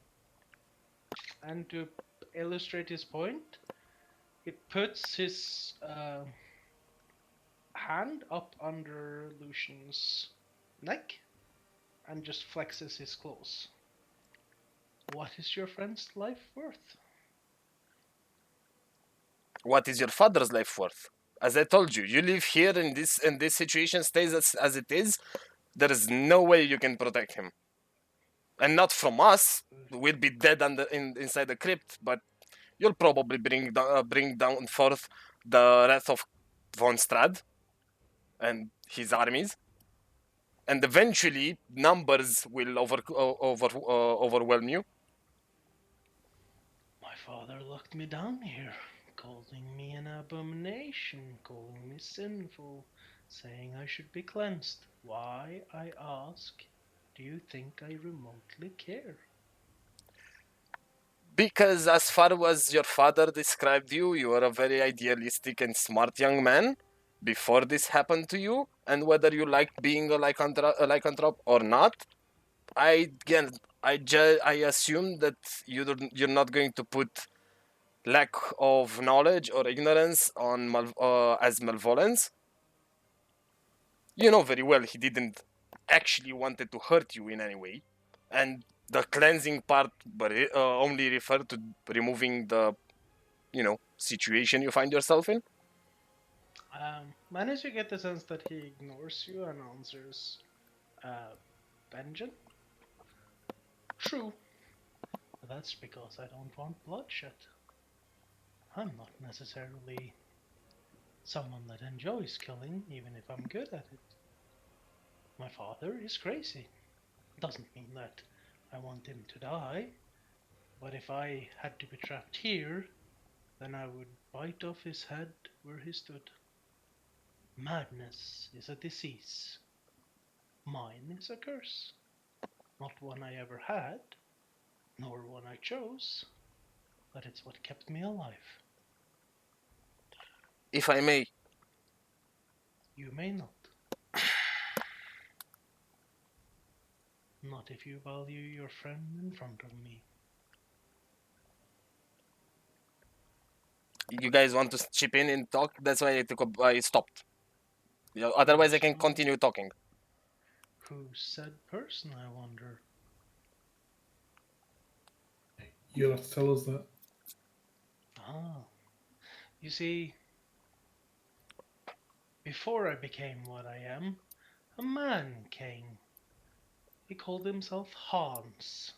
And to illustrate his point, he puts his hand up under Lucian's neck and just flexes his claws. What is your friend's life worth? What is your father's life worth? As I told you, you live here in this situation stays as it is. There is no way you can protect him, and not from us. We'll be dead inside the crypt, but you'll probably bring down forth the wrath of von Strad and his armies, and eventually numbers will overwhelm you. My father locked me down here, calling me an abomination, calling me sinful, saying I should be cleansed. Why, I ask, do you think I remotely care? Because as far as your father described you, you are a very idealistic and smart young man before this happened to you, and whether you like being a lycanthrope or not, I again, I assume that you're not going to put lack of knowledge or ignorance on as malevolence. You know very well he didn't actually wanted to hurt you in any way, and the cleansing part, but only referred to removing the situation you find yourself in. Manage to get the sense that he ignores you and answers, Benjamin? True. That's because I don't want bloodshed. I'm not necessarily someone that enjoys killing, even if I'm good at it. My father is crazy. Doesn't mean that I want him to die, but if I had to be trapped here, then I would bite off his head where he stood. Madness is a disease. Mine is a curse. Not one I ever had, nor one I chose, but it's what kept me alive. If I may, You may not. Not if you value your friend in front of me. you guys want to chip in and talk? That's why I stopped. Otherwise, I can continue talking. Who said person, I wonder? You'll have to tell us that. Ah, you see, before I became what I am, a man came. He called himself Hans.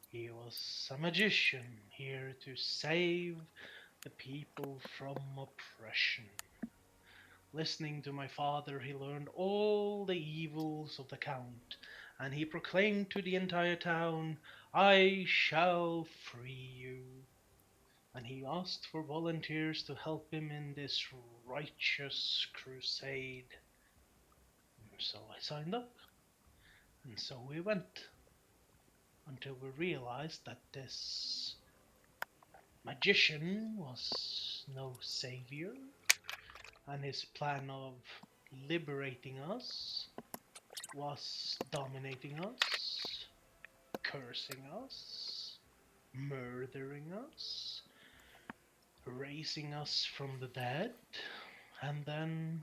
He was a magician here to save the people from oppression. Listening to my father, he learned all the evils of the Count, and he proclaimed to the entire town, I shall free you. And he asked for volunteers to help him in this righteous crusade. So I signed up, and so we went, until we realized that this magician was no savior, and his plan of liberating us was dominating us, cursing us, murdering us, raising us from the dead, and then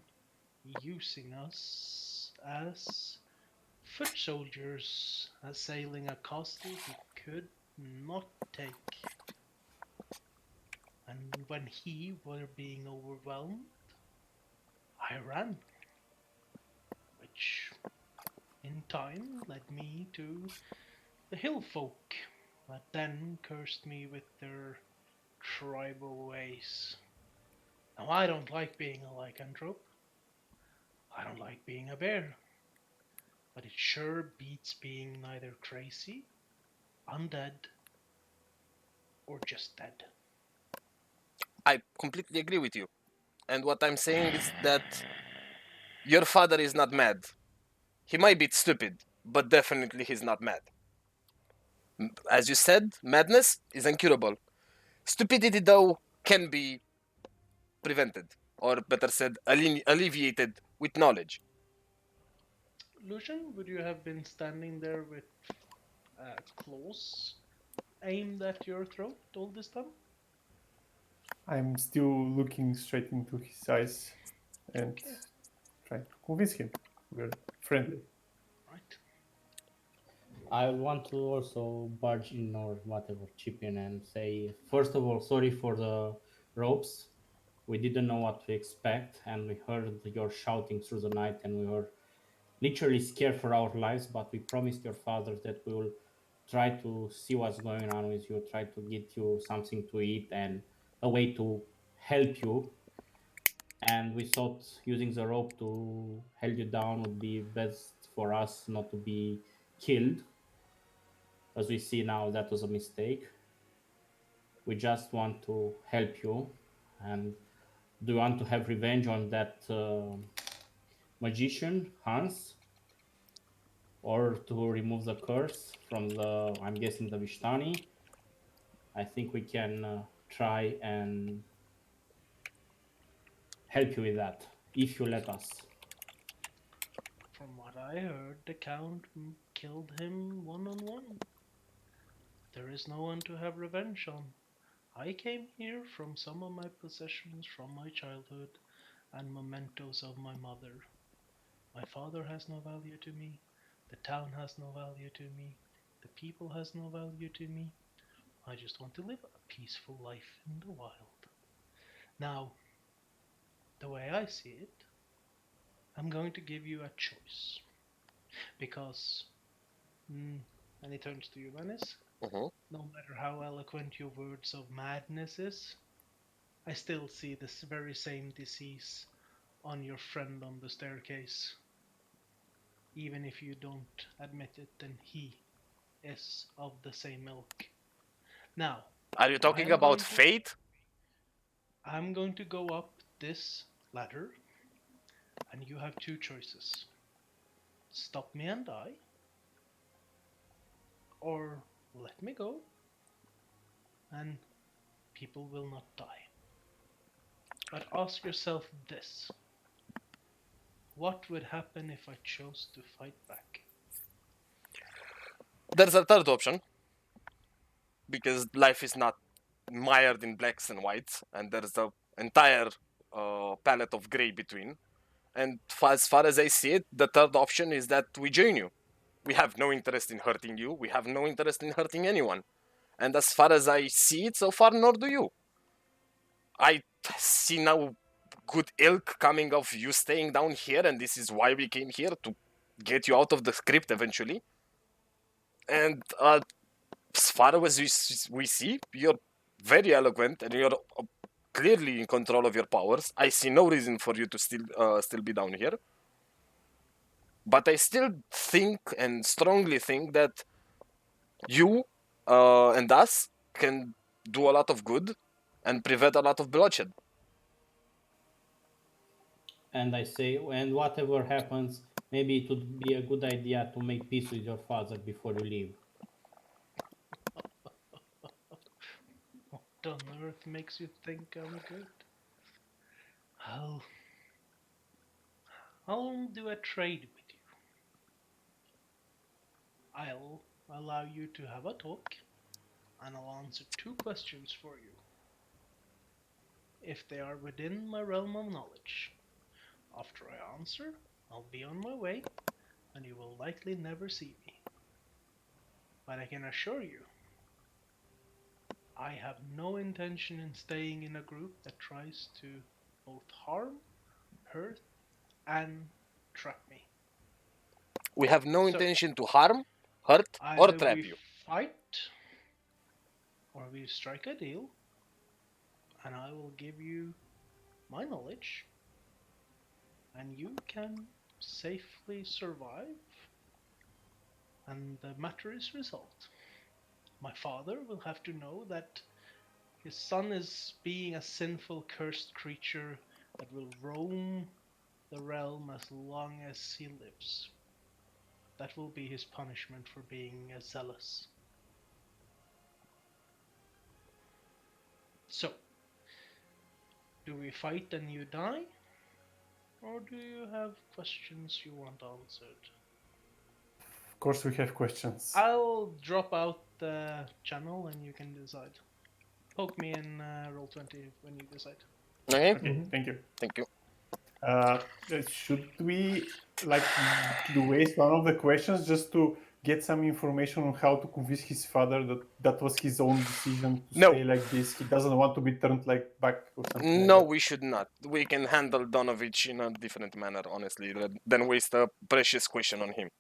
using us as foot soldiers assailing a castle he could not take. And when he were being overwhelmed, I ran, which in time led me to the hill folk that then cursed me with their tribal ways. Now I don't like being a lycanthrope. I don't like being a bear. But it sure beats being neither crazy, undead, or just dead. I completely agree with you. And what I'm saying is that your father is not mad. He might be stupid, but definitely he's not mad. As you said, madness is incurable. Stupidity, though, can be prevented, or better said, alleviated with knowledge. Lucian, would you have been standing there with claws aimed at your throat all this time? I'm still looking straight into his eyes, and Okay. trying to convince him we're friendly. Right. I want to also barge in or whatever, chip in and say, first of all, sorry for the ropes. We didn't know what to expect, and we heard your shouting through the night, and we were literally scared for our lives. But we promised your father that we will try to see what's going on with you, try to get you something to eat and a way to help you. And we thought using the rope to hold you down would be best for us not to be killed. As we see now, that was a mistake. We just want to help you. And do you want to have revenge on that magician, Hans? Or to remove the curse from the, I'm guessing, the Vishtani? I think we can try and help you with that, if you let us. From what I heard, the Count killed him one-on-one. There is no one to have revenge on. I came here from some of my possessions from my childhood and mementos of my mother. My father has no value to me. The town has no value to me. The people has no value to me. I just want to live a peaceful life in the wild. Now, the way I see it, I'm going to give you a choice. Because, and he turns to you, Venice, Mm-hmm. no matter how eloquent your words of madness is, I still see this very same disease on your friend on the staircase. Even if you don't admit it, then he is of the same ilk. Now, Are you talking about fate? I'm going to go up this ladder, and you have two choices. Stop me and die, or let me go, and people will not die. But ask yourself this. What would happen if I chose to fight back? There's a third option because life is not mired in blacks and whites, and there's the entire palette of gray between. And as far as I see it, the third option is that we join you. We have no interest in hurting you. We have no interest in hurting anyone. And as far as I see it so far, nor do you. I see now good ilk coming of you staying down here, and this is why we came here to get you out of the script eventually. And as far as we see, you're very eloquent and you're clearly in control of your powers. I see no reason for you to still be down here. But I still think and strongly think that you and us can do a lot of good and prevent a lot of bloodshed. And I say, and whatever happens, maybe it would be a good idea to make peace with your father before you leave. What on earth makes you think I'm good? I'll, I'll do a trade with you. I'll allow you to have a talk, and I'll answer two questions for you. If they are within my realm of knowledge. After I answer, I'll be on my way, and you will likely never see me. But I can assure you, I have no intention in staying in a group that tries to both harm, hurt, and trap me. We have no So, intention to harm, hurt, or either trap we you. fight, or we strike a deal, and I will give you my knowledge, and you can safely survive, and the matter is resolved. My father will have to know that his son is being a sinful, cursed creature that will roam the realm as long as he lives. That will be his punishment for being zealous. So, do we fight and you die? Or do you have questions you want answered? Of course, we have questions. I'll drop out the channel and you can decide. Poke me in Roll20 when you decide. Okay, Okay, thank you. thank you. Should we waste one of the questions just to get some information on how to convince his father that that was his own decision to No. stay like this? He doesn't want to be turned back or something. No, like we should not. We can handle Donovich in a different manner, honestly, than waste a precious question on him.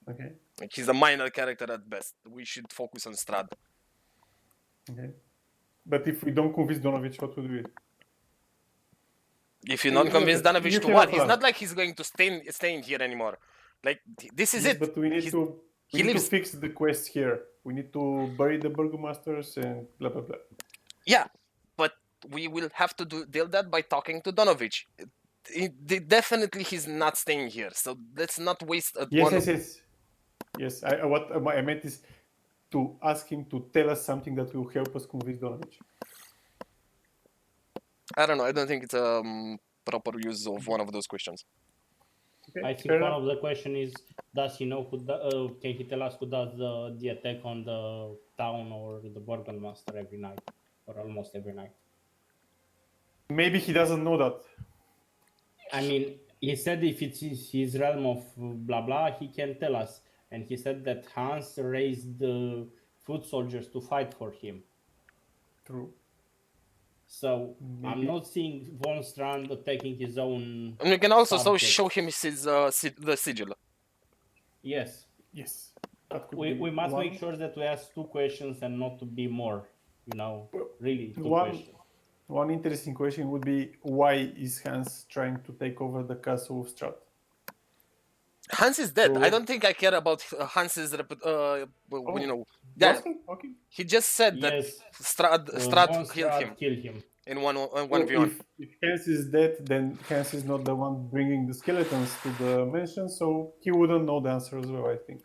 that. Okay. Like, he's a minor character at best. We should focus on Strad. Okay. But if we don't convince Donovich, what would we do? If you don't convince Okay, Donovich you to have what, a he's plan. not like he's going to stay in here anymore. Like, this is Yes, it. but we need He's- to he lives. fix the quest here. We need to bury the burgomasters and blah blah blah. Yeah, but we will have to deal that by talking to Donovich. Definitely, he's not staying here. So let's not waste Yes. Yes. What I meant is to ask him to tell us something that will help us convince Donovich. I don't know. I don't think it's a proper use of one of those questions. Okay, I think one of the question is, does he know can he tell us who does the attack on the town or the burgomaster every night, or almost every night? Maybe he doesn't know that. I mean, he said if it's his realm of blah blah, he can tell us. And he said that Hans raised the foot soldiers to fight for him. True. So Maybe. I'm not seeing Von Strand attacking his own. And we can also subjects. show him the sigil. Yes. Yes. That could We must one. make sure that we ask 2 questions and not to be more. Really 2 One- questions. One interesting question would be, why is Hans trying to take over the castle of Strat? Hans is dead. So- I don't think I care about Hans's Yeah, Okay. he just said that Yes. Strad Von killed him Strand killed him. in one So v1. if Hans is dead, then Hans is not the one bringing the skeletons to the mansion, so he wouldn't know the answer as well, I think.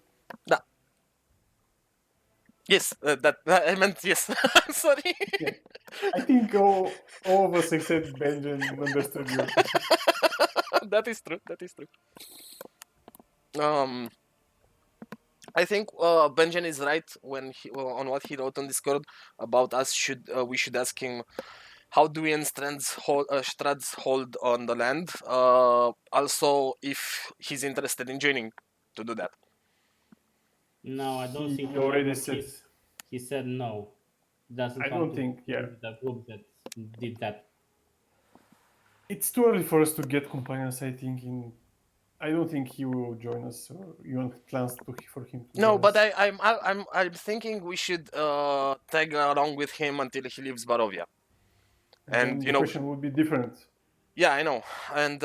Yes, that I meant yes. I'm sorry. I think all of us except Benjamin understood you. That is true. That is true. I think Benjamin is right when on what he wrote on Discord about us. We should ask him, how do we end Strad's hold on the land? Also, if he's interested in joining to do that. No, I don't He think already said. he said no. He doesn't I want don't to think, be yeah. the group that did that. It's too early for us to get compliance, I think. I don't think he will join us, or even plans for him to No, join but us. I'm thinking we should tag along with him until he leaves Barovia. Then And the question would be different. Yeah, I know, and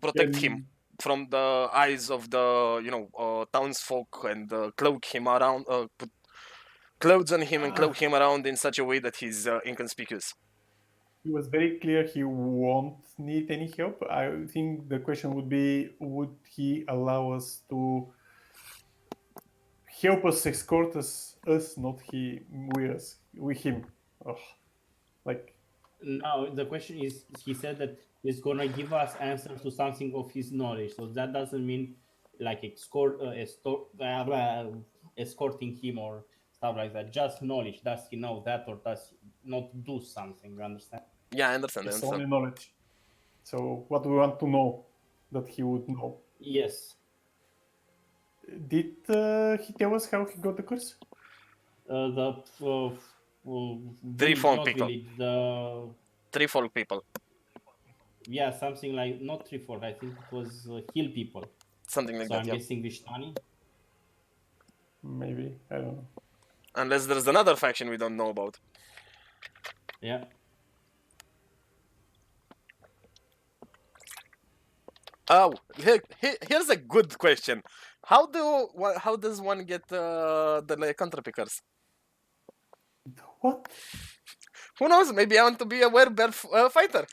protect him Then- from the eyes of the townsfolk and cloak him around, put clothes on him and cloak him around in such a way that he's inconspicuous. He was very clear he won't need any help. I think the question would be, would he allow us to help us escort us not with him? Ugh. Like, No, the question is, he said that he's gonna give us answers to something of his knowledge. So that doesn't mean like escorting him or stuff like that. Just knowledge. Does he know that, or does he not do something? You understand? Yeah, I understand. it's only knowledge. So what we want to know that he would know. Yes. Did he tell us how he got the curse? Threefold people. The Threefold people, yeah, something like not threefold. I think it was hill people. something like So that. I'm Yeah. guessing Vishtani. Maybe, I don't know. Unless there's another faction we don't know about. Yeah. Oh, here's a good question. How does one get the contrapickers? What? Who knows? Maybe I want to be a werebear fighter.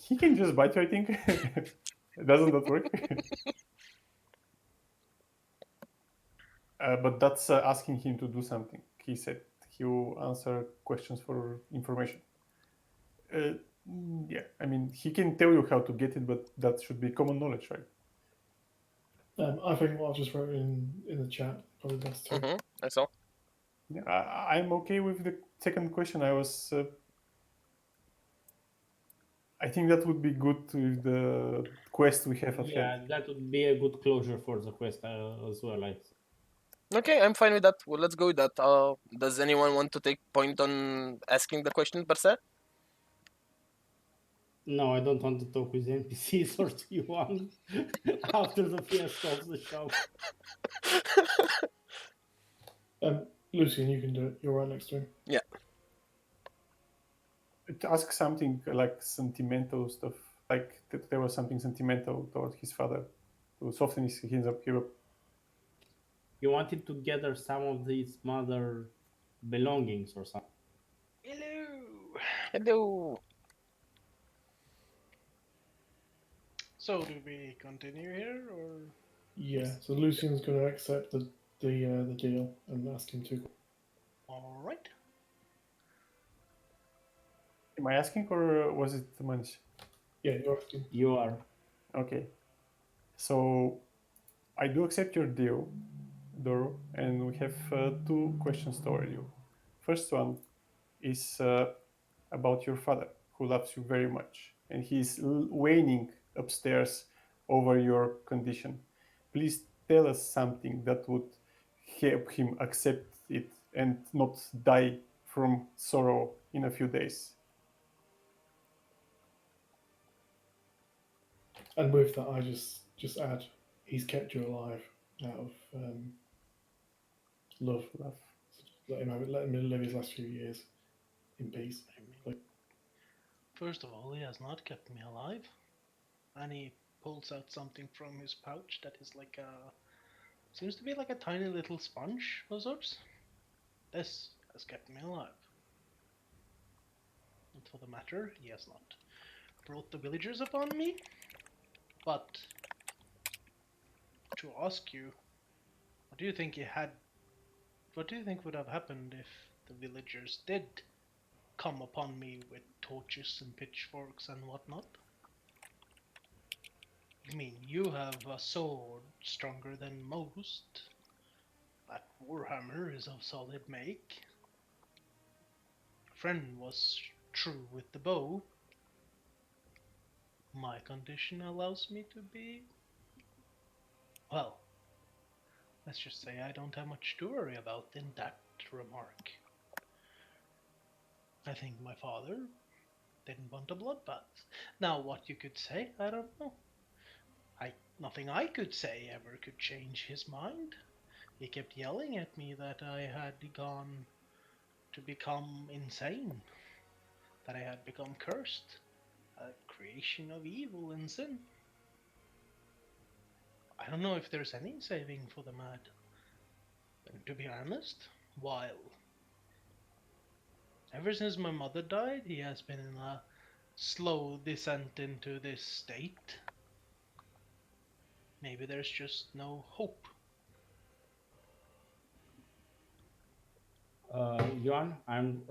He can just bite you, I think. Doesn't that work? But that's asking him to do something. He said he will answer questions for information. Yeah, I mean, he can tell you how to get it, but that should be common knowledge, right? I think what I just wrote in the chat probably best too. I saw. Yeah, I'm okay with the second question. I think that would be good with the quest we have at Yeah, hand. that would be a good closure for the quest as well. Okay, I'm fine with that. Well, let's go with that. Does anyone want to take point on asking the question per se? No, I don't want to talk with NPCs or T1 after the fiasco of the show. Lucian, you can do it. You're right next to him. Yeah. To ask something like sentimental stuff, like that there was something sentimental toward his father, to soften his up. He wanted to gather some of his mother belongings or something. Hello. Hello. So do we continue here or? Yeah. So Lucian's going to accept the deal and ask him to. All right. Am I asking or was it Manish? Yeah, you're asking. You are. Okay. So I do accept your deal, Doro, and we have two questions toward you. First one is about your father, who loves you very much, and he's waning upstairs over your condition. Please tell us something that would help him accept it and not die from sorrow in a few days. And with that, I just add, he's kept you alive out of love. Love. So just let him live his last few years in peace. I mean, first of all, he has not kept me alive. And he pulls out something from his pouch that is like a. Seems to be like a tiny little sponge of sorts. This has kept me alive. And for the matter, he has not brought the villagers upon me. But to ask you, what do you think he had? What do you think would have happened if the villagers did come upon me with torches and pitchforks and whatnot? I mean, you have a sword stronger than most. That warhammer is of solid make. Your friend was true with the bow. My condition allows me to be. Well, let's just say I don't have much to worry about in that remark. I think my father didn't want a bloodbath. Now, what you could say, I don't know. Nothing I could say ever could change his mind. He kept yelling at me that I had gone to become insane, that I had become cursed, a creation of evil and sin. I don't know if there's any saving for the mad. And to be honest, while ever since my mother died, he has been in a slow descent into this state. Maybe there's just no hope. Johan,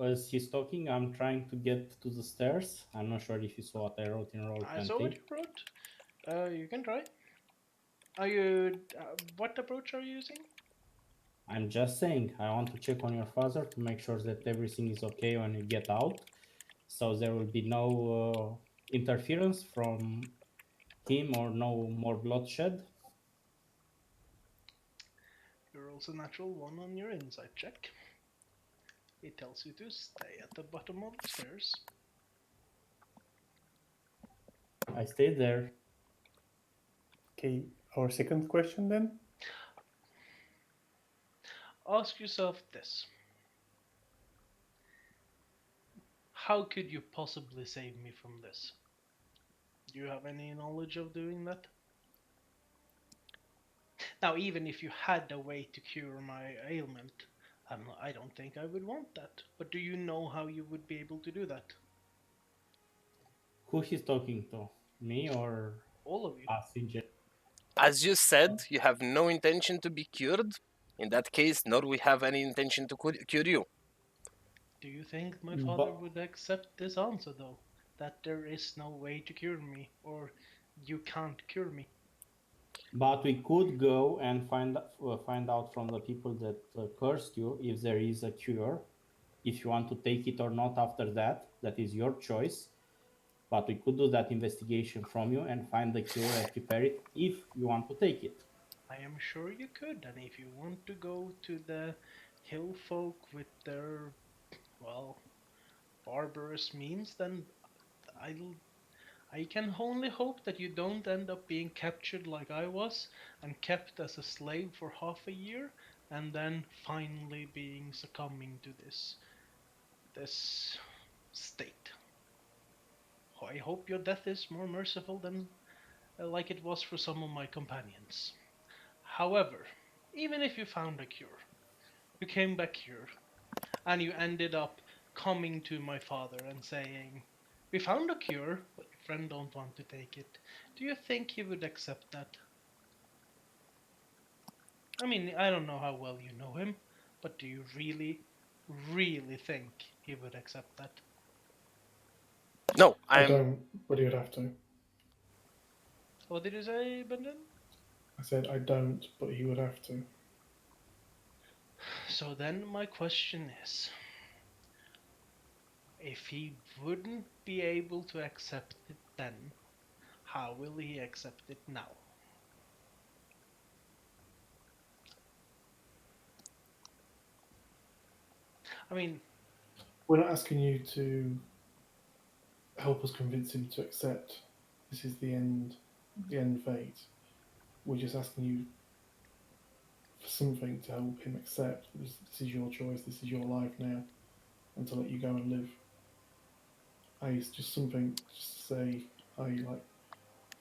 as he's talking, I'm trying to get to the stairs. I'm not sure if you saw what I wrote in roll I saw 20. what you wrote. You can try. Are you? What approach are you using? I'm just saying, I want to check on your father to make sure that everything is okay when you get out. So there will be no interference from him or no more bloodshed. You rolls a natural one on your insight check. It tells you to stay at the bottom of the stairs. I stayed there. Okay, our second question then. Ask yourself this. How could you possibly save me from this? Do you have any knowledge of doing that? Now, even if you had a way to cure my ailment, I don't think I would want that. But do you know how you would be able to do that? Who he's talking to? Me or All of you. us in general? As you said, you have no intention to be cured. In that case, nor we have any intention to cure you. Do you think my father But would accept this answer, though? That there is no way to cure me, or you can't cure me? But we could go and find out from the people that cursed you if there is a cure. If you want to take it or not after that, that is your choice. But we could do that investigation from you and find the cure and prepare it if you want to take it. I am sure you could, and if you want to go to the hill folk with their, well, barbarous means, then I'll I can only hope that you don't end up being captured like I was and kept as a slave for half a year and then finally being succumbing to this state. I hope your death is more merciful than like it was for some of my companions. However, even if you found a cure, you came back here and you ended up coming to my father and saying, "We found a cure, but your friend don't want to take it." Do you think he would accept that? I mean, I don't know how well you know him, but do you really, really think he would accept that? No, I I'm. don't, but he would have to. What did you say, Brendan? I said I don't, but he would have to. So then my question is, if he wouldn't be able to accept it then, how will he accept it now? I mean, We're not asking you to help us convince him to accept this is the end fate. We're just asking you for something to help him accept this is your choice, this is your life now, and to let you go and live. It's just something, just to say, like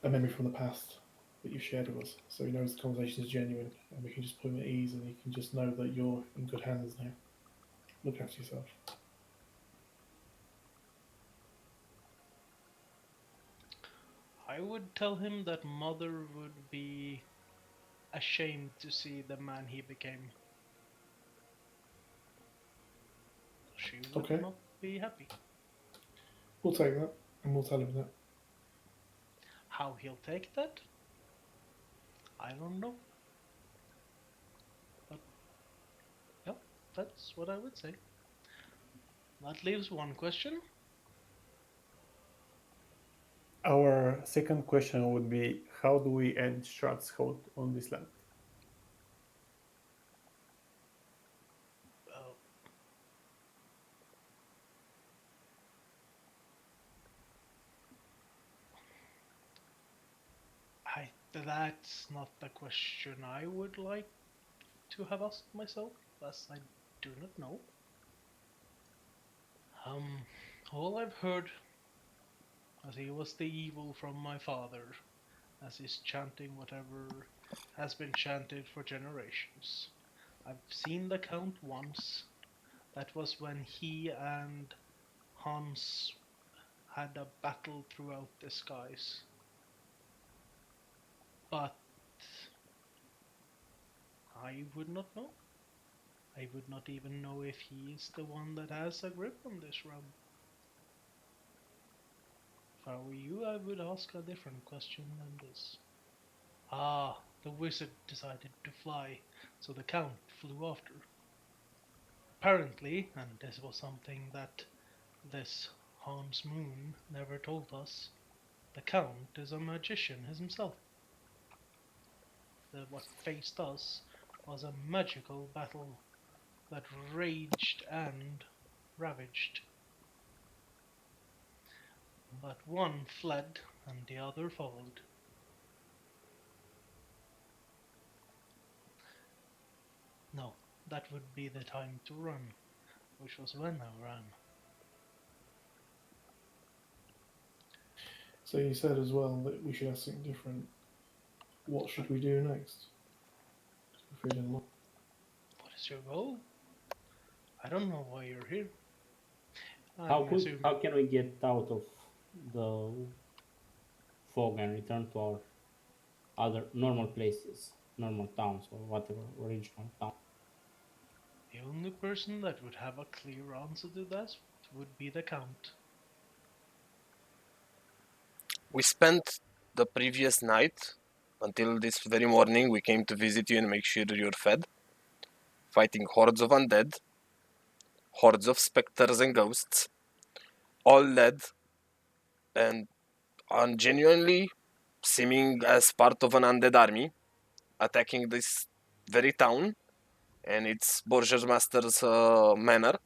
a memory from the past that you've shared with us, so he knows the conversation is genuine, and we can just put him at ease, and he can just know that you're in good hands now. Look after yourself. I would tell him that Mother would be ashamed to see the man he became. She would Okay, not be happy. we'll take that, and we'll tell him that. How he'll take that, I don't know. But yeah, that's what I would say. That leaves one question. Our second question would be, how do we end Strahd's hold on this land? Uh, that's not the question I would like to have asked myself, as I do not know. Um, all I've heard, as he was the evil from my father, as he's chanting whatever has been chanted for generations. I've seen the Count once. That was when he and Hans had a battle throughout the skies. But I would not know. I would not even know if he is the one that has a grip on this realm. If I were you, I would ask a different question than this. Ah, the wizard decided to fly, so the Count flew after. Apparently, and this was something that this Hans Moon never told us, the Count is a magician himself. What faced us was a magical battle that raged and ravaged. But one fled and the other followed. No, that would be the time to run, which was when I ran. So you said as well that we should ask something different. What should we do next? If we didn't look. What is your goal? I don't know why you're here. How I'm could how assuming. can we get out of the fog and return to our other normal places, normal towns or whatever original town? The only person that would have a clear answer to that would be the Count. We spent the previous night until this very morning. We came to visit you and make sure you're fed. Fighting hordes of undead, hordes of specters and ghosts, all led and genuinely seeming as part of an undead army attacking this very town and its Master's manor.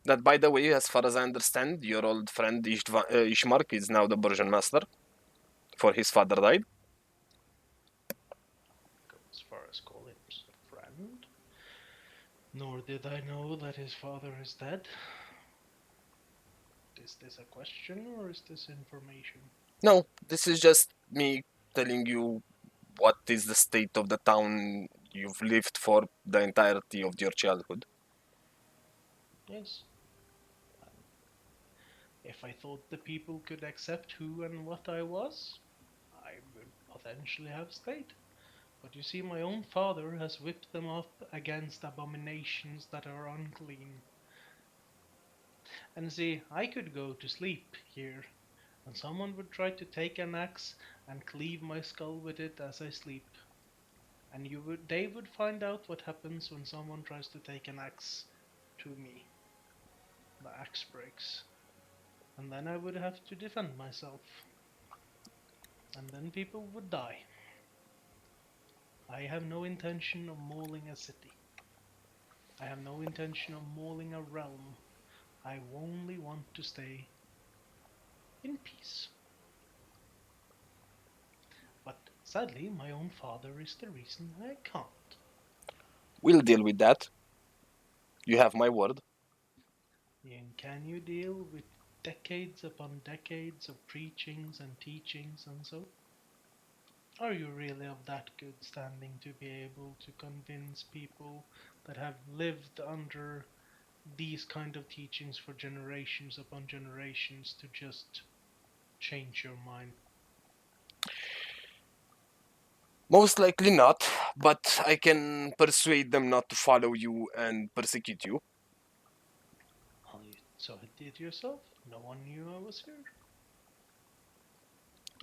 That, by the way, as far as I understand, your old friend Ishmark is now the Master, for his father died. Go as far as call him friend. Nor did I know that his father is dead. Is this a question or is this information? No, this is just me telling you what is the state of the town you've lived for the entirety of your childhood. Yes. If I thought the people could accept who and what I was, I would potentially have stayed. But you see, my own father has whipped them up against abominations that are unclean. And see, I could go to sleep here, and someone would try to take an axe and cleave my skull with it as I sleep. And they would find out what happens when someone tries to take an axe to me. The axe breaks. And then I would have to defend myself. And then people would die. I have no intention of mauling a city. I have no intention of mauling a realm. I only want to stay in peace. But sadly, my own father is the reason I can't. We'll deal with that. You have my word. And can you deal with decades upon decades of preachings and teachings and so? Are you really of that good standing to be able to convince people that have lived under these kind of teachings for generations upon generations to just change your mind? Most likely not, but I can persuade them not to follow you and persecute you. Well, you saw it did yourself. No one knew I was here.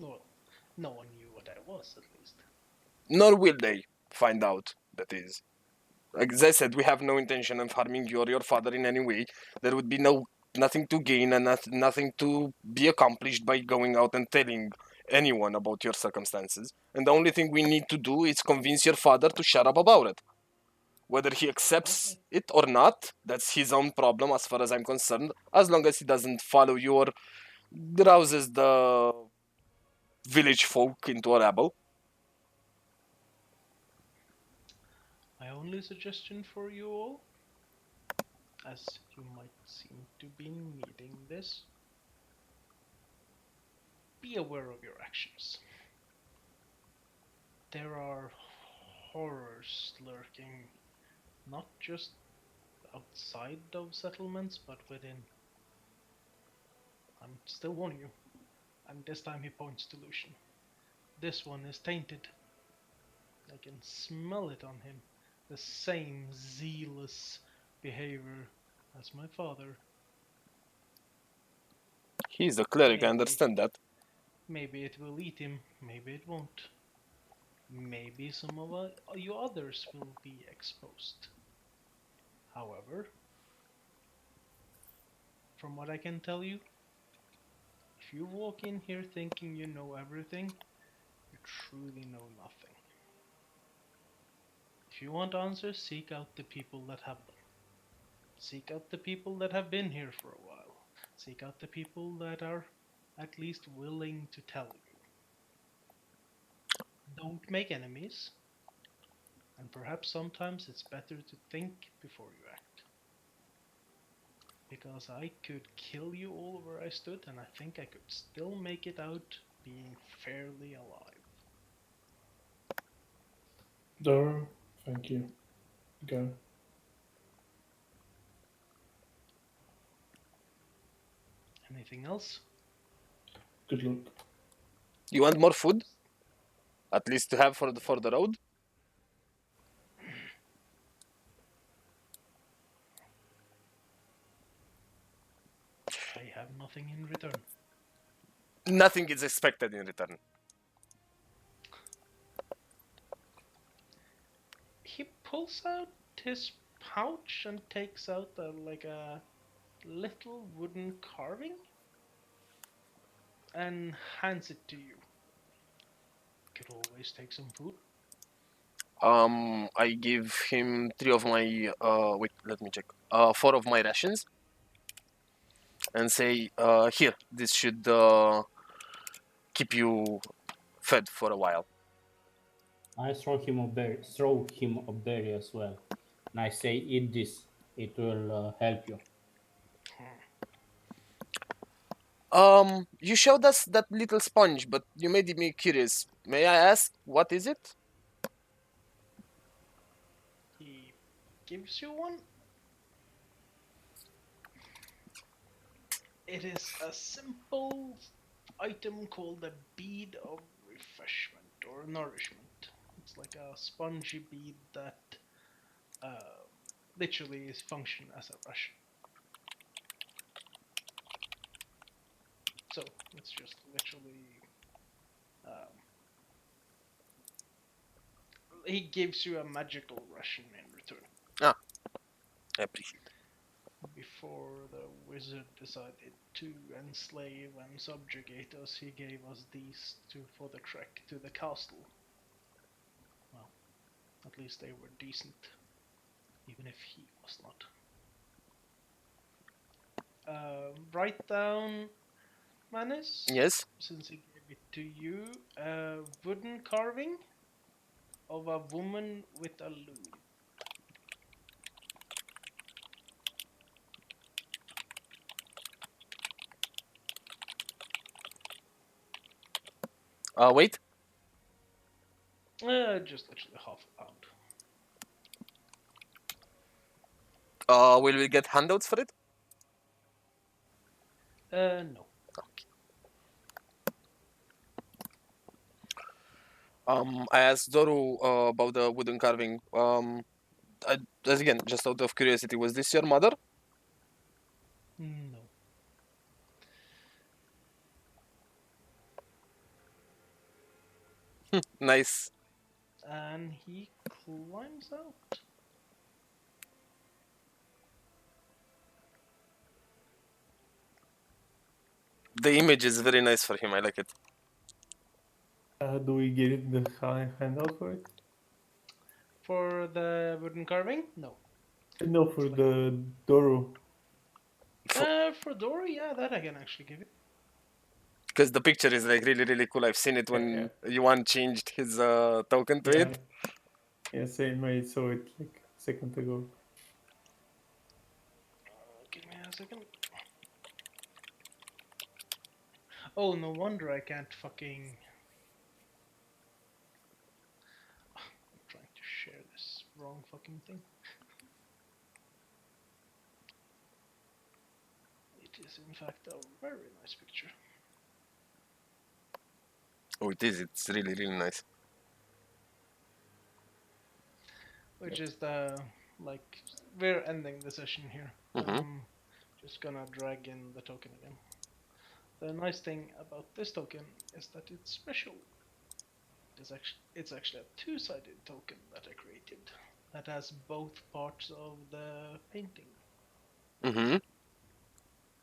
Well, no one knew what I was, at least. Nor will they find out, that is. Like as I said, we have no intention of harming you or your father in any way. There would be nothing to gain and nothing to be accomplished by going out and telling anyone about your circumstances. And the only thing we need to do is convince your father to shut up about it. Whether he accepts Okay. it or not, that's his own problem as far as I'm concerned, as long as he doesn't follow you or rouses the village folk into a rabble. My only suggestion for you all, as you might seem to be needing this, be aware of your actions. There are horrors lurking, not just outside of settlements, but within. I'm still warning you. And this time he points to Lucian. This one is tainted. I can smell it on him. The same zealous behavior as my father. He's a cleric, I Maybe, understand that. maybe it will eat him, maybe it won't. Maybe some of you others will be exposed. However, from what I can tell you, if you walk in here thinking you know everything, you truly know nothing. If you want answers, seek out the people that have them. Seek out the people that have been here for a while. Seek out the people that are at least willing to tell you. Don't make enemies, and perhaps sometimes it's better to think before you act. Because I could kill you all where I stood, and I think I could still make it out being fairly alive. Doro, thank you. Go. Anything else? Good luck. You want more food? At least to have for the road? I have nothing in return. Nothing is expected in return. He pulls out his pouch and takes out like a little wooden carving. and hands it to you. Could always take some food. I give him 3 of my wait, let me check. 4 of my rations, and say, here, this should keep you fed for a while. I throw him a berry as well, and I say, "Eat this. It will help you." You showed us that little sponge, but you made me curious. May I ask, what is it? He gives you one. It is a simple item called a bead of refreshment or nourishment. It's like a spongy bead that uh, literally is function as a ration. So it's just literally. Um, he gives you a magical ration in return. Ah, I appreciate it. Before the wizard decided to enslave and subjugate us, he gave us these for the trek to the castle. Well, at least they were decent, even if he was not. Write down, Manis, Yes. since he gave it to you, a wooden carving of a woman with a loom. Wait. Just literally half a pound. Will we get handouts for it? No. I asked Zoru about the wooden carving. As again, just out of curiosity, was this your mother? No. Nice. And he climbs out. The image is very nice for him. I like it. Do we get the handout for it? For the wooden carving? No. No, for the Doru. For Dory, yeah, that I can actually give you. Because the picture is like really, really cool. I've seen it when Yuan changed his token to it. Yeah, same. I saw it like a second ago. Give me a second. Oh, no wonder I can't fucking. I'm trying to share this wrong fucking thing. It is, in fact, a very nice picture. Oh, it is. It's really, really nice. Which is the. Like, we're ending the session here. Mhm. Just gonna drag in the token again. The nice thing about this token is that it's special. It's actually a two-sided token that I created that has both parts of the painting. Mhm.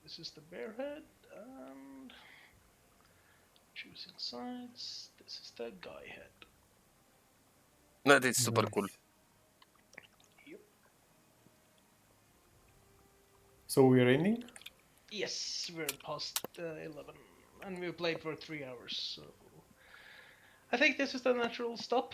This is the bear head, and choosing sides. This is the guy head. That is super cool. Yep. So we're ending? Yes, we're past 11, and we played for 3 hours, so I think this is the natural stop.